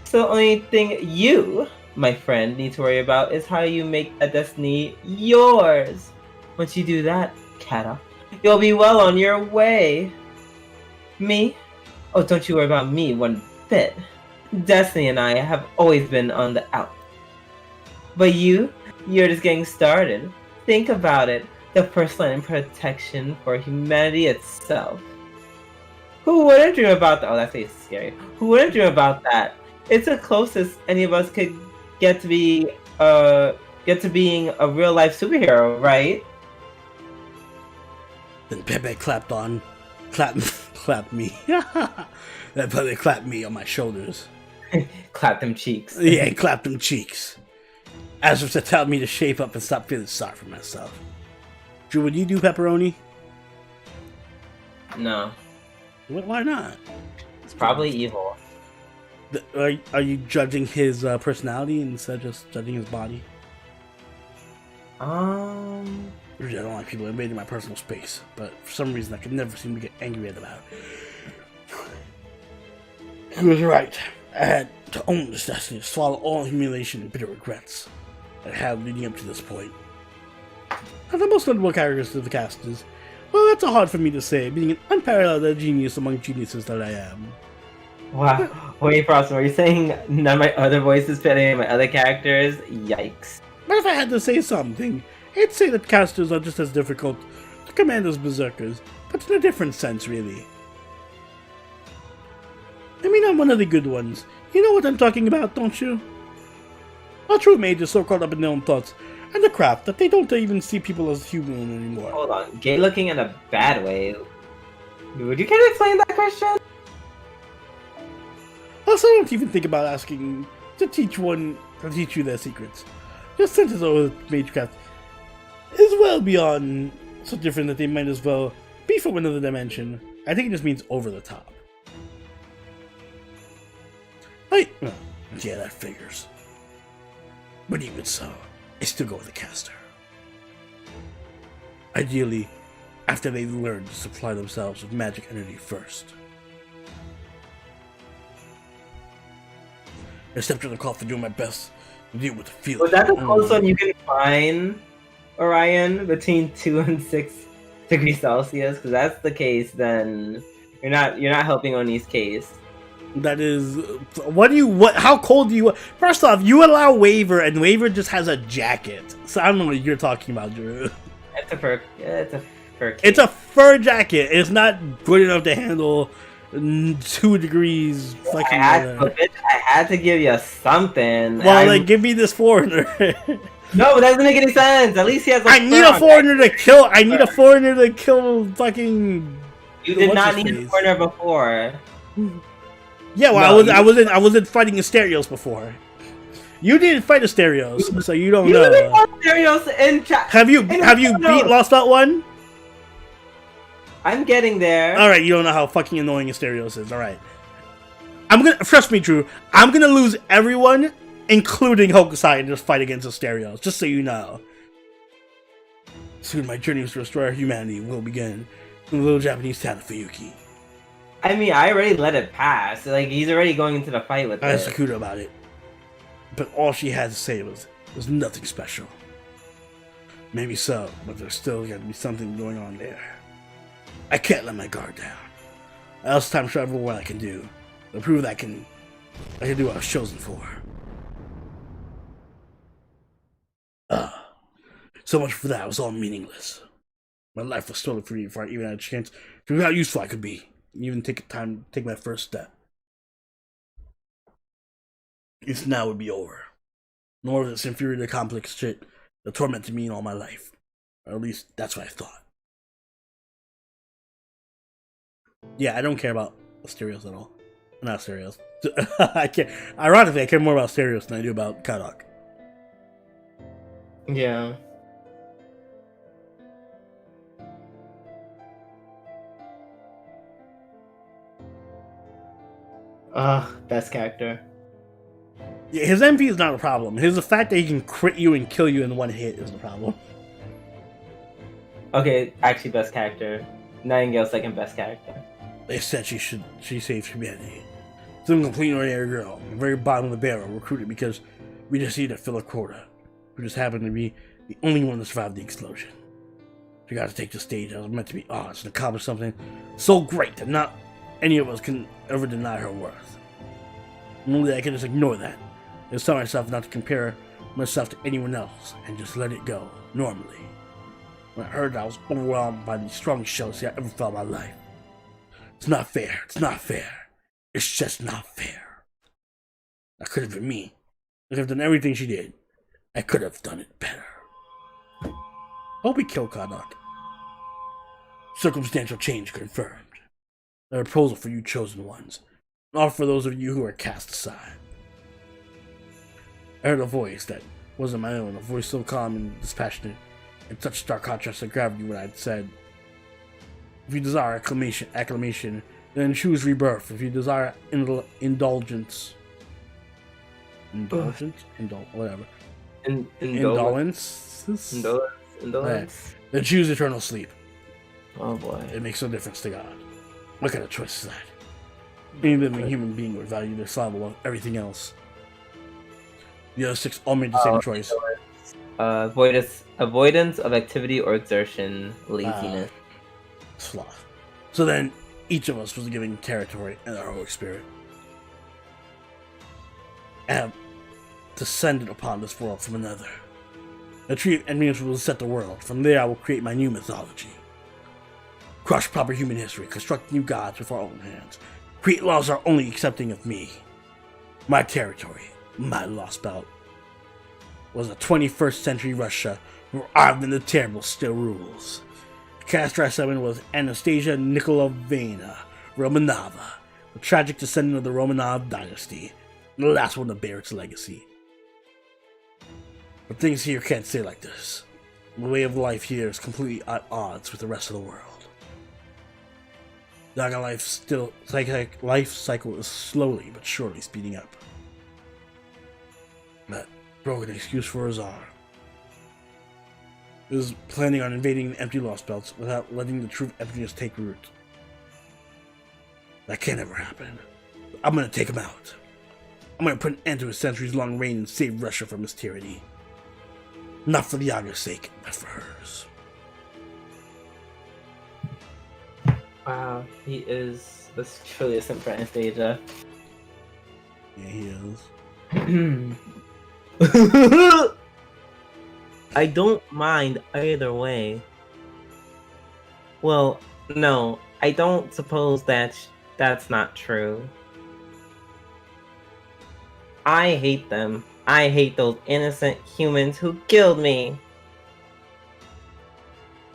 So the only thing you, my friend, need to worry about is how you make that destiny yours. Once you do that, Kata, you'll be well on your way. Me? Oh, don't you worry about me one bit. Destiny and I have always been on the out. But you're just getting started. Think about it. The first line of protection for humanity itself. Who wouldn't dream about that? Oh, that's scary. Who wouldn't dream about that? It's the closest any of us could get to being a real life superhero, right? Then Pepe clapped me. Then Pepe clapped me on my shoulders. Clap them cheeks. Yeah, he clapped them cheeks. As if to tell me to shape up and stop feeling sorry for myself. Drew, would you do pepperoni? No. Why not? It's probably evil. Are you judging his personality instead of just judging his body? Usually I don't like people invading my personal space, but for some reason I can never seem to get angry at about it. He was right. I had to own this destiny, to swallow all humiliation and bitter regrets I had leading up to this point. And the most notable characters of the cast is, well, that's hard for me to say, being an unparalleled genius among geniuses that I am. Wow. Wait, Frost, were you saying none of my other voices fit any of my other characters? Yikes. But if I had to say something, I'd say that casters are just as difficult to command as berserkers, but in a different sense, really. I mean, I'm one of the good ones. You know what I'm talking about, don't you? Our true mages are so caught up in their own thoughts and the craft that they don't even see people as human anymore. Hold on. Gay looking in a bad way. Would you care to explain that, Christian? Also, I don't even think about asking to teach you their secrets. Your senses over magecraft is well beyond so different that they might as well be from another dimension. I think it just means over the top. Yeah, that figures. But even so, I still go with the caster. Ideally, after they learn to supply themselves with magic energy first. I stepped on the call for doing my best to deal with the feeling. Was that the closest one you can find, Orion, between 2 and 6 degrees Celsius? Because that's the case, then you're not helping Oni's case. That is, how cold do you, first off, you allow Waver, and Waver just has a jacket. So I don't know what you're talking about, Drew. It's a fur case. It's a fur jacket. It's not good enough to handle 2 degrees fucking weather. I had to give you something. Well, like, give me this foreigner. No, that doesn't make any sense. At least he has. I need a foreigner to kill. I need a foreigner to kill fucking. You did not need a foreigner before. Yeah, well, no, I wasn't fighting Asterios before. You didn't fight Asterios, so you don't know. You didn't fight Asterios in chat. Have you beat Lost Out 1? I'm getting there. All right, you don't know how fucking annoying Asterios is. All right, trust me, Drew. I'm gonna lose everyone, including Hokusai, in this fight against Asterios. Just so you know. Soon, my journey to restore humanity will begin. The little Japanese town of Fuyuki. I mean, I already let it pass. Like, he's already going into the fight with I asked Sakuta about it, but all she had to say was nothing special. Maybe so, but there's still got to be something going on there. I can't let my guard down. I also time travel what I can do to prove that I can do what I was chosen for. So much for that. It was all meaningless. My life was stolen from me before I even had a chance to prove how useful I could be. Even take time to take my first step. This now would be over. Nor of this inferior complex shit that tormented me in all my life. Or at least that's what I thought. Yeah, I don't care about Asterios at all. Not Asterios. I can't. Ironically, I care more about Asterios than I do about Kadak. Yeah. Best character. Yeah, his MP is not a problem. His the fact that he can crit you and kill you in one hit is the problem. Okay, actually, best character. Nightingale, second best character. They said she saved humanity. Some complete ordinary girl, very bottom of the barrel, recruited because we just needed to fill a quota. We just happened to be the only one to survive the explosion. She got to take the stage. I was meant to be honest and accomplish something so great that not any of us can ever deny her worth. Only I can just ignore that. And tell myself not to compare myself to anyone else and just let it go normally. When I heard that, I was overwhelmed by the strongest jealousy I ever felt in my life. It's not fair. It's not fair. It's just not fair. That could have been me. I could have done everything she did. I could have done it better. Hope we kill Kadak. Circumstantial change confirmed. A proposal for you chosen ones. Not for those of you who are cast aside. I heard a voice that wasn't my own, a voice so calm and dispassionate, in such stark contrast to gravity when I'd said, if you desire acclamation, then choose rebirth. If you desire indulgence, whatever. Indolence? Then choose eternal sleep. Oh boy. It makes no difference to God. What kind of choice is that? Any living human being would value their slab above everything else. The other six all made the same choice. Avoidance of activity or exertion, laziness. Sloth. So then, each of us was given territory and our heroic spirit. I have descended upon this world from another. The tree of enemies will set the world. From there I will create my new mythology. Crush proper human history, construct new gods with our own hands. Create laws that are only accepting of me. My territory, my lost belt, was a 21st century Russia where Ivan the Terrible still rules. The caster I summoned was Anastasia Nikolaevna Romanova, the tragic descendant of the Romanov dynasty, and the last one to bear its legacy. But things here can't stay like this. The way of life here is completely at odds with the rest of the world. The life cycle is slowly but surely speeding up. That broken excuse for Azar is planning on invading the empty Lost Belts without letting the truth of emptiness take root. That can't ever happen. I'm gonna take him out. I'm gonna put an end to his centuries-long reign and save Russia from his tyranny. Not for the Yaga's sake, but for hers. Wow, he is truly a simp for Anastasia. Yeah, he is. I don't mind either way. Well, no, I don't suppose that's not true. I hate them. I hate those innocent humans who killed me.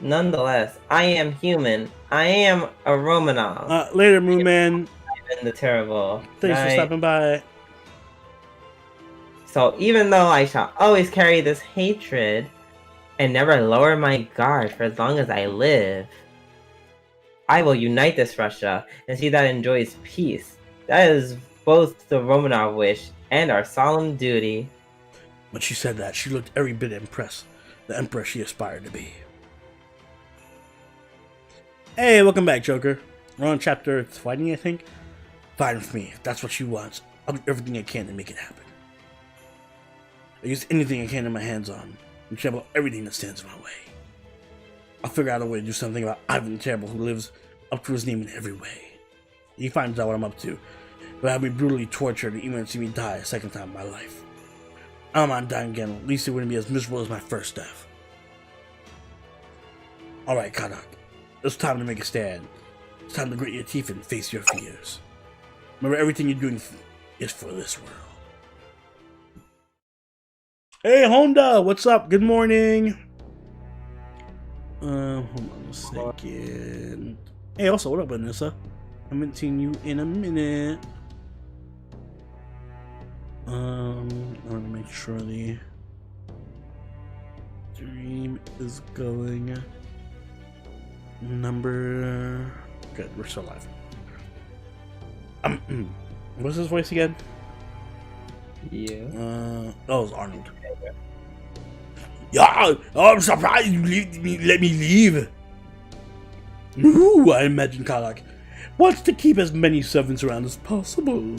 Nonetheless, I am human. I am a Romanov. Later, Moon Man. Ivan the Terrible. Thanks for stopping by. So even though I shall always carry this hatred and never lower my guard for as long as I live, I will unite this Russia and see that it enjoys peace. That is both the Romanov wish and our solemn duty. When she said that, she looked every bit impressed, the empress she aspired to be. Hey, welcome back, Joker. We're on chapter 20, I think. Fine with me. If that's what she wants, I'll do everything I can to make it happen. I use anything I can in my hands on, and trample everything that stands in my way. I'll figure out a way to do something about Ivan the Terrible, who lives up to his name in every way. He finds out what I'm up to. He'll have me brutally tortured and even see me die a second time in my life. I'm on dying again, at least it wouldn't be as miserable as my first death. Alright, Kadak. It's time to make a stand. It's time to grit your teeth and face your fears. Remember, everything you're doing is for this world. Hey, Honda! What's up? Good morning! Hold on a second. Hey, also, what up, Vanessa? Haven't seen you in a minute. I want to make sure the stream is going. Number. Good, we're still live. What's his voice again? Yeah. Oh, it was Arnold. Yeah, I'm surprised you let me leave. Ooh, I imagine Karlach wants to keep as many servants around as possible.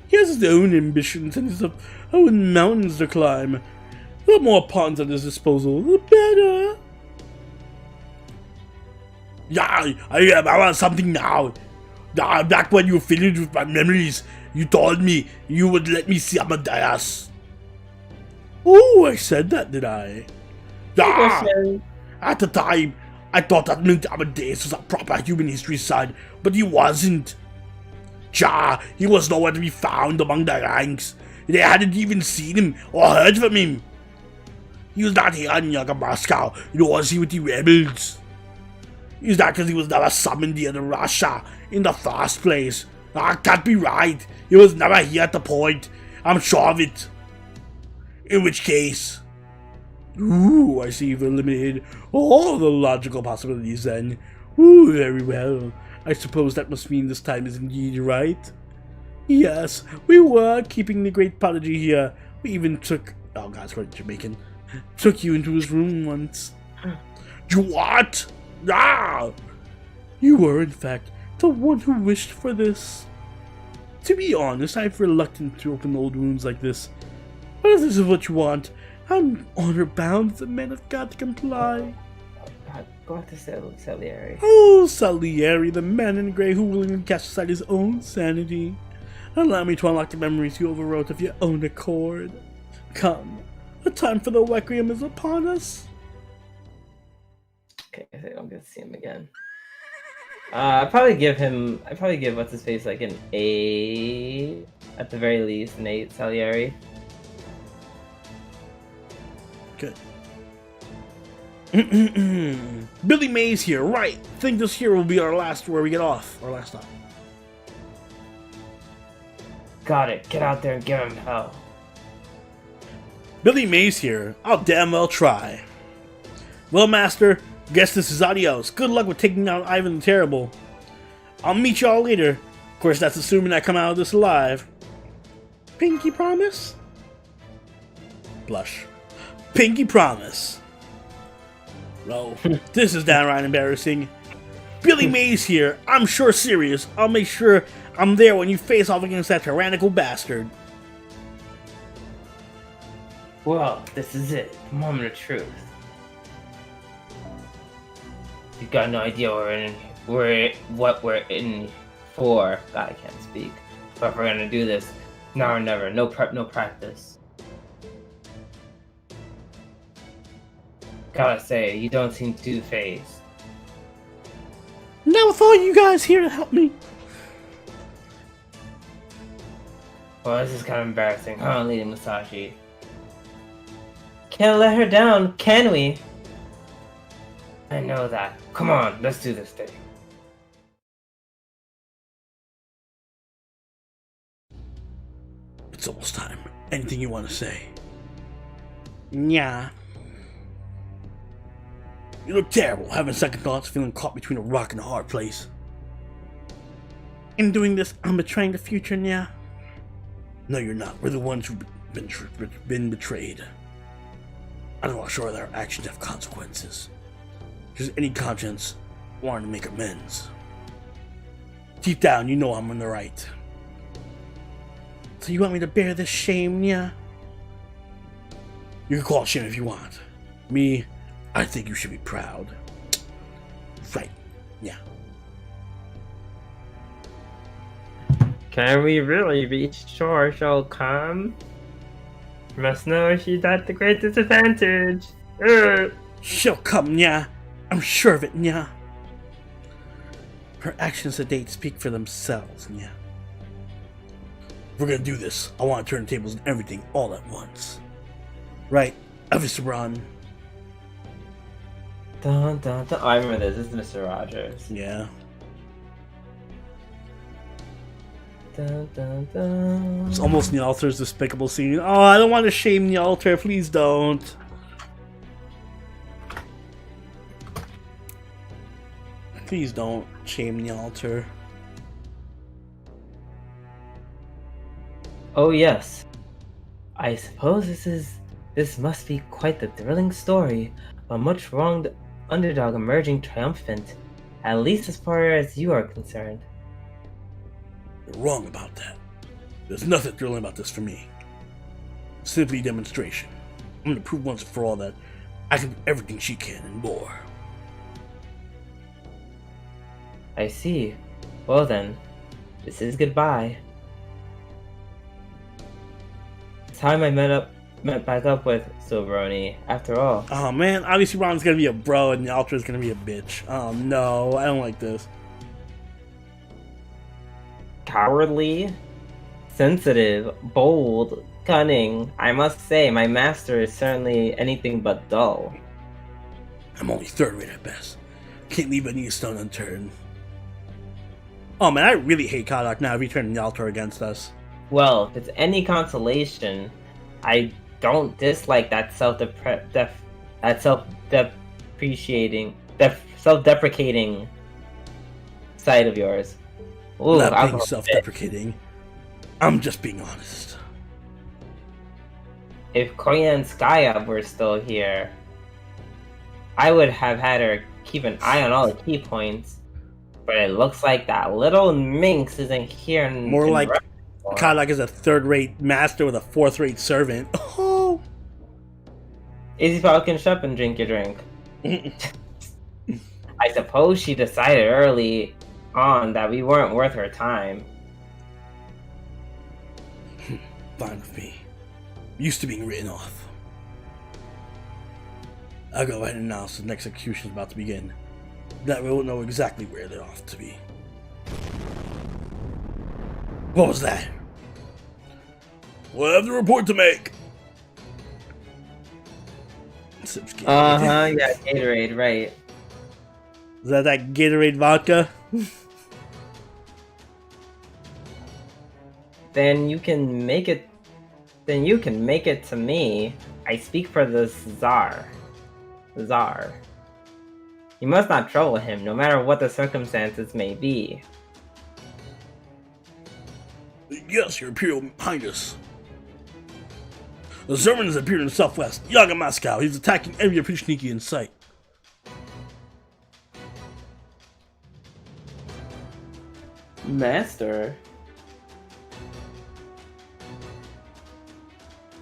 He has his own ambitions and his own mountains to climb. The more pawns at his disposal, the better. Yeah, I want something now. Back when you finished with my memories, you told me you would let me see Amadeus. Oh, I said that, did I? Yeah. At the time, I thought that meant Amadeus was a proper human history side, but he wasn't. He was nowhere to be found among the ranks. They hadn't even seen him or heard from him. He was not here in Yaga Moscow, nor was he with the rebels. Is that because he was never summoned here to Russia in the first place? Can't be right. He was never here at the point. I'm sure of it. In which case... Ooh, I see you've eliminated all the logical possibilities then. Ooh, very well. I suppose that must mean this time is indeed right. Yes, we were keeping the great prodigy here. We even took... Oh god, it's quite Jamaican. Took you into his room once. What? Ah! You were, in fact, the one who wished for this. To be honest, I'm reluctant to open old wounds like this. But if this is what you want, I'm honor-bound as a man of God to comply. Oh God, go out to Salieri. Oh, Salieri, the man in grey who willingly cast aside his own sanity. Allow me to unlock the memories you overwrote of your own accord. Come, the time for the Requiem is upon us. Okay, I think I'm gonna see him again. I'd probably give what's his face like an A at the very least, an 8 Salieri. Good. Billy Mays here, right? Think this here will be our last where we get off. Our last stop. Got it. Get out there and give him hell. Billy Mays here. I'll damn well try. Well, Master, guess this is adios. Good luck with taking down Ivan the Terrible. I'll meet y'all later. Of course, that's assuming I come out of this alive. Pinky promise? Blush. Pinky promise. No, this is downright embarrassing. Billy Mays here. I'm sure serious. I'll make sure I'm there when you face off against that tyrannical bastard. Well, this is it. The moment of truth. You've got no idea what we're in for. God, I can't speak. But if we're gonna do this, now or never. No prep, no practice. Gotta say, you don't seem too phased. Now with all you guys here to help me. Well, this is kind of embarrassing, huh, Lady Musashi? Can't let her down, can we? I know that. Come on, let's do this thing. It's almost time. Anything you want to say? Yeah. You look terrible, having second thoughts, feeling caught between a rock and a hard place. In doing this, I'm betraying the future, yeah? No, you're not. We're the ones who've been betrayed. I'm not sure that our actions have consequences. Just any conscience wanting to make amends. Deep down, you know I'm on the right. So you want me to bear this shame, yeah? You can call it shame if you want. Me, I think you should be proud. Right, yeah. Can we really be sure she'll come? Must know she's at the great disadvantage. She'll come, yeah. I'm sure of it, yeah. Her actions to date speak for themselves, yeah. If we're gonna do this, I want to turn the tables and everything all at once. Right, Evisabron. Dun, dun, dun. Oh, I remember this. This is Mr. Rogers. Yeah. Dun, dun, dun. It's almost Nyalter's despicable scene. Oh, I don't want to shame Nyalter. Please don't. Please don't shame Nyalter. Oh yes. I suppose this must be quite the thrilling story. A much wronged underdog emerging triumphant, at least as far as you are concerned. You're wrong about that. There's nothing thrilling about this for me. Simply demonstration. I'm gonna prove once and for all that I can do everything she can and more. I see. Well then, this is goodbye. It's time I met back up with Silveroni, after all. Oh man, obviously Ron's gonna be a bro and Nyalter's gonna be a bitch. Oh no, I don't like this. Cowardly, sensitive, bold, cunning. I must say, my master is certainly anything but dull. I'm only third rate at best. Can't leave any stone unturned. Oh man, I really hate Kodok now if he turned Nyalter against us. Well, if it's any consolation, I don't dislike that self-deprecating side of yours. Ooh, Not being alcohol. self-deprecating. I'm just being honest. If Koyanskaya were still here, I would have had her keep an eye on all the key points. But it looks like that little minx isn't here. More like Kodok is a third-rate master with a fourth-rate servant. Oh. Easy Falcon, shut up and drink your drink. I suppose she decided early on that we weren't worth her time. Fine with me. Used to being written off. I'll go ahead and announce the next execution is about to begin. That we won't know exactly where they're off to be. What was that? We'll have the report to make. Yeah, Gatorade, right. Is that Gatorade vodka? Then you can make it to me. I speak for the Tsar. You must not trouble him, no matter what the circumstances may be. Yes, Your Imperial Highness. The Zerman has appeared in the southwest, Yaga Moscow. He's attacking every Opichniki in sight. Master?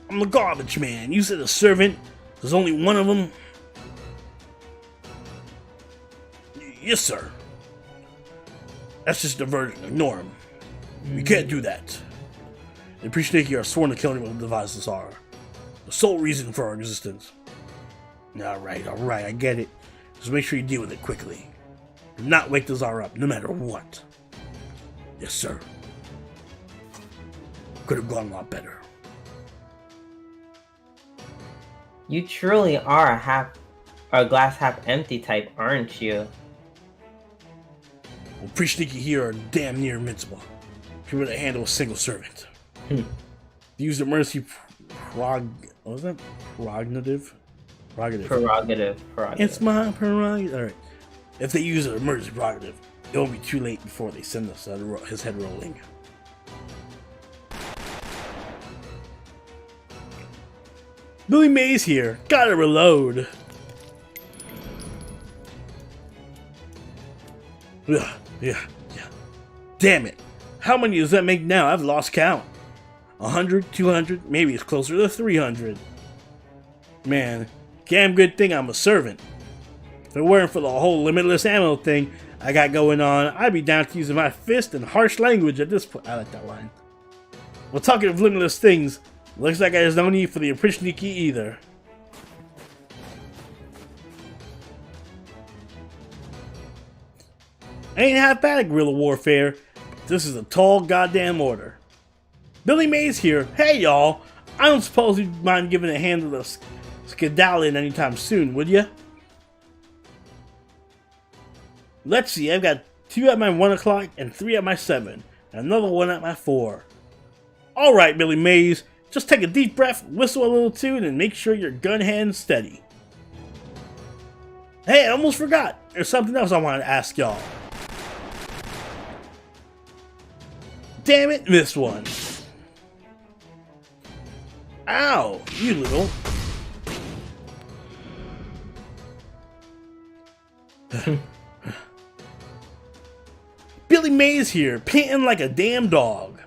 I'm the garbage man. You said a servant. There's only one of them. Yes, sir. That's just diversion. Ignore him. We can't do that. The Opichniki are sworn to kill anyone who devises the Tsar. The sole reason for our existence. Alright, I get it. Just make sure you deal with it quickly. Do not wake the Tsar up, no matter what. Yes, sir. Could have gone a lot better. You truly are a glass half empty type, aren't you? Well, Opichniki here are damn near invincible. If you were to handle a single servant. Use the mercy prerogative. It's my prerogative. Alright. If they use an emergency prerogative, it won't be too late before they send us his head rolling. Billy Mays here. Gotta reload. Yeah. Damn it. How many does that make now? I've lost count. 100, 200, maybe it's closer to 300. Man, damn good thing I'm a servant. If it weren't for the whole limitless ammo thing I got going on, I'd be down to using my fist and harsh language at this point. I like that line. Well, talking of limitless things, looks like there's no need for the Opichniki either. Ain't half bad at guerrilla warfare, but this is a tall goddamn order. Billy Mays here. Hey y'all, I don't suppose you'd mind giving a hand to the skedaddling anytime soon, would ya? Let's see, I've got 2 at my 1 o'clock and 3 at my 7. Another one at my 4. Alright, Billy Mays, just take a deep breath, whistle a little tune, and make sure your gun hand's steady. Hey, I almost forgot. There's something else I wanted to ask y'all. Damn it, missed one. Ow, you little. Billy Mays here, panting like a damn dog.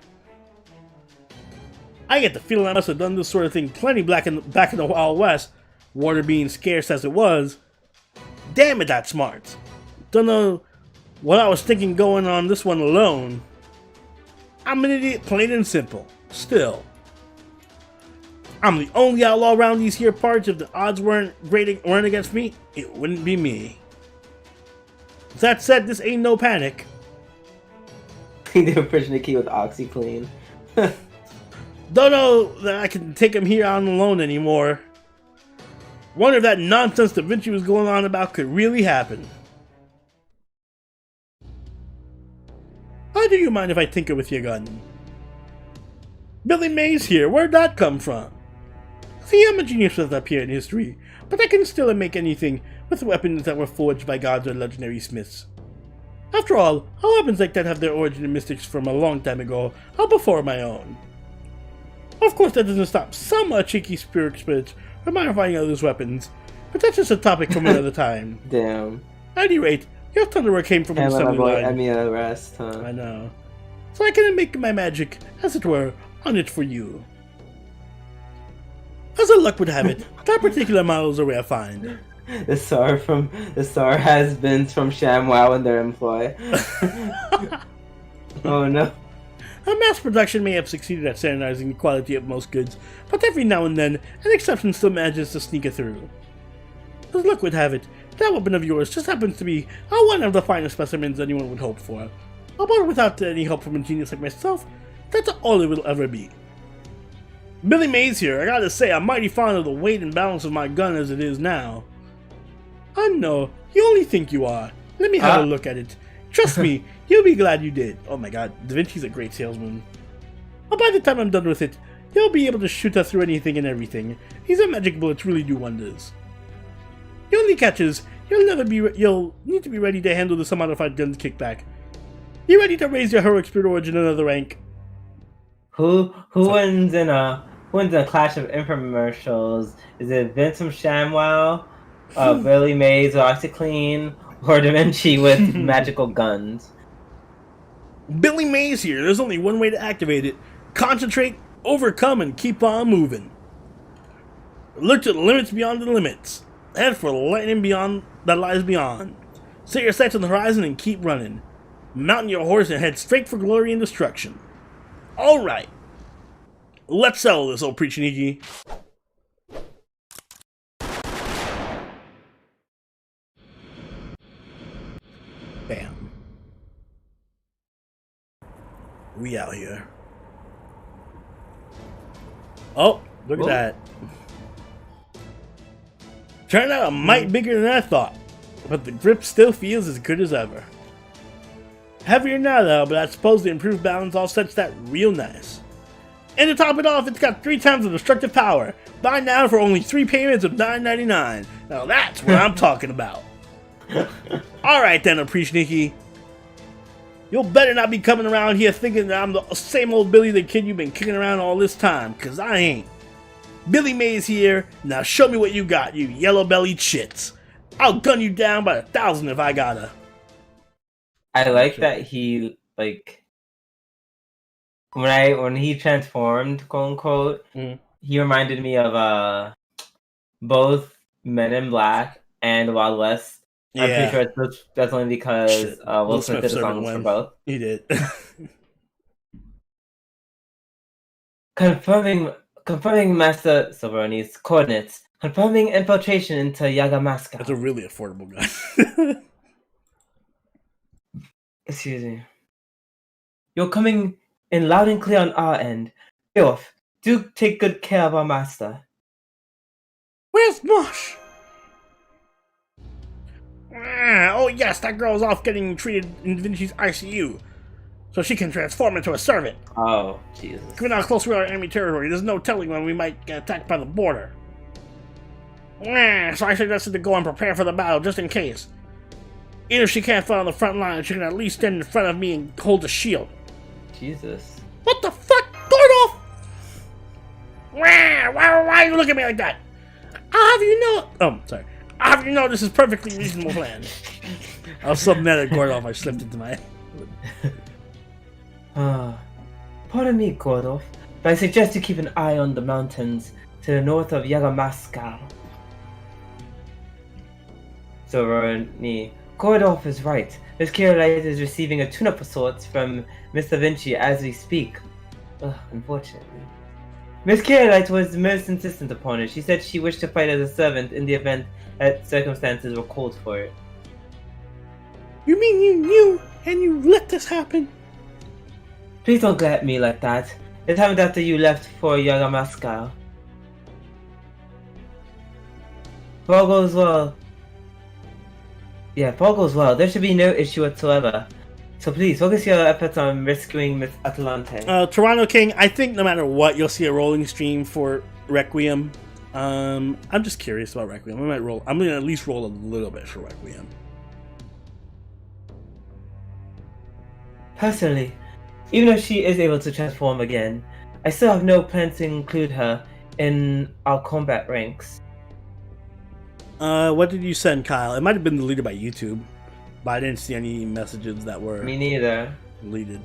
I get the feeling I must have done this sort of thing plenty back in the Wild West, water being scarce as it was. Damn it, that's smart. Don't know what I was thinking going on this one alone. I'm an idiot, plain and simple. Still, I'm the only outlaw around these here parts. If the odds weren't against me, it wouldn't be me. That said, this ain't no panic. They were pushing the key with OxyClean. Don't know that I can take him here on alone anymore. Wonder if that nonsense Da Vinci was going on about could really happen. How do you mind if I tinker with your gun? Billy Mays here, where'd that come from? See, I'm a genius with up here in history, but I can still make anything with weapons that were forged by gods or legendary smiths. After all, how weapons like that have their origin in mystics from a long time ago, or before my own. Of course, that doesn't stop some cheeky spirit spirits from modifying others' weapons, but that's just a topic from another time. Damn. At any rate, your thunderwork came from an assembly line. Emia rest, huh? I know. So I can make my magic, as it were, on it for you. As the luck would have it, that particular model is a rare find. The SAR has-beens from ShamWow in their employ. Oh no. A mass production may have succeeded at standardizing the quality of most goods, but every now and then, an exception still manages to sneak it through. As luck would have it, that weapon of yours just happens to be one of the finest specimens anyone would hope for. Although without any help from a genius like myself, that's all it will ever be. Billy Mays here, I gotta say I'm mighty fond of the weight and balance of my gun as it is now. I know, you only think you are. Let me have a look at it. Trust me, you'll be glad you did. Oh my god, Da Vinci's a great salesman. But by the time I'm done with it, you'll be able to shoot her through anything and everything. These magic bullets really do wonders. The only catch is, you'll need to be ready to handle the semi-modified gun's kickback. You ready to raise your heroic spirit origin another rank? Who wins in a clash of infomercials? Is it Vince from ShamWow, Billy Mays with OxyClean, or Da Vinci with magical guns? Billy Mays here. There's only one way to activate it. Concentrate, overcome, and keep on moving. Look to the limits beyond the limits. Head for the lightning beyond that lies beyond. Set your sights on the horizon and keep running. Mount your horse and head straight for glory and destruction. Alright. Let's settle this, old Preachiniki. Bam. We out here. Oh, look at that. Turned out a mite bigger than I thought, but the grip still feels as good as ever. Heavier now though, but I suppose the improved balance offsets that real nice. And to top it off, it's got 3 times the destructive power. Buy now for only 3 payments of $9.99. Now that's what I'm talking about. Alright then, Appreciaiki. You'll better not be coming around here thinking that I'm the same old Billy the Kid you've been kicking around all this time, cause I ain't. Billy Mays here, now show me what you got, you yellow-bellied shits. I'll gun you down by 1,000 if I gotta. I like that he, like, when he transformed, quote unquote, he reminded me of both Men in Black and Wild West. Yeah. I'm pretty sure that's only because Will Smith did the songs for both. He did. Confirming Master Silveroni's coordinates. Confirming infiltration into Yagamaska. That's a really affordable gun. Excuse me. You're coming in loud and clear on our end. Off. Do take good care of our master. Where's Mosh? Oh yes, that girl's off getting treated in Da Vinci's ICU. so she can transform into a servant. Oh, Jesus. We're not close to our enemy territory. There's no telling when we might get attacked by the border. So I suggested to go and prepare for the battle just in case. Even if she can't fight on the front line, she can at least stand in front of me and hold the shield. Jesus. What the fuck? Gordolf! Why are you looking at me like that? I'll have you know... Oh, sorry. I'll have you know this is perfectly reasonable plan. I was so mad at Gordolf, I slipped into my... Pardon me, Gordolf, but I suggest you keep an eye on the mountains to the north of Yagamaskal. Zoroni, Gordolf is right. Miss Kirillite is receiving a tune-up of sorts from Miss Da Vinci as we speak. Unfortunately. Miss Kirillite was most insistent upon it. She said she wished to fight as a servant in the event that circumstances were called for it. You mean you knew and you let this happen? Please don't get at me like that. It happened after you left for Yagamaskal. If all goes well... Yeah, if all goes well, there should be no issue whatsoever. So please, focus your efforts on rescuing Miss Atalante. Toronto King, I think no matter what, you'll see a rolling stream for Requiem. I'm just curious about Requiem. I'm gonna at least roll a little bit for Requiem. Personally, even if she is able to transform again, I still have no plans to include her in our combat ranks. What did you send, Kyle? It might have been deleted by YouTube, but I didn't see any messages that were Me neither. deleted.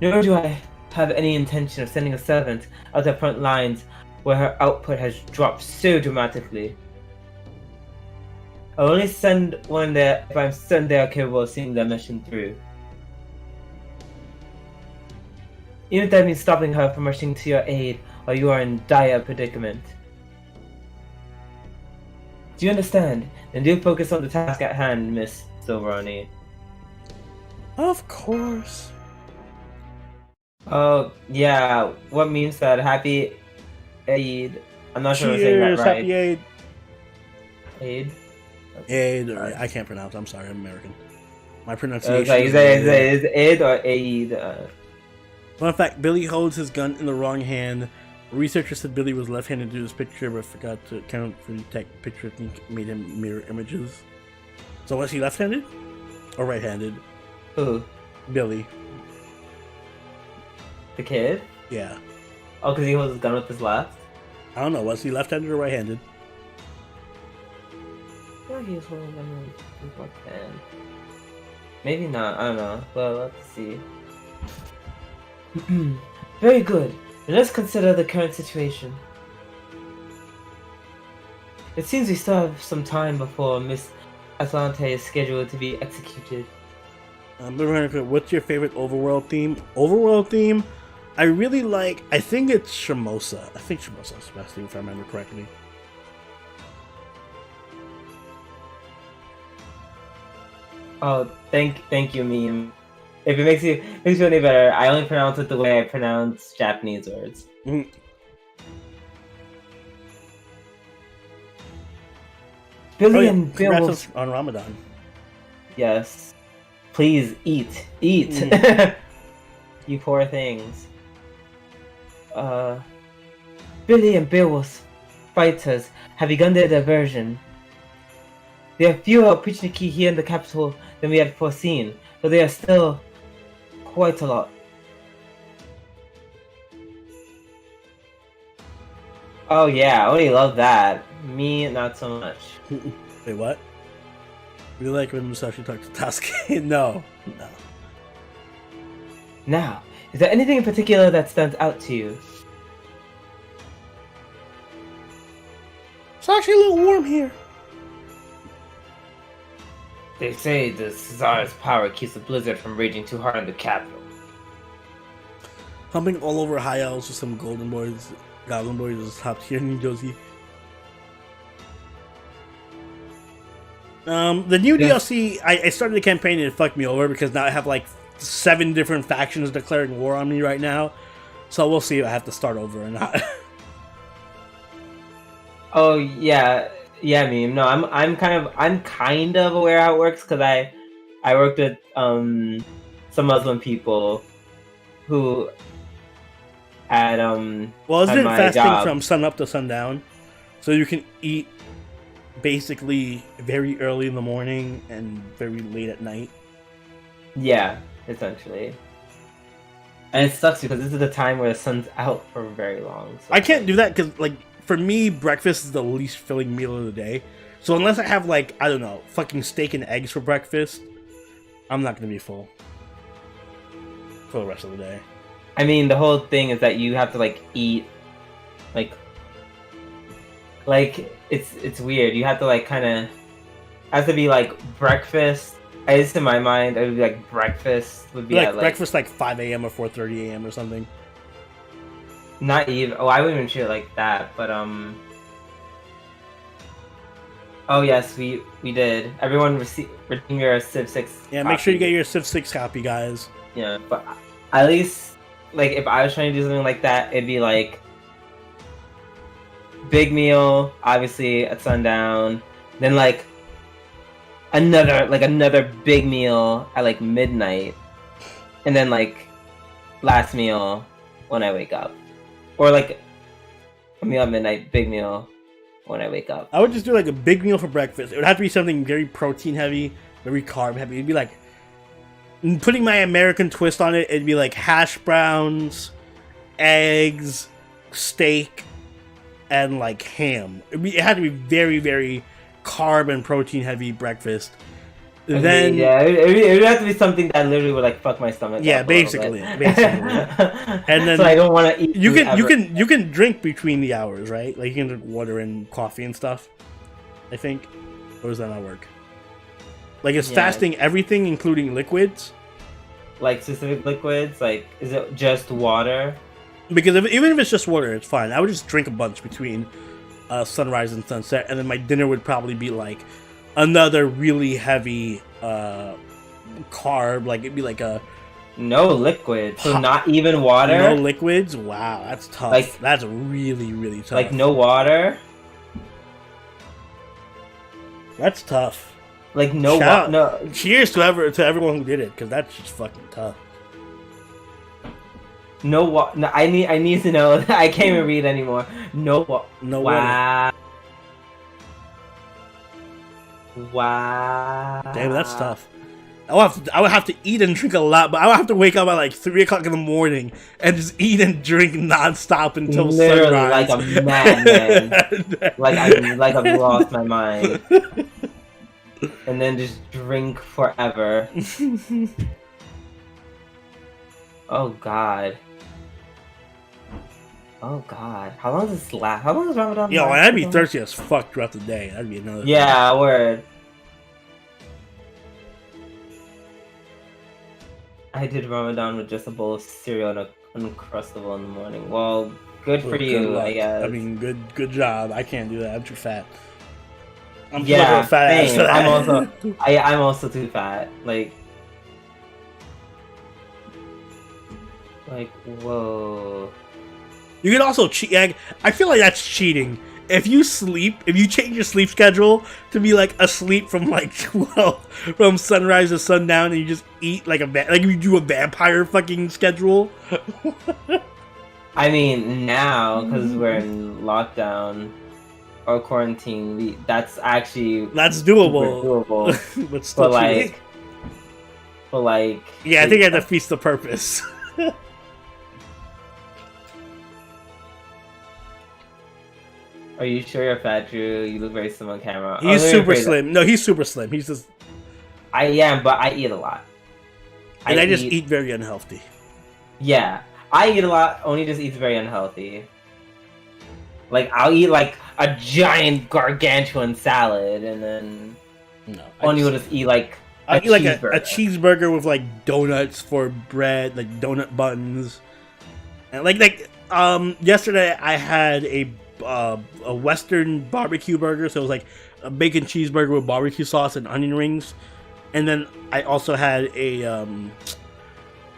Nor do I have any intention of sending a servant out the front lines where her output has dropped so dramatically. I'll only send one there if I'm certain they are capable of seeing their mission through. Even if that means stopping her from rushing to your aid while you are in dire predicament. Do you understand? Then do focus on the task at hand, Miss Silverani. Of course. Oh, yeah. What means that? Happy Eid. I'm not sure if I'm saying that Cheers, right. happy Aid. Aid? Aid, I can't pronounce. I'm sorry, I'm American. My pronunciation. Okay, is it Eid or Aid? Fun fact: Billy holds his gun in the wrong hand. Researchers said Billy was left-handed to this picture, but forgot to count for the tech picture. I think made him mirror images. So was he left-handed or right-handed? Who? Billy. The kid? Yeah. Oh, because he holds his gun with his left? I don't know. Was he left-handed or right-handed? Yeah, he was holding his gun with his left hand. Maybe not. I don't know. Well, let's see. Very good. Let's consider the current situation. It seems we still have some time before Miss Atalante is scheduled to be executed. What's your favorite overworld theme? Overworld theme? I really like... I think it's Shimosa. I think Shimosa's the best theme, if I remember correctly. Oh, thank you, meme. If it makes you feel any better, I only pronounce it the way I pronounce Japanese words. Mm. Billy and Bill will... Congrats on Ramadan. Yes. Please, eat. Eat! You poor things. Billy and Beowulf's fighters have begun their diversion. There are fewer Prichniki here in the capital than we had foreseen, but they are still quite a lot. Oh yeah, I only love that. Me, not so much. Wait, what? You like when Musashi talks to Sasuke? No. Now, is there anything in particular that stands out to you? It's actually a little warm here. They say the Czar's power keeps the blizzard from raging too hard in the capital. Humping all over high elves with some golden boys, goblin boys is top tier in Josie. The new DLC, I started the campaign and it fucked me over because now I have like 7 different factions declaring war on me right now. So we'll see if I have to start over or not. Oh yeah, meme. No, I'm kind of aware how it works because I worked with some Muslim people who at Well, isn't at it my fasting job. from sun up to sundown? So you can eat basically very early in the morning and very late at night. Yeah, essentially. And it sucks because this is the time where the sun's out for very long. So I can't do that because, like, for me, breakfast is the least filling meal of the day. So unless I have, like, I don't know, fucking steak and eggs for breakfast, I'm not gonna be full for the rest of the day. I mean, the whole thing is that you have to like eat, like it's weird. You have to like kind of has to be like breakfast. At least in my mind, it would be like breakfast would be Like at like breakfast, like 5 a.m. or 4:30 a.m. or something. not even. Oh, I wouldn't even treat it like that. But oh yes, we did. Everyone redeem your Civ 6. Yeah, make sure you copy. get your Civ 6 copy, guys. Yeah, but at least like if I was trying to do something like that, it'd be like big meal, obviously at sundown, then like another big meal at like midnight, and then like last meal when I wake up, or like a meal at midnight, big meal when I wake up. I would just do like a big meal for breakfast. It would have to be something very protein heavy, very carb heavy. It'd be like, putting my American twist on it, it'd be like hash browns, eggs, steak, and like ham. It had to be very, very carb and protein heavy breakfast. I Then mean, yeah, it would have to be something that literally would like fuck my stomach. Yeah, up a little basically, bit. And then so I don't want to eat. you food can ever. drink between the hours, right? Like you can drink water and coffee and stuff. I think, or does that not work? Like is Yeah. fasting everything, including liquids? Like specific liquids. Like, is it just water? Because even if it's just water, it's fine. I would just drink a bunch between sunrise and sunset, and then my dinner would probably be like another really heavy carb. Like it'd be like a No liquid. So not even water. no liquids. Wow, that's tough. Like- That's really, really tough. Like no water. That's tough. Like no Shout- no. Cheers to everyone who did it, because that's just fucking tough. No, I need to know. I can't even read anymore. No. No Wow. Wow. Damn, that's tough. I would have to eat and drink a lot, but I would have to wake up at like 3 o'clock in the morning and just eat and drink nonstop until Literally sunrise. like a madman. like I've lost my mind. And then just drink forever. Oh god. Oh god. How long does this last? How long does Ramadan Yo, last? and I'd be thirsty as fuck throughout the day. That'd be another thing. Yeah, word. I did Ramadan with just a bowl of cereal and an Uncrustable in the morning. Well, good for Well, good you, luck. I guess. I mean, good job. I can't do that. I'm too fat. I'm too much yeah, of a fat ass same. for that. I'm also too fat. Like, whoa. You can also cheat. Like, I feel like that's cheating. If you change your sleep schedule to be like asleep from like 12, from sunrise to sundown, and you just eat like you do a vampire fucking schedule. I mean, now because we're in lockdown or quarantine, that's actually That's doable. doable. but still cheating. but like, Yeah, I think that defeats the purpose. Are you sure you're fat, Drew? You look very slim on camera. He's Oh, super wait, slim. No, he's super slim. He's just, I am, but I eat a lot. and I just eat very unhealthy. Yeah, I eat a lot. Oni just eats very unhealthy. Like, I'll eat like a giant gargantuan salad, and then No, Oni will just eat like I eat like a cheeseburger. cheeseburger with like donuts for bread, like donut buns, and yesterday I had a Western barbecue burger, so it was like a bacon cheeseburger with barbecue sauce and onion rings, and then I also had a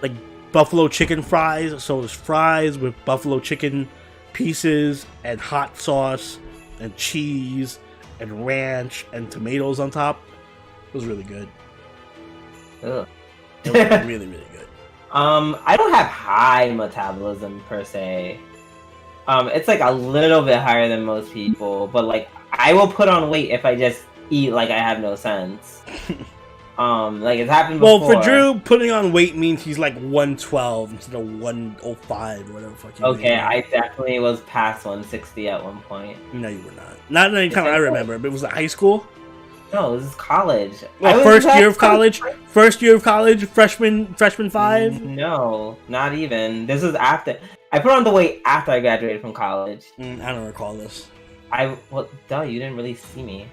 like buffalo chicken fries, so it was fries with buffalo chicken pieces and hot sauce and cheese and ranch and tomatoes on top. It was really good. Ugh. It was really, really good. I don't have high metabolism per se. It's like a little bit higher than most people, but like I will put on weight if I just eat like I have no sense. Like it's happened before. Well, for Drew, putting on weight means he's like 112 instead of 105 or whatever the fuck. Okay, I definitely was past 160 at one point. No, you were not. Not any time I remember, but it was at high school. No, this is college. Well, first year of college. First year of college, freshman 5. No, not even. This is after. I put on the weight after I graduated from college. I don't recall this. Well, duh, you didn't really see me.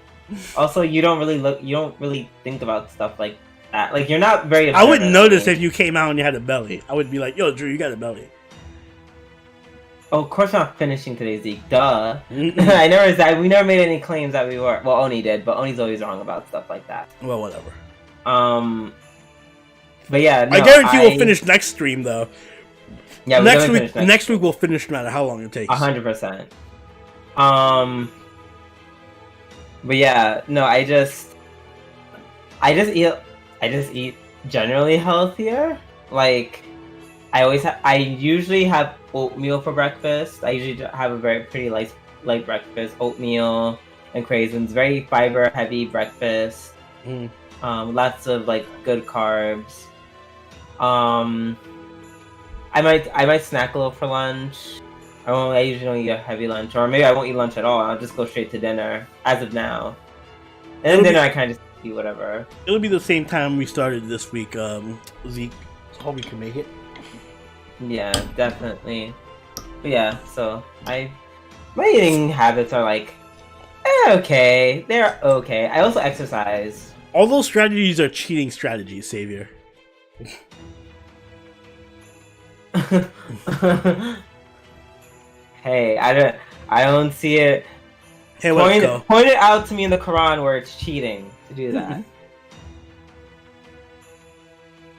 Also, you don't really think about stuff like that. Like, you're not very I wouldn't notice if you came out and you had a belly. I would be like, yo, Drew, you got a belly. Oh, of course I'm not finishing today's Zeke. Duh. I never said, we never made any claims that we were. Well, Oni did, but Oni's always wrong about stuff like that. Well, whatever. But yeah, no, I guarantee we'll finish next stream, though. Yeah, next week we'll finish no matter how long it takes. 100%. But yeah, no, I just eat generally healthier. Like, I usually have oatmeal for breakfast. I usually have a pretty light breakfast, oatmeal and craisins. Very fiber heavy breakfast. Lots of like good carbs. I might snack a little for lunch. I usually don't eat a heavy lunch, or maybe I won't eat lunch at all. I'll just go straight to dinner, as of now. And then dinner, I kind of just eat whatever. It'll be the same time we started this week, Zeke. Hope we can make it. Yeah, definitely. But yeah, so my eating habits are like, okay. They're okay. I also exercise. All those strategies are cheating strategies, Savior. Hey, I don't see it. Hey, let's go. Point it out to me in the Quran where it's cheating to do that.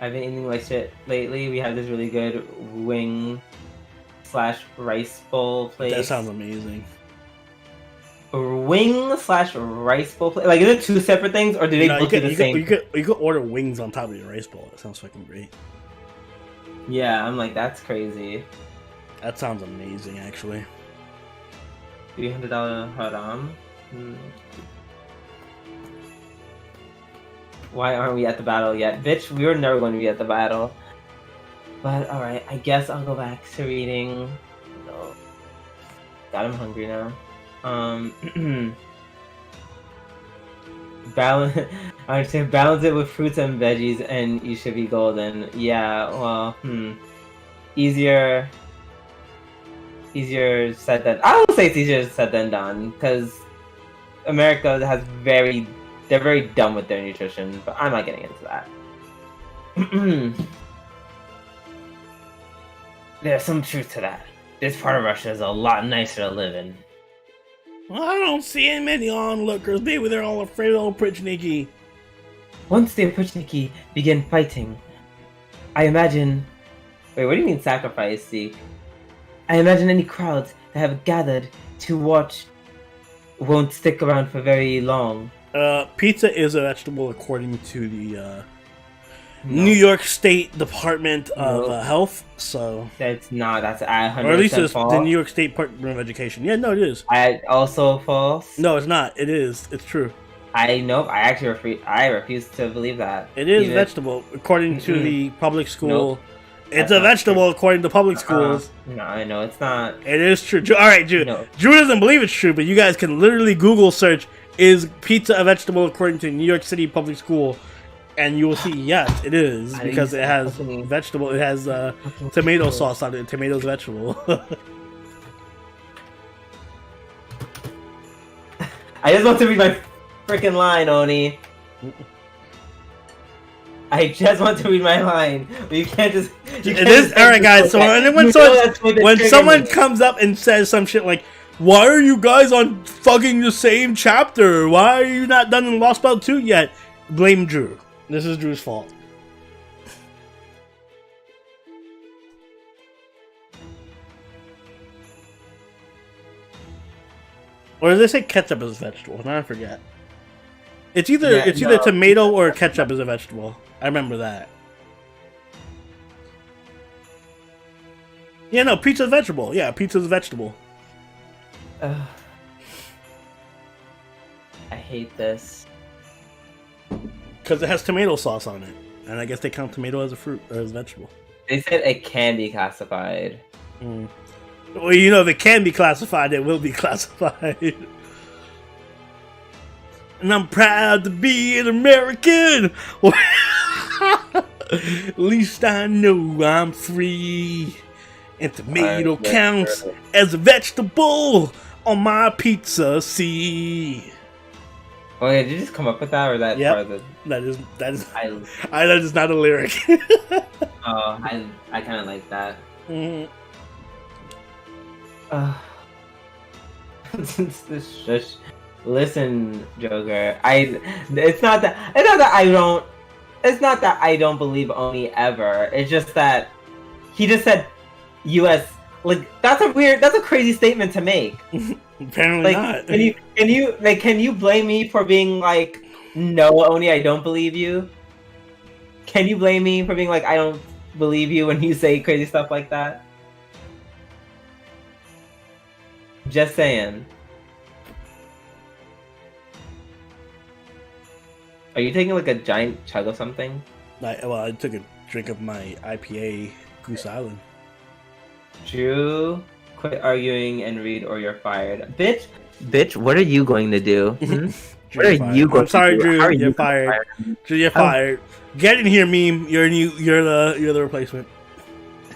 I've been eating like shit lately. We have this really good wing/rice bowl place. That sounds amazing. Wing/rice bowl place? Like, is it two separate things, or do they both do the same? You could order wings on top of your rice bowl. That sounds fucking great. Yeah, I'm like, that's crazy. That sounds amazing, actually. $300 haram. Why aren't we at the battle yet? Bitch, we were never going to be at the battle. But, alright, I guess I'll go back to reading. No. God, I'm hungry now. I would say balance it with fruits and veggies and you should be golden. Yeah, well, Easier said than... I don't say it's easier said than done, because America they're very dumb with their nutrition, but I'm not getting into that. There's some truth to that. This part of Russia is a lot nicer to live in. Well, I don't see many onlookers. Maybe they're all afraid of old Prichniki. Once the Prichniki begin fighting, I imagine... Wait, what do you mean sacrifice, Zeke? I imagine any crowds that have gathered to watch won't stick around for very long. Pizza is a vegetable according to the New York State Department of Health, so... That's not, that's 100% or at least it's false. the New York State Department of Education. Yeah, no, it is. Also false? No, it's not. It is. It's true. I refuse to believe that. It is vegetable, according to the public school... Nope. It's a vegetable according to public schools. No, I know it's not. It is true. Alright, Drew. No. Drew doesn't believe it's true, but you guys can literally Google search, is pizza a vegetable according to New York City public school? And you will see, yes, it is. Because it has vegetable, it has tomato sauce on it. Tomato's vegetable. I just want to read my freaking line, Oni. I just want to read my line, but you can't just... Alright guys, so when someone comes up and says some shit like, why are you guys on fucking the same chapter? Why are you not done in Lost Belt 2 yet? Blame Drew. This is Drew's fault. Or does they say ketchup is a vegetable? Now I forget. It's either tomato or ketchup is a vegetable. I remember that. Yeah, no, pizza's vegetable. Yeah, pizza's a vegetable. I hate this. Because it has tomato sauce on it. And I guess they count tomato as a fruit, or as a vegetable. They said it can be classified. Mm. Well, you know, if it can be classified, it will be classified. And I'm proud to be an American. At least I know I'm free. And tomato counts as a vegetable on my pizza. See. Oh yeah, did you just come up with that, or that part of the? That is that I is not a lyric. I kind of like that. Mm. Shush. Listen, Joker. It's not that I don't believe Oni ever. It's just that he just said U.S. Like that's a crazy statement to make. Apparently like, not. Can you blame me for being like, no, Oni, I don't believe you? Can you blame me for being like, I don't believe you when you say crazy stuff like that? Just saying. Are you taking like a giant chug of something? I took a drink of my IPA Goose Island. Drew, quit arguing and read or you're fired. Bitch, what are you going to do? Hmm? What are you going I'm sorry, to do? Drew. You're fired. Drew, you're fired. Get in here, meme. You're the replacement.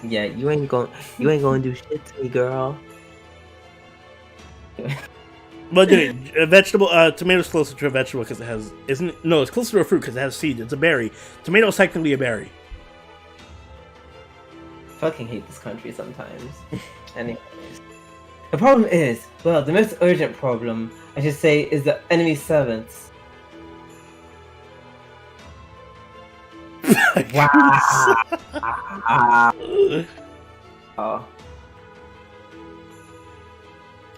Yeah, you ain't going to do shit to me, girl. But dude, a vegetable, tomato's closer to a vegetable because it has, no, it's closer to a fruit because it has seeds. It's a berry. Tomato's technically a berry. Fucking hate this country sometimes. Anyways. The problem is, well, the most urgent problem, I should say, is the enemy servants. Wow. Oh.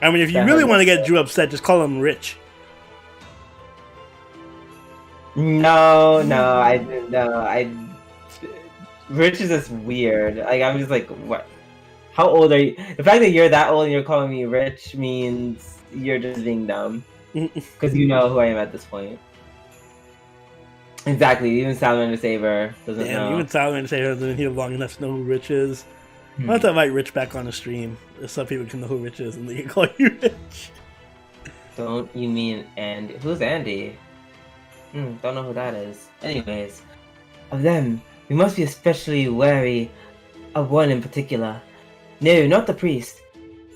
I mean, if you really want to get Drew upset, just call him Rich. No, Rich is just weird. Like, I'm just like, what? How old are you? The fact that you're that old and you're calling me Rich means you're just being dumb. Because you know who I am at this point. Exactly, even Salamander Saber doesn't know. Even Salamander Saber doesn't hear long enough to know who Rich is. I'll have to invite Rich back on the stream so people can know who Rich is and they can call you Rich. Don't you mean Andy? Who's Andy? Don't know who that is. Anyways, of them, we must be especially wary of one in particular. No, not the priest,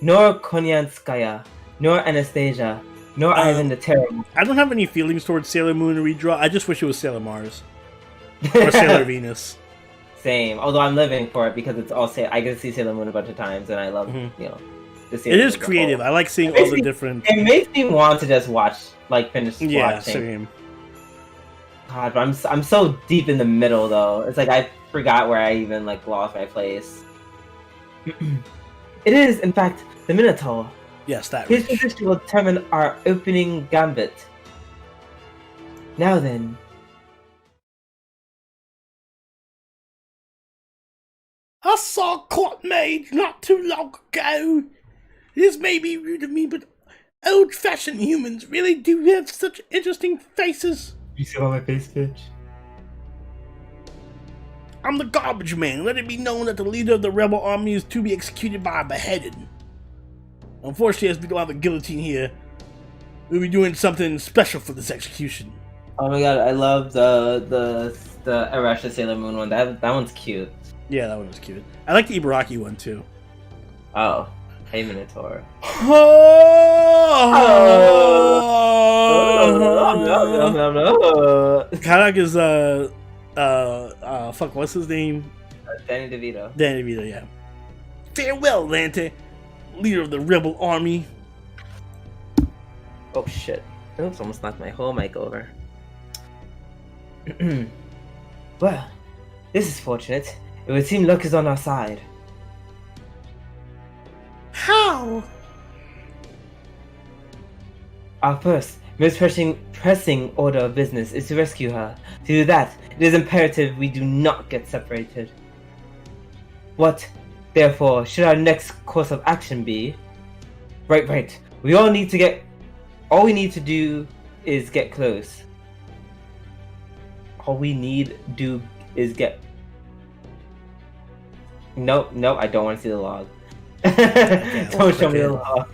nor Konyanskaya, nor Anastasia, nor Ivan the Terrible. I don't have any feelings towards Sailor Moon redraw. I just wish it was Sailor Mars. Or Sailor Venus. Same. Although I'm living for it because it's all I get to see Sailor Moon a bunch of times, and I love the Sailor It Moon is creative. I like seeing all the different. It makes me want to just finish watching. Yeah, same. God, but I'm so deep in the middle though. It's like I forgot where I even lost my place. It is, in fact, the Minotaur. Yes, that. His position will determine our opening gambit. Now then. I saw a court mage not too long ago. This may be rude of me, but old-fashioned humans really do have such interesting faces. You see on my face, bitch? I'm the garbage man. Let it be known that the leader of the rebel army is to be executed by a beheading. Unfortunately, as we don't have a guillotine here, we'll be doing something special for this execution. Oh my god, I love the Arasha Sailor Moon one. That one's cute. Yeah, that one was cute. I like the Ibaraki one too. Oh, hey Minotaur. Karak is fuck, what's his name? Danny DeVito. Danny DeVito, yeah. Farewell, Lante, leader of the rebel army. Oh shit! Oops, almost knocked my whole mic over. Well, this is fortunate. It would seem luck is on our side. How? Our first, most pressing order of business is to rescue her. To do that, it is imperative we do not get separated. What Therefore, should our next course of action be... Right. All we need to do is get close. All we need do is get... Nope, I don't want to see the log. Don't show me the log.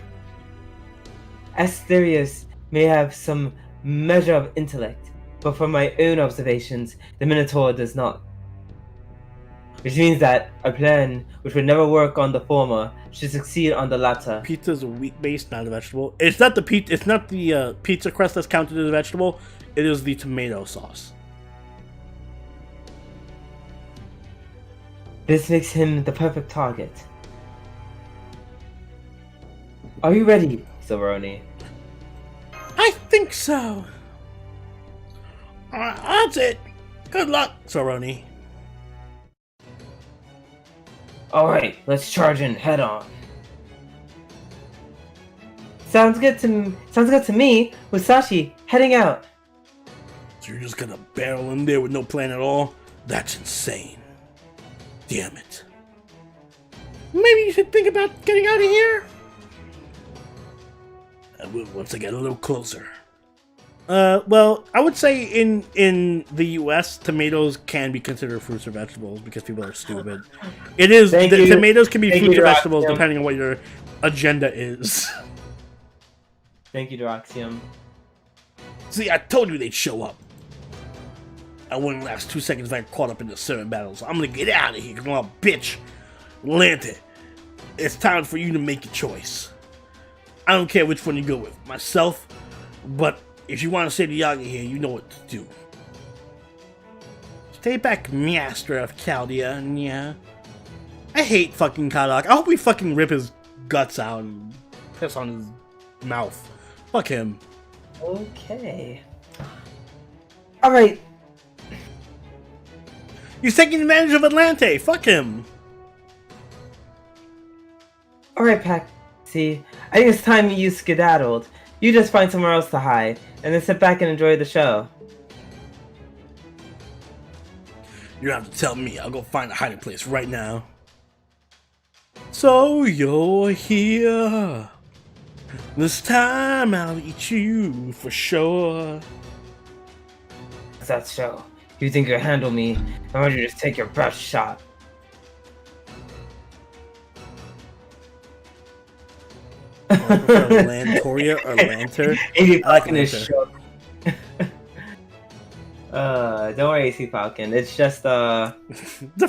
Asterius may have some measure of intellect, but from my own observations, the Minotaur does not. Which means that a plan which would never work on the former should succeed on the latter. Pizza's a wheat based, not a vegetable. It's not the pizza crust that's counted as a vegetable. It is the tomato sauce. This makes him the perfect target. Are you ready, Silveroni? I think so. That's it. Good luck, Soroni. Alright, let's charge in head on. Sounds good to me. Musashi, heading out. So you're just gonna barrel in there with no plan at all? That's insane. Damn it. Maybe you should think about getting out of here? I will once I get a little closer. Well, I would say in the US, tomatoes can be considered fruits or vegetables because people are stupid. It is. Tomatoes can be fruits or vegetables depending on what your agenda is. Thank you, Droxium. See, I told you they'd show up. I wouldn't last 2 seconds if I got caught up in the 7 battles. I'm gonna get out of here because I'm a bitch. Lante, it's time for you to make your choice. I don't care which one you go with, myself, but if you want to stay the Yaga here, you know what to do. Stay back, Master of Chaldea, yeah. I hate fucking Kadak. I hope we fucking rip his guts out and piss on his mouth. Fuck him. Okay. Alright. He's taking advantage of Atlante. Fuck him. Alright, Paxi. I think it's time you skedaddled. You just find somewhere else to hide, and then sit back and enjoy the show. You don't have to tell me. I'll go find a hiding place right now. So you're here. This time I'll eat you for sure. That's so. You think you'll handle me? I want you to just take your best shot. Lantoria or Lanter? AC I like Falcon is Lanter. shook. Don't worry, AC Falcon. It's just The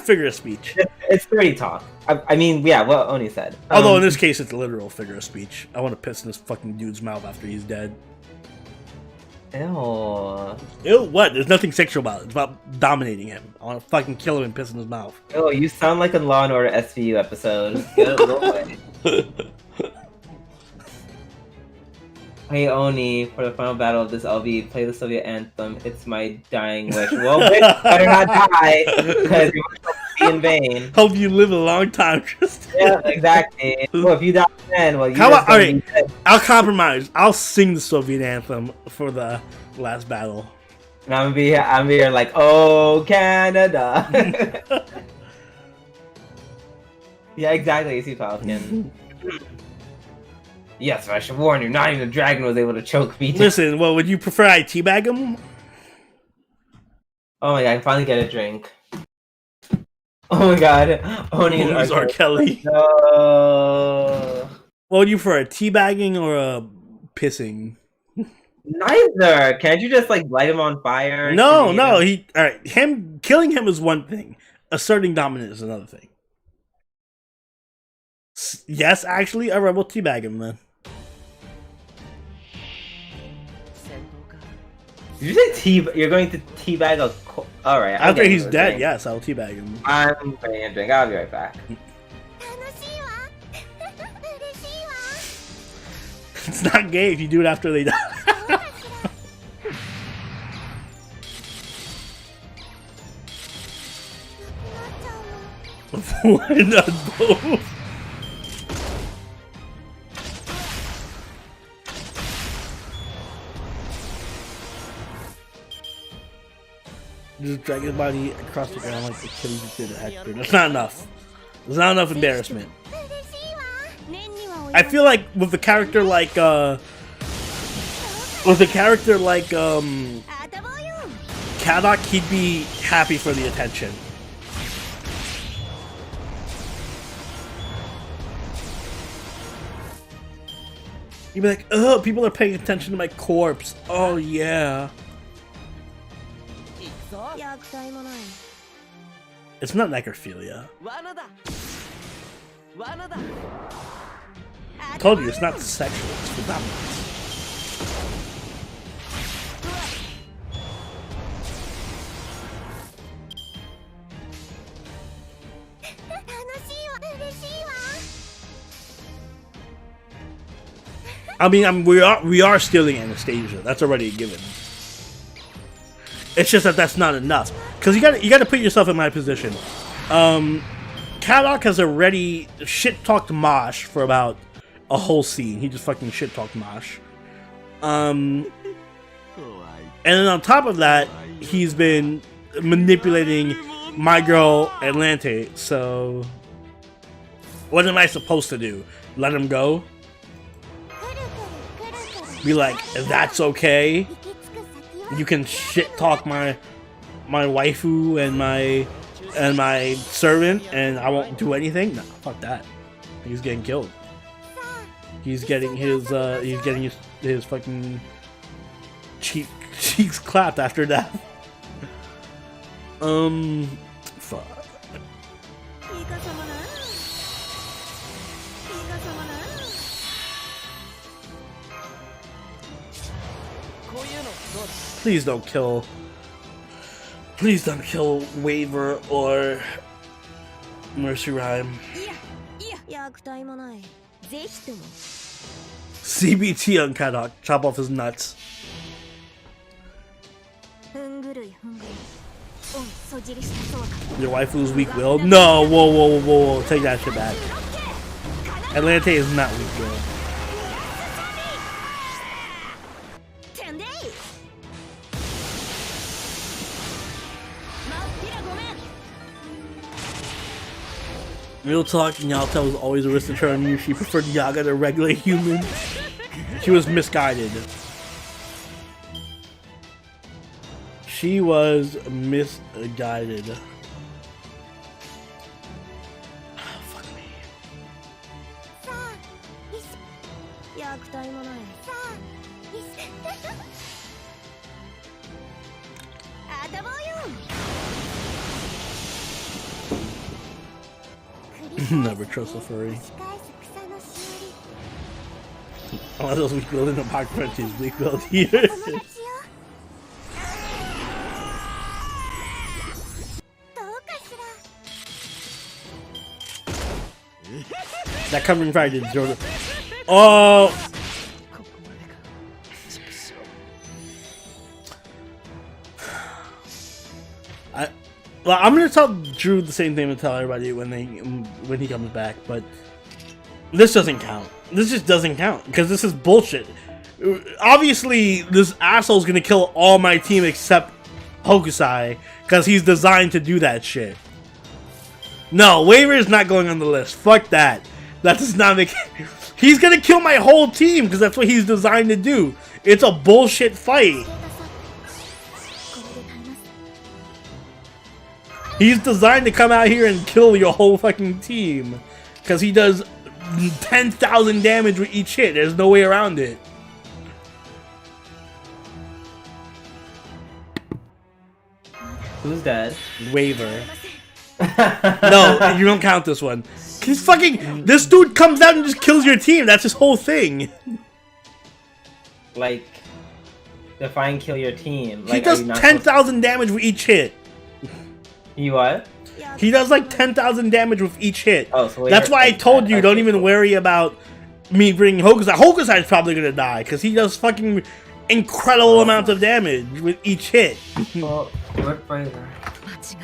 figure of speech. it's dirty talk. I mean, yeah, what Oni said. Although in this case, it's a literal figure of speech. I want to piss in this fucking dude's mouth after he's dead. Ew. Ew, what? There's nothing sexual about it. It's about dominating him. I want to fucking kill him and piss in his mouth. Oh, you sound like a Law and Order SVU episode. Good lord. Hey Oni, for the final battle of this LV, play the Soviet anthem. It's my dying wish. Well, bitch, better not die, because you might be in vain. Hope you live a long time, Tristan. Yeah, exactly. Well, if you die then, well, you How just about, gonna alright, be dead. I'll compromise. I'll sing the Soviet anthem for the last battle. And I'm gonna be here like, oh, Canada. Yeah, exactly, AC Falcon. Yes, I should warn you, not even the dragon was able to choke me. Listen, well, would you prefer I teabag him? Oh my god, I can finally get a drink. Oh my god, Oni Oni's R. Kelly. No. What would you prefer, a teabagging or a pissing? Neither. Can't you just like light him on fire? No, and no. eat him? Killing him is one thing. Asserting dominance is another thing. Yes, actually, I will teabag him then. Did you say you're going to teabag a? All right. After he's dead, yes, I'll teabag him. I'm getting a drink. I'll be right back. It's not gay if you do it after they die. Why not both? Just drag his body across the ground like Achilles did to Hector. That's not enough. There's not enough embarrassment. I feel like with a character like Kadok, he'd be happy for the attention. He'd be like, oh, people are paying attention to my corpse. Oh yeah. It's not necrophilia. Told you, it's not sexual, it's for that. I mean, we are stealing Anastasia. That's already a given. It's just that that's not enough. Because you gotta put yourself in my position. Kadok has already shit-talked Mosh for about a whole scene. He just fucking shit-talked Mosh. And then on top of that, he's been manipulating my girl Atlante. So what am I supposed to do? Let him go? Be like, that's okay? You can shit-talk my waifu and my servant, and I won't do anything? No, fuck that. He's getting killed. He's getting his fucking cheeks clapped after that. Fuck. Please don't kill Waver or Mercy Rhyme. CBT on Kadok. Chop off his nuts. Your waifu's weak-willed? No, whoa. Take that shit back. Atlante is not weak-willed. Real talk, Nyalta was always a Aristocrat on you. She preferred Yaga to regular human. She was misguided. She was misguided. Oh, fuck me. Never trust a furry. Unless those weak build in the pocket punches, weak build here. That covering fire did Jordan. Oh! Well, I'm gonna tell Drew the same thing to tell everybody when he comes back, but this doesn't count. This just doesn't count because this is bullshit. Obviously, this asshole's gonna kill all my team except Hokusai because he's designed to do that shit. No, Waver is not going on the list. Fuck that. That does not make. He's gonna kill my whole team because that's what he's designed to do. It's a bullshit fight. He's designed to come out here and kill your whole fucking team. Because he does 10,000 damage with each hit. There's no way around it. Who's dead? Waver. No, you don't count this one. He's fucking... This dude comes out and just kills your team. That's his whole thing. Like... Define kill your team. Like, he does 10,000 damage with each hit. He what? He does like 10,000 damage with each hit. Oh, so that's why I told you, don't even worry about me bringing Hokusai. Hokusai's probably gonna die, because he does fucking incredible amounts of damage with each hit. Well,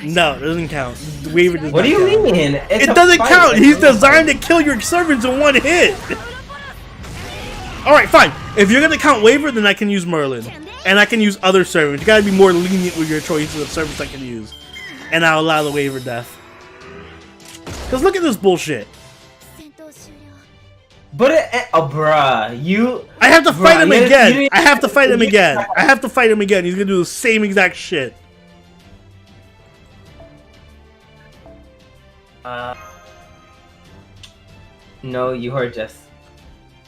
no, it doesn't count. Waver does what do you count. mean? It doesn't count. He's designed to kill your servants in one hit. Alright, fine. If you're gonna count Waver, then I can use Merlin. And I can use other servants. You gotta be more lenient with your choices of servants I can use. And I'll allow the Waver death. Because look at this bullshit. But bruh, you. I have to fight him you again. you I have to fight him again. I have to fight him again. He's gonna do the same exact shit. No, you are just.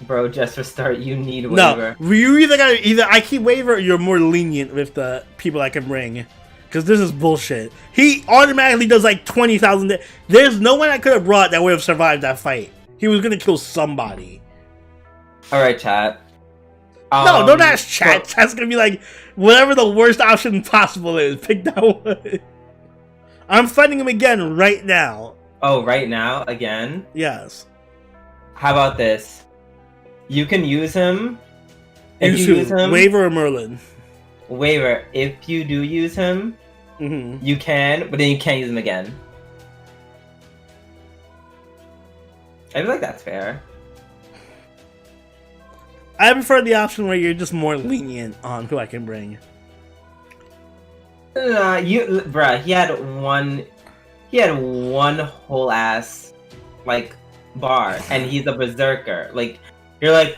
Bro, just restart. You need waiver. No, you either I keep waiver or you're more lenient with the people I can bring. Because this is bullshit. He automatically does like 20,000. There's no one I could have brought that would have survived that fight. He was gonna kill somebody. Alright, chat. No, don't ask chat. Chat's gonna be like, whatever the worst option possible is, pick that one. I'm fighting him again right now. Oh, right now? Again? Yes. How about this? You can use him. If you use him, Waiver or Merlin? Waiver. If you do use him, you can, but then you can't use him again. I feel like that's fair. I prefer the option where you're just more lenient on who I can bring. Bruh, he had one whole ass, like, bar, and he's a berserker. Like, you're like,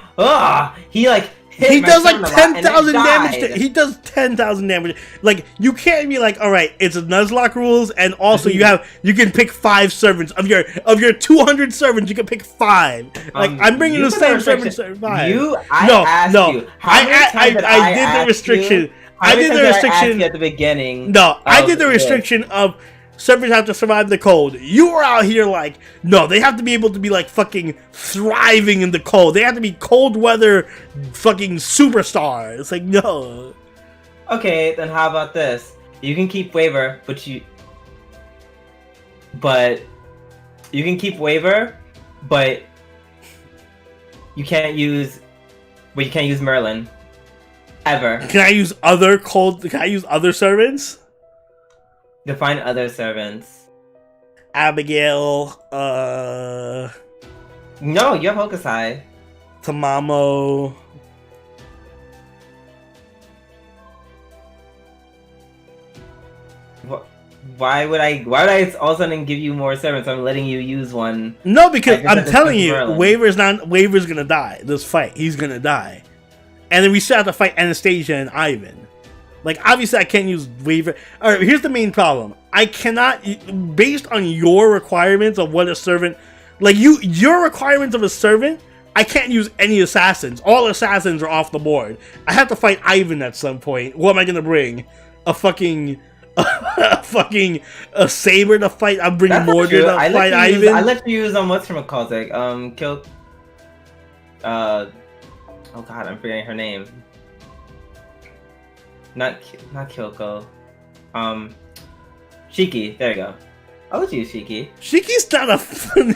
he like hit he my does like son a lot, 10,000 and it damage. died. He does 10,000 damage. Like, you can't be like, all right, it's a Nuzlocke rules, and also you can pick 5 servants of your 200 servants. You can pick 5. Like, I'm bringing the same servants. 5. I did the restriction. I did the restriction at the beginning. No, I did the restriction of servants have to survive the cold. You were out here like, no, they have to be able to be like fucking thriving in the cold. They have to be cold weather fucking superstars. It's like, no. Okay, then how about this? You can keep waiver, but you can keep waiver, but you can't use Merlin. Ever. Can I use other servants? Define other servants. Abigail, No, you have Hokusai. Tamamo. Why would I all of a sudden give you more servants? I'm letting you use one. No, because I'm telling you, Waver's gonna die. This fight, he's gonna die. And then we still have to fight Anastasia and Ivan. Like, obviously, I can't use Waver. Alright, here's the main problem. I cannot, based on your requirements of what a servant, like, your requirements of a servant, I can't use any assassins. All assassins are off the board. I have to fight Ivan at some point. What am I gonna bring? A fucking a saber to fight? I'm bringing Mordred to fight Ivan? I let you use, whatchamacallit, kill, oh god, I'm forgetting her name. Not Kyoko. Shiki. There you go. I'll let you use Shiki. Shiki's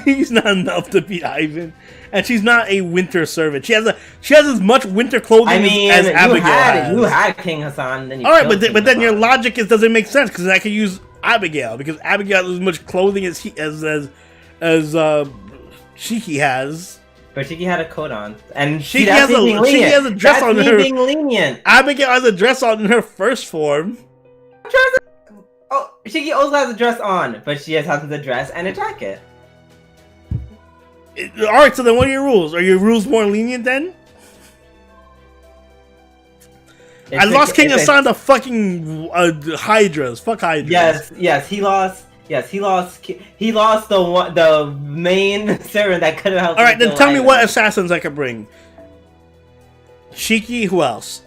he's not enough to beat Ivan, and she's not a winter servant. She has as much winter clothing as Abigail has. You had King Hassan. Then you all right, but then your logic doesn't make sense because I can use Abigail because Abigail has as much clothing as Shiki has. But Shiki had a coat on, and Shiki has a dress on her. Being lenient. Abigail has a dress on in her first form. Oh, Shiki also has a dress on, but she has a dress and a jacket. Alright, so then what are your rules? Are your rules more lenient then? I lost King Hassan to fucking Hydras. Fuck Hydras. Yes, he lost. Yes, he lost the main servant that could have helped. Alright, then tell me what assassins I could bring. Shiki, who else?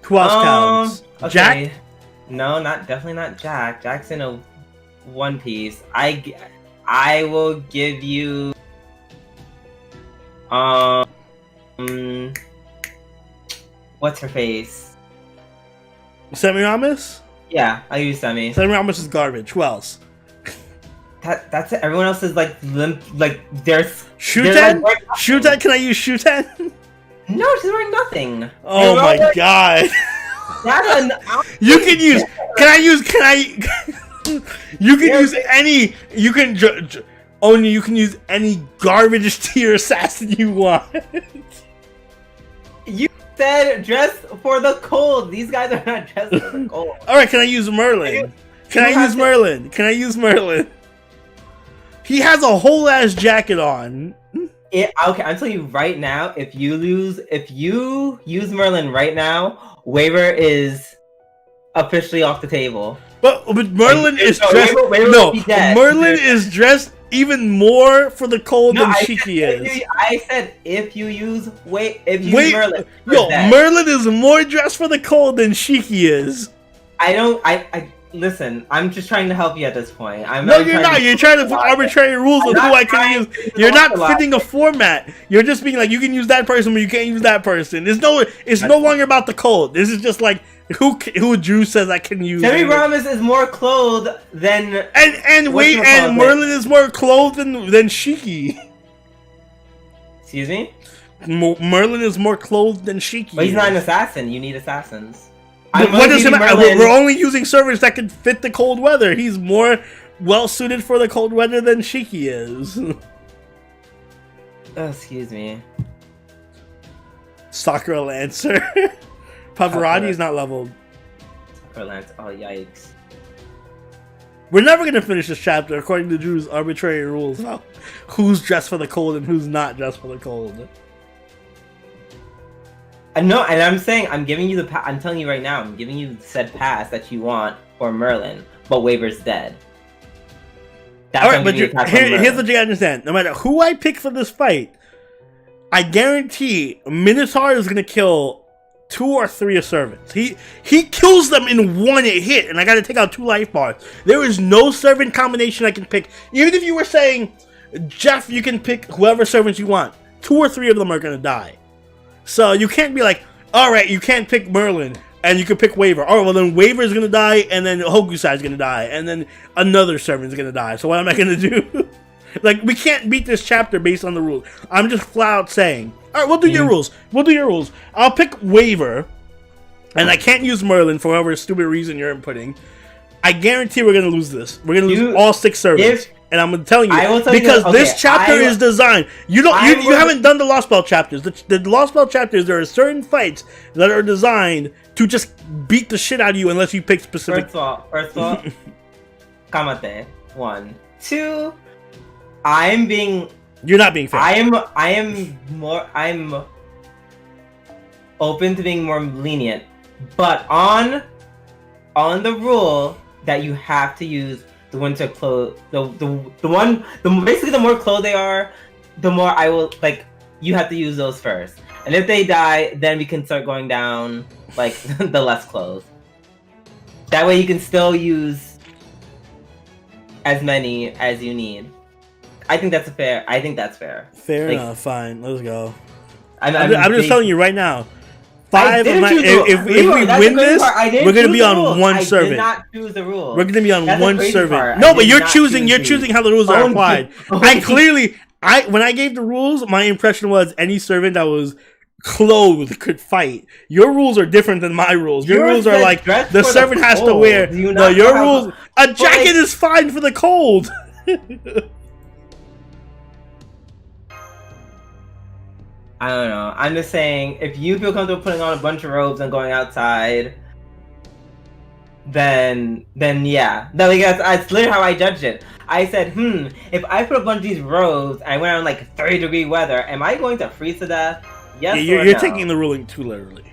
Who else counts? Okay. Jack? No, definitely not Jack. Jack's in a One Piece. I will give you what's her face? Semiramis? Yeah, I'll use Semi. Semiramis is garbage. Who else? That's it. Everyone else is like there's Shuten? Shuten? Can I use Shuten? No, she's wearing nothing. Oh my god. You can use. Can I use? You can use any. You can. Only you can use any garbage tier assassin you want. You said dress for the cold. These guys are not dressed for the cold. All right, can I use Merlin? Can I use Merlin? He has a whole ass jacket on. Okay, I'm telling you right now, if you use Merlin right now, waiver is officially off the table. But Merlin is dressed. Merlin is dressed even more for the cold than Shiki is. I said if you use Merlin. Merlin is more dressed for the cold than Shiki is. I listen. I'm just trying to help you at this point. You're not. You're trying to put arbitrary rules on who I can use. You're not fitting a format. You're just being like, you can use that person, but you can't use that person. It's no longer about the cold. This is just like who Drew says I can use. Semiramis is more clothed than and Merlin is more clothed than Shiki. Excuse me. Merlin is more clothed than Shiki. But he's not an assassin. You need assassins. What does it matter? We're only using servers that can fit the cold weather. He's more well suited for the cold weather than Shiki is. Oh, excuse me. Sakura Lancer. Pavarotti is not leveled. Sakura Lancer. Oh, yikes. We're never going to finish this chapter according to Drew's arbitrary rules. Who's dressed for the cold and who's not dressed for the cold. No, and I'm saying, I'm giving you I'm telling you right now, I'm giving you said pass that you want for Merlin, but waiver's dead. Alright, but here's what you gotta understand. No matter who I pick for this fight, I guarantee Minotaur is gonna kill 2 or 3 of servants. He kills them in one hit, and I gotta take out 2 life bars. There is no servant combination I can pick. Even if you were saying, Jeff, you can pick whoever servants you want, 2 or 3 of them are gonna die. So you can't be like, alright, you can't pick Merlin, and you can pick Waver. Oh, well then Waver is gonna die, and then Hokusai is gonna die, and then another servant is gonna die. So what am I gonna do? Like, we can't beat this chapter based on the rules. I'm just flat out saying, alright, we'll do your rules. We'll do your rules. I'll pick Waver, and I can't use Merlin for whatever stupid reason you're inputting. I guarantee we're gonna lose this. We're gonna lose all 6 servants. And I'm telling you, because this chapter is designed. You haven't done the Lost Belt chapters. The Lost Belt chapters, there are certain fights that are designed to just beat the shit out of you unless you pick specific. First of all, Kamate. 1, 2. I'm being. You're not being fair. I'm open to being more lenient, but on the rule that you have to use the winter clothes, basically the more clothes they are, the more I will you have to use those first. And if they die, then we can start going down the less clothes. That way you can still use as many as you need. I think that's fair. Fair enough. Fine. Let's go. I'm just telling you right now. If we win this, we're gonna be on one servant. I did not choose the rule. We're gonna be on one servant. No, but you're choosing how the rules are applied. When I gave the rules, my impression was any servant that was clothed could fight. Your rules are different than my rules. Your rules are like the servant has to wear. No, your rules. A jacket is fine for the cold. I don't know. I'm just saying, if you feel comfortable putting on a bunch of robes and going outside, then yeah. That's literally how I judged it. I said, if I put a bunch of these robes and I went on 30-degree weather, am I going to freeze to death? Yes or no? You're taking the ruling too literally.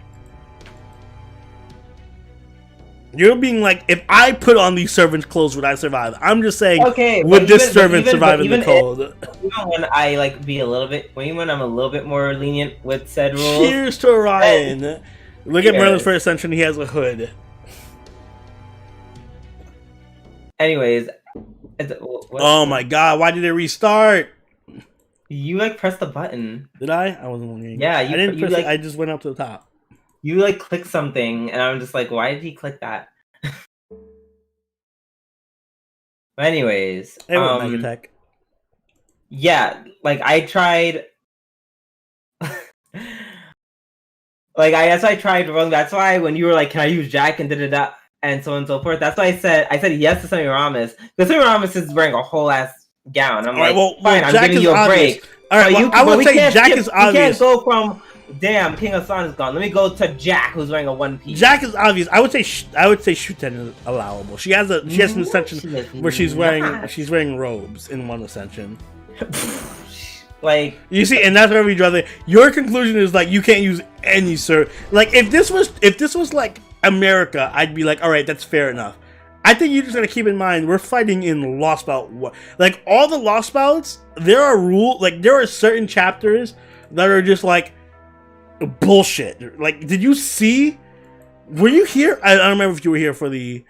You're being like, if I put on these servants' clothes, would I survive? I'm just saying, would this servant survive in the cold? Even when I when I'm a little bit more lenient with said rules. Cheers to Orion. Look at Merlin's first ascension. He has a hood. Anyways, oh my god! Why did it restart? You pressed the button. Did I? I wasn't looking. Yeah, I didn't press it. I just went up to the top. You clicked something, and I'm just like, why did he click that? But anyways, Megatech. Yeah, I tried. I tried wrong. That's why when you were like, "Can I use Jack?" and da and so on and so forth. That's why I said yes to Semiramis. Because Semiramis is wearing a whole ass gown. I'm fine. I'm giving you a break. All right, I would say Jack is obvious. You can't go from damn, King Hassan is gone. Let me go to Jack, who's wearing a one piece. Jack is obvious. I would say Shuten is allowable. She has an ascension where she's wearing robes in one ascension. Like, you see, and that's where we draw the. Your conclusion is like you can't use any like if this was like America, I'd be like, all right, that's fair enough. I think you just gotta keep in mind we're fighting in Lost Bout. Like all the Lost Bouts, there are certain chapters that are just like bullshit. Like, did you see? Were you here? I don't remember if you were here for the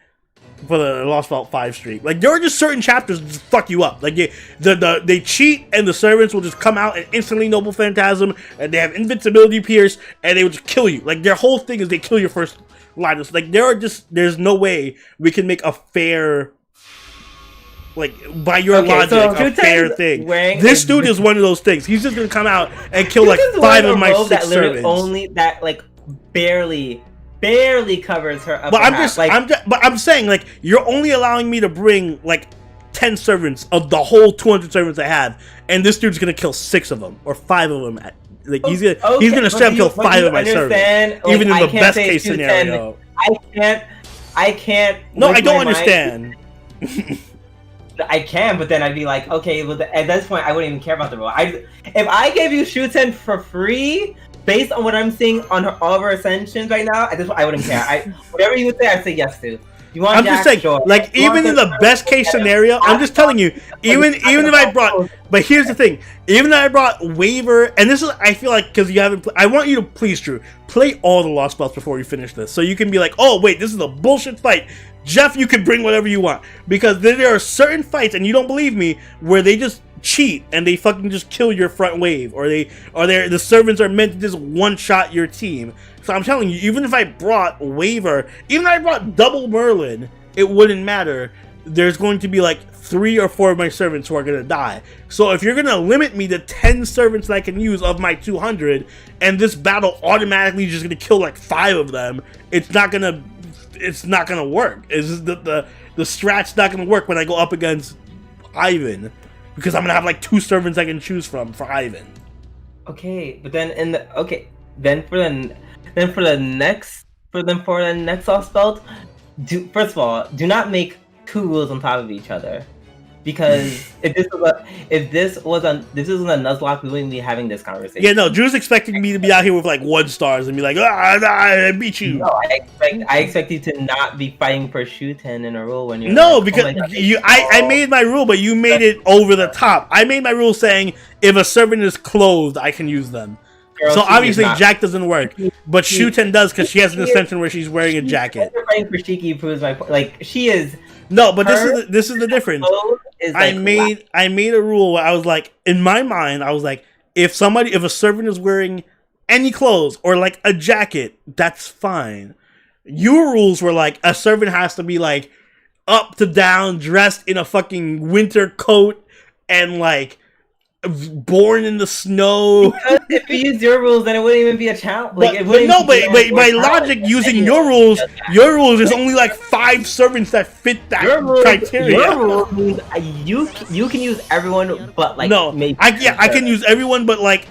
Lost Bout 5 streak. Like, there are just certain chapters that just fuck you up. Like, they cheat, and the servants will just come out and instantly Noble Phantasm, and they have Invincibility Pierce, and they will just kill you. Like, their whole thing is they kill your first line. It's like, there's no way we can make a fair, like, by your logic, a fair thing. This dude is one of those things. He's just gonna come out and kill, like, 5 of my 6 servants. Only that, like, barely covers her upper but half. I'm saying, like, you're only allowing me to bring like 10 servants of the whole 200 servants I have, and this dude's gonna kill 6 of them or 5 of them. Like, he's gonna straight up kill 5 of my servants, like, even in the best case scenario. I can't. No, I don't understand. I can, but then I'd be like, okay, well, at this point, I wouldn't even care about the rule. If I gave you Shuten for free, based on what I'm seeing on all of her ascensions right now, at this point, I wouldn't care. Whatever you would say, I'd say yes to. I'm just saying, sure. Like, even in the best case scenario, I'm just telling you, even if I brought, but here's the thing, even if I brought Waiver, and this is, I feel like, because you haven't, I want you to, please, Drew, play all the Lost Bouts before you finish this, so you can be like, oh, wait, this is a bullshit fight. Jeff, you can bring whatever you want, because there are certain fights, and you don't believe me, where they just cheat and they fucking just kill your front wave, or the servants are meant to just one-shot your team. So I'm telling you, even if I brought Waiver, even if I brought double Merlin, it wouldn't matter. There's going to be like 3 or 4 of my servants who are going to die. So if you're going to limit me to 10 servants that I can use of my 200, and this battle automatically just going to kill like 5 of them, it's not going to work. It's just the strat's not going to work when I go up against Ivan, because I'm going to have like 2 servants I can choose from for Ivan. Okay, but then for the next Lost Belt, first of all, do not make 2 rules on top of each other, because if this was a Nuzlocke, we wouldn't be having this conversation. Yeah, no, Drew's expecting me to be out here with like 1 stars and be like, I beat you. No, I expect you to not be fighting for Shuten in a rule when you're because I made my rule, but you made it over the top. I made my rule saying if a servant is clothed, I can use them. So obviously Jack doesn't work, but Shuten does, because she has an ascension where she's wearing a jacket. Fighting for Shiki proves my point. Like, she is. No, but this is the difference. I made a rule where I was like, in my mind, I was like, if a servant is wearing any clothes or like a jacket, that's fine. Your rules were like a servant has to be like up to down, dressed in a fucking winter coat and like born in the snow. Because if you use your rules, then it wouldn't even be a challenge. Like, but my logic using your rules, there's only like 5 servants that fit that criteria. Your rule means you can use everyone, but like I can use everyone, but like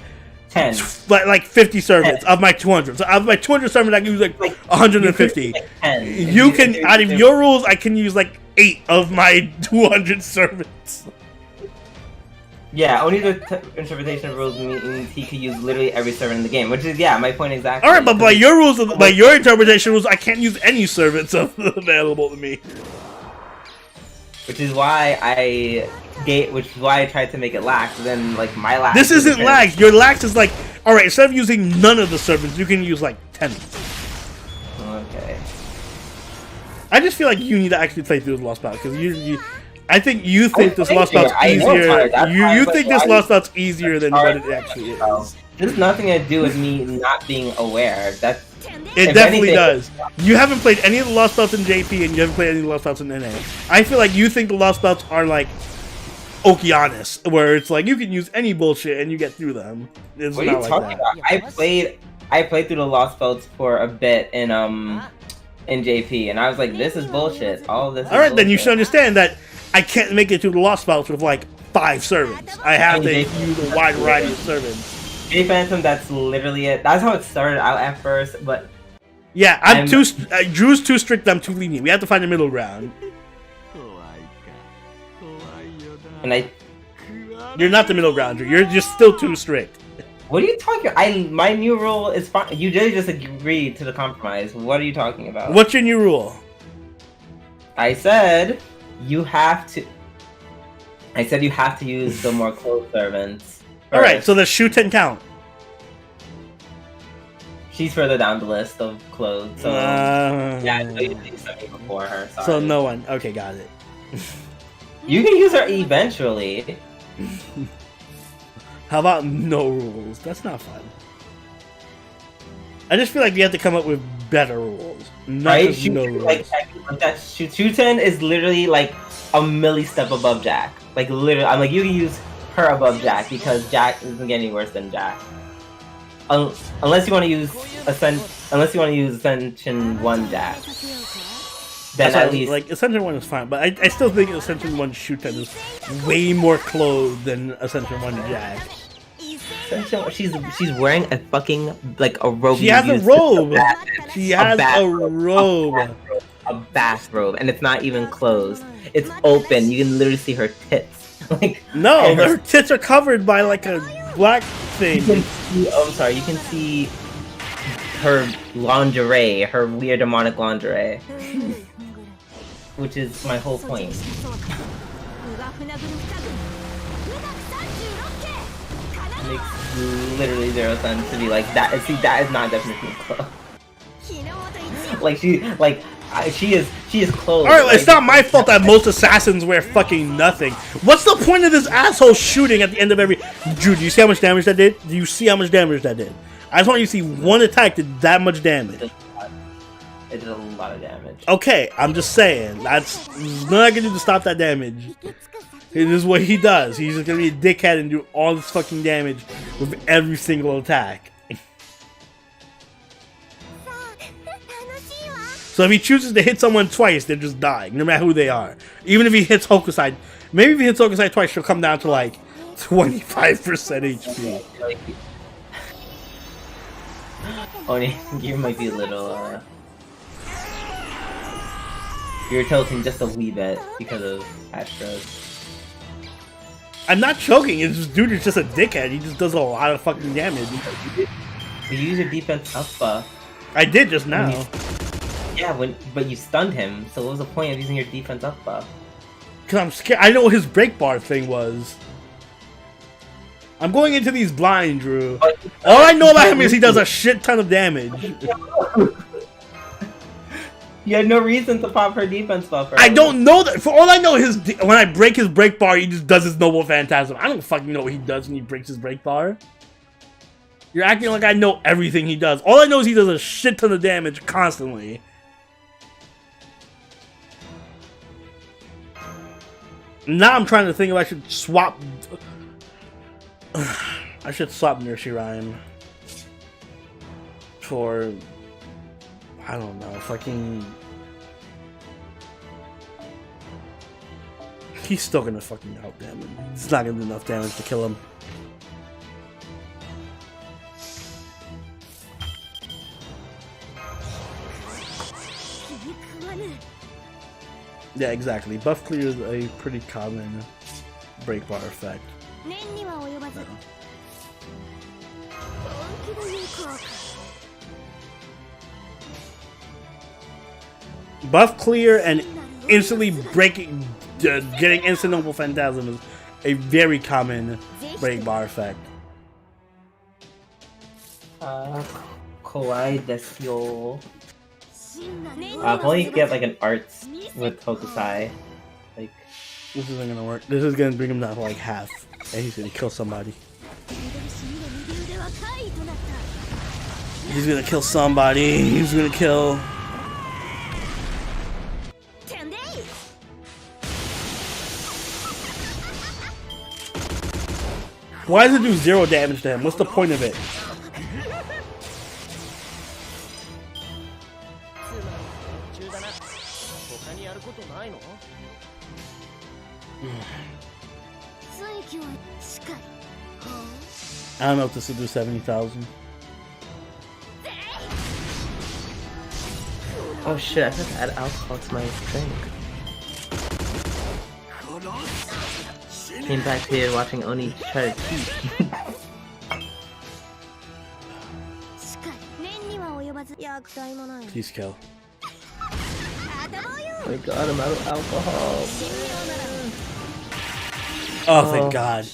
10, like 50 servants 10. Of my 200. So out of my 200 servants, I can use like 150. Like 10. You can out of your rules, I can use like 8 of my 200 servants. Yeah, only the interpretation of rules means he could use literally every servant in the game, which is my point exactly. All right, but by your rules, by your interpretation rules, I can't use any servants available to me. Which is why I tried to make it lax. Then like my lax. This isn't lax. Your lax is like, all right, instead of using none of the servants, you can use like 10. Okay. I just feel like you need to actually play through the Lost Bout, because I think you think this Lost Bout's easier. You think this Lost Bout's easier than what it actually is. This has nothing to do with me not being aware. It definitely does. You haven't played any of the Lost Bouts in JP, and you haven't played any of the Lost Bouts in NA. I feel like you think the Lost Bouts are like Okeanis, where it's like you can use any bullshit and you get through them. It's what are you talking about? I played through the Lost Bouts for a bit in JP, and I was like, this is bullshit. All of this. All right, then you should understand that I can't make it through the Lost Bouts with like 5 servants. I have to use a wide variety of servants. J Phantom, that's literally it. That's how it started out at first, but Yeah, Drew's too strict, I'm too lenient. We have to find the middle ground. and You're not the middle ground, Drew. You're just still too strict. what are you talking? My new rule is fine. You did just agreed to the compromise. What are you talking about? What's your new rule? I said you have to. I said you have to use the more close servants. Alright, so the Shuten count. She's further down the list of clothes, so yeah, so you need something before her. Sorry. So no one. Okay, got it. You can use her eventually. How about no rules? That's not fun. I just feel like you have to come up with better rules. Not Right? just no rules. Like that Shuten is literally like a milli step above Jack. Like literally, I'm like you can use her above Jack because Jack isn't getting worse than Jack. Unless you want to use Ascension 1 Jack. Then at least like Ascension 1 is fine, but I still think Ascension 1 Shuten is way more clothed than Ascension 1 Jack. She's wearing a fucking like a robe. She has a robe. She has a robe. A bathrobe, and it's not even closed. It's open. You can literally see her tits. Like no, her tits are covered by like a black thing. You can see, oh, I'm sorry. You can see her lingerie, her weird demonic lingerie, which is my whole point. It makes literally zero sense to be like that. See, that is not definition of clothes. She is clothed. Alright, like, it's not my fault that most assassins wear fucking nothing. What's the point of this asshole shooting at the end of every... Drew, do you see how much damage that did? Do you see how much damage that did? I just want you to see one attack did that much damage. It did a lot of damage. Okay, I'm just saying. That's nothing I can do to stop that damage. This is what he does. He's just gonna be a dickhead and do all this fucking damage with every single attack. So if he chooses to hit someone twice, they're just dying, no matter who they are. Even if he hits Hokusai, maybe if he hits Hokusai twice, she'll come down to like 25% HP. Only you might be a little. You're tilting just a wee bit because of Astros. I'm not choking. It's just dude is just a dickhead. He just does a lot of fucking damage. You use your defense up buff. I did just now. Yeah, but you stunned him. So what was the point of using your defense up buff? Cause I'm scared. I know what his break bar thing was. I'm going into these blind, Drew. All I know about him is he does a shit ton of damage. You had no reason to pop her defense buff. I don't know that. For all I know, when I break his break bar, he just does his noble phantasm. I don't fucking know what he does when he breaks his break bar. You're acting like I know everything he does. All I know is he does a shit ton of damage constantly. Now I'm trying to think if I should swap. I should swap Nurshirime for, I don't know, fucking. He's still gonna fucking out damage. It's not gonna do enough damage to kill him. Yeah, exactly. Buff clear is a pretty common break bar effect. Buff clear and instantly breaking, getting instant noble phantasm is a very common break bar effect. Kawaii desu. Probably get like an arts with Hokusai. Like, this isn't gonna work. This is gonna bring him down to like half, and he's gonna kill somebody. He's gonna kill somebody. He's gonna kill. Why does it do 0 damage to him? What's the point of it? I don't know if this will do 70,000. Oh shit, I have to add alcohol to my drink. Came back here watching Oni try to cheat. Please kill. Oh my god, I'm out of alcohol. Oh, thank God.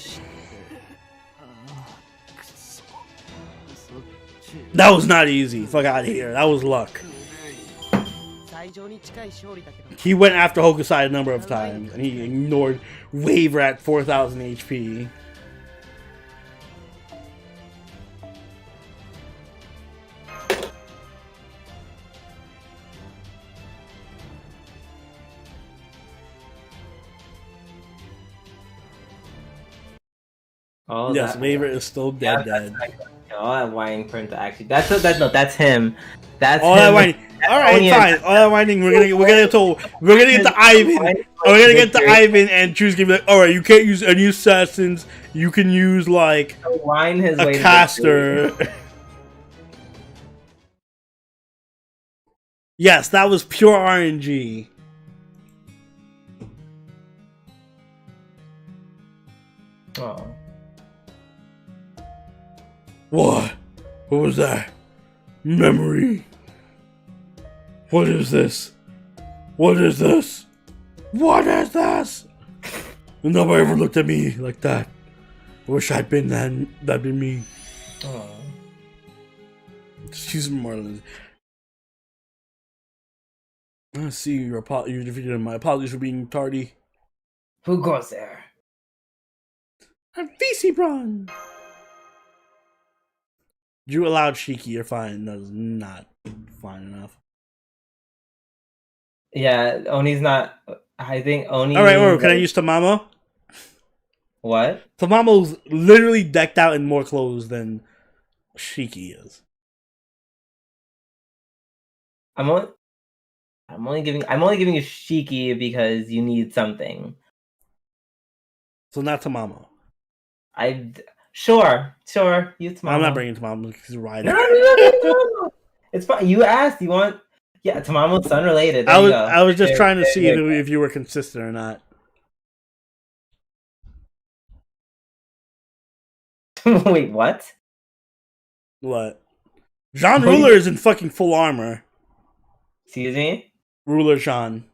That was not easy. Fuck out of here. That was luck. He went after Hokusai a number of times, and he ignored Waver at 4,000 HP. Oh, Yes, that, Waver is still dead. that's all that whining for him to actually. That's him. That's All him. that whining. All right, fine. All that whining. We're gonna get to Ivan. We're gonna get to Ivan and choose. Give like, all right, you can't use any assassins. You can use like Whine his way a to caster. Yes, that was pure RNG. Oh. What? What was that? Memory. What is this? What is this? What is this? Nobody ever looked at me like that. I wish I'd been that'd been me. Oh. Excuse me, Marlon. I see you defeated him. My apologies for being tardy. Who goes there? I'm VC Bron. You allowed Shiki, you're fine. That is not fine enough. Yeah, Oni's not. I think Oni. Alright, can I use Tamamo? What? Tamamo's literally decked out in more clothes than Shiki is. I'm only giving you Shiki because you need something. So not Tamamo. Sure, use Tamamo. I'm not bringing Tamamo because he's a rider. No. It's fine. You asked. You want? Yeah, Tamamo's unrelated. There you go. I was just trying to see if you were consistent or not. Wait, what? What? Jean Ruler is in fucking full armor. Excuse me? Ruler Jean.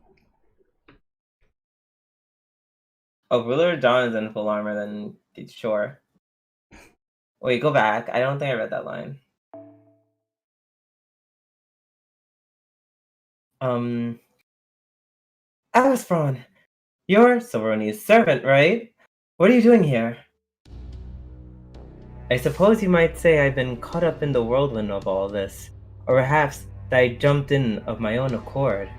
Oh, Ruler John is in full armor, then sure. Wait, go back. I don't think I read that line. Asphron, you're Soroni's servant, right? What are you doing here? I suppose you might say I've been caught up in the whirlwind of all this, or perhaps that I jumped in of my own accord.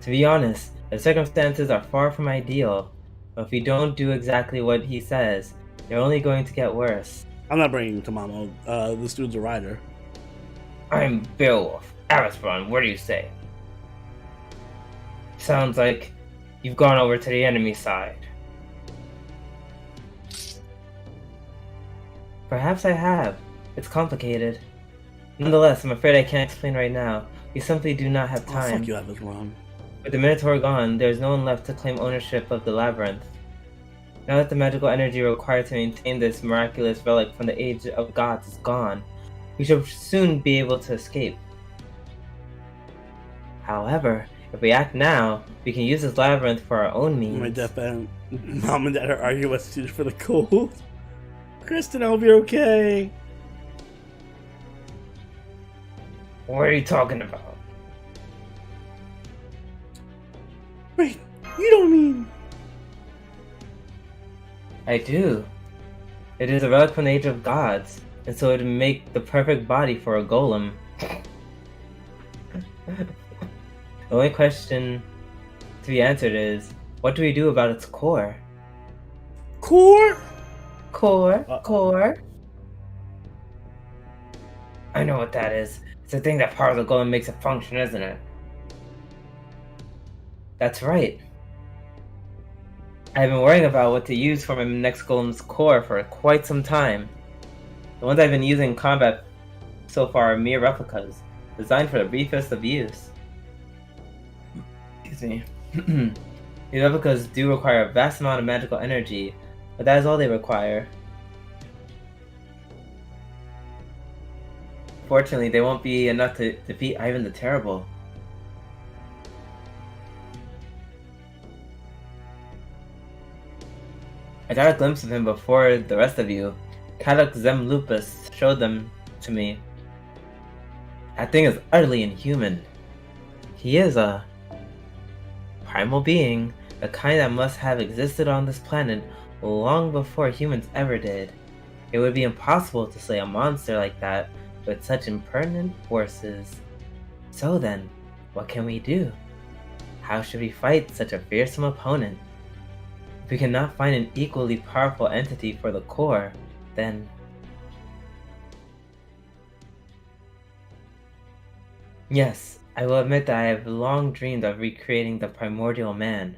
To be honest, the circumstances are far from ideal, but if we don't do exactly what he says, they're only going to get worse. I'm not bringing Tamamo. This dude's a rider. I'm Beowulf. Asphron, what do you say? Sounds like you've gone over to the enemy side. Perhaps I have. It's complicated. Nonetheless, I'm afraid I can't explain right now. We simply do not have time. Oh, fuck you, I was wrong. With the Minotaur gone, there's no one left to claim ownership of the Labyrinth. Now that the magical energy required to maintain this miraculous relic from the Age of Gods is gone, we should soon be able to escape. However, if we act now, we can use this labyrinth for our own means. My deathbed, mom and dad are arguing what's to do for the cold. Kristen, I hope you're okay. What are you talking about? Wait, you don't mean... I do. It is a relic from the Age of Gods, and so it would make the perfect body for a golem. The only question to be answered is, what do we do about its core? Core? Core? I know what that is. It's the thing that powers the golem and makes it function, isn't it? That's right. I've been worrying about what to use for my next golem's core for quite some time. The ones I've been using in combat so far are mere replicas, designed for the briefest of use. Excuse me. These replicas do require a vast amount of magical energy, but that is all they require. Fortunately, they won't be enough to defeat Ivan the Terrible. I got a glimpse of him before the rest of you. Kadok Zem Lupus showed them to me. That thing is utterly inhuman. He is a primal being, the kind that must have existed on this planet long before humans ever did. It would be impossible to slay a monster like that with such impertinent forces. So then, what can we do? How should we fight such a fearsome opponent? If we cannot find an equally powerful entity for the core, then... Yes, I will admit that I have long dreamed of recreating the primordial man.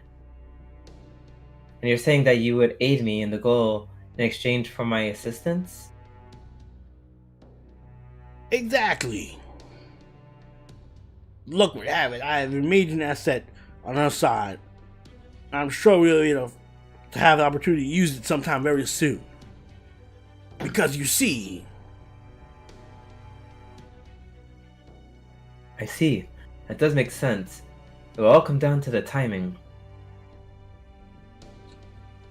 And you're saying that you would aid me in the goal in exchange for my assistance? Exactly. Look, we have it. I have a major asset on our side. I'm sure we'll, to have the opportunity to use it sometime very soon. Because you see... I see. That does make sense. It will all come down to the timing.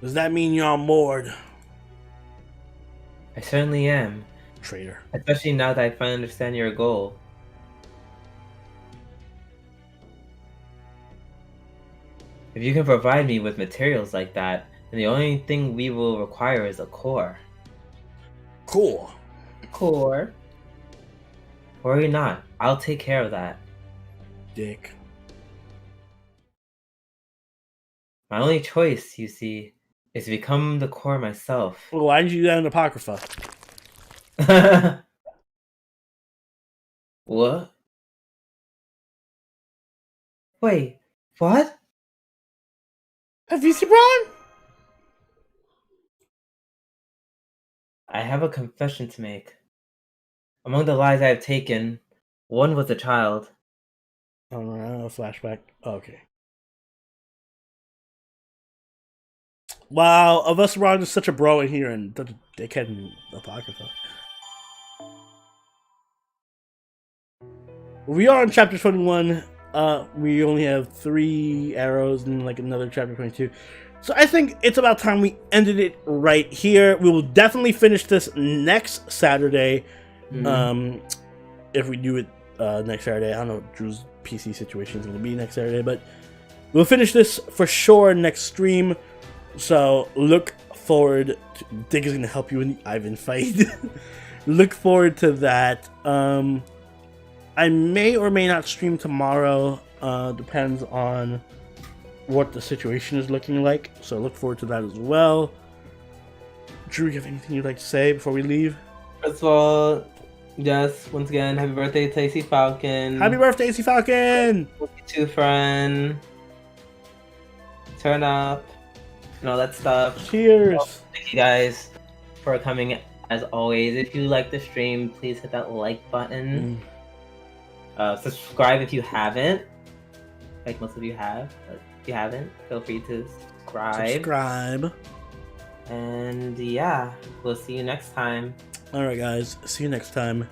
Does that mean you're on board? I certainly am. Traitor. Especially now that I finally understand your goal. If you can provide me with materials like that, then the only thing we will require is a core. Cool. Core? Worry not, I'll take care of that. Dick. My only choice, you see, is to become the core myself. Well, why didn't you do that in Apocrypha? What? Wait, what? Have you seen Braun? I have a confession to make. Among the lives I have taken, one was a child. Oh, no, flashback. Okay. Wow, Avesta Braun is such a bro in here and such a dickhead in Apocrypha. We are on chapter 21. We only have 3 arrows and like another chapter 22. So I think it's about time we ended it right here. We will definitely finish this next Saturday. If we do it next Saturday. I don't know what Drew's PC situation is going to be next Saturday, but we'll finish this for sure next stream. So look forward to... Dick is going to help you in the Ivan fight. Look forward to that. I may or may not stream tomorrow. Depends on what the situation is looking like. So look forward to that as well. Drew, you have anything you'd like to say before we leave? First of all, just once again, happy birthday to AC Falcon. Happy birthday, AC Falcon! 42 friend. Turn up. And all that stuff. Cheers! Well, thank you guys for coming as always. If you like the stream, please hit that like button. Subscribe if you haven't. Like most of you have. But if you haven't, feel free to subscribe. And yeah, we'll see you next time. Alright guys, see you next time.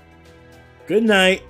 Good night.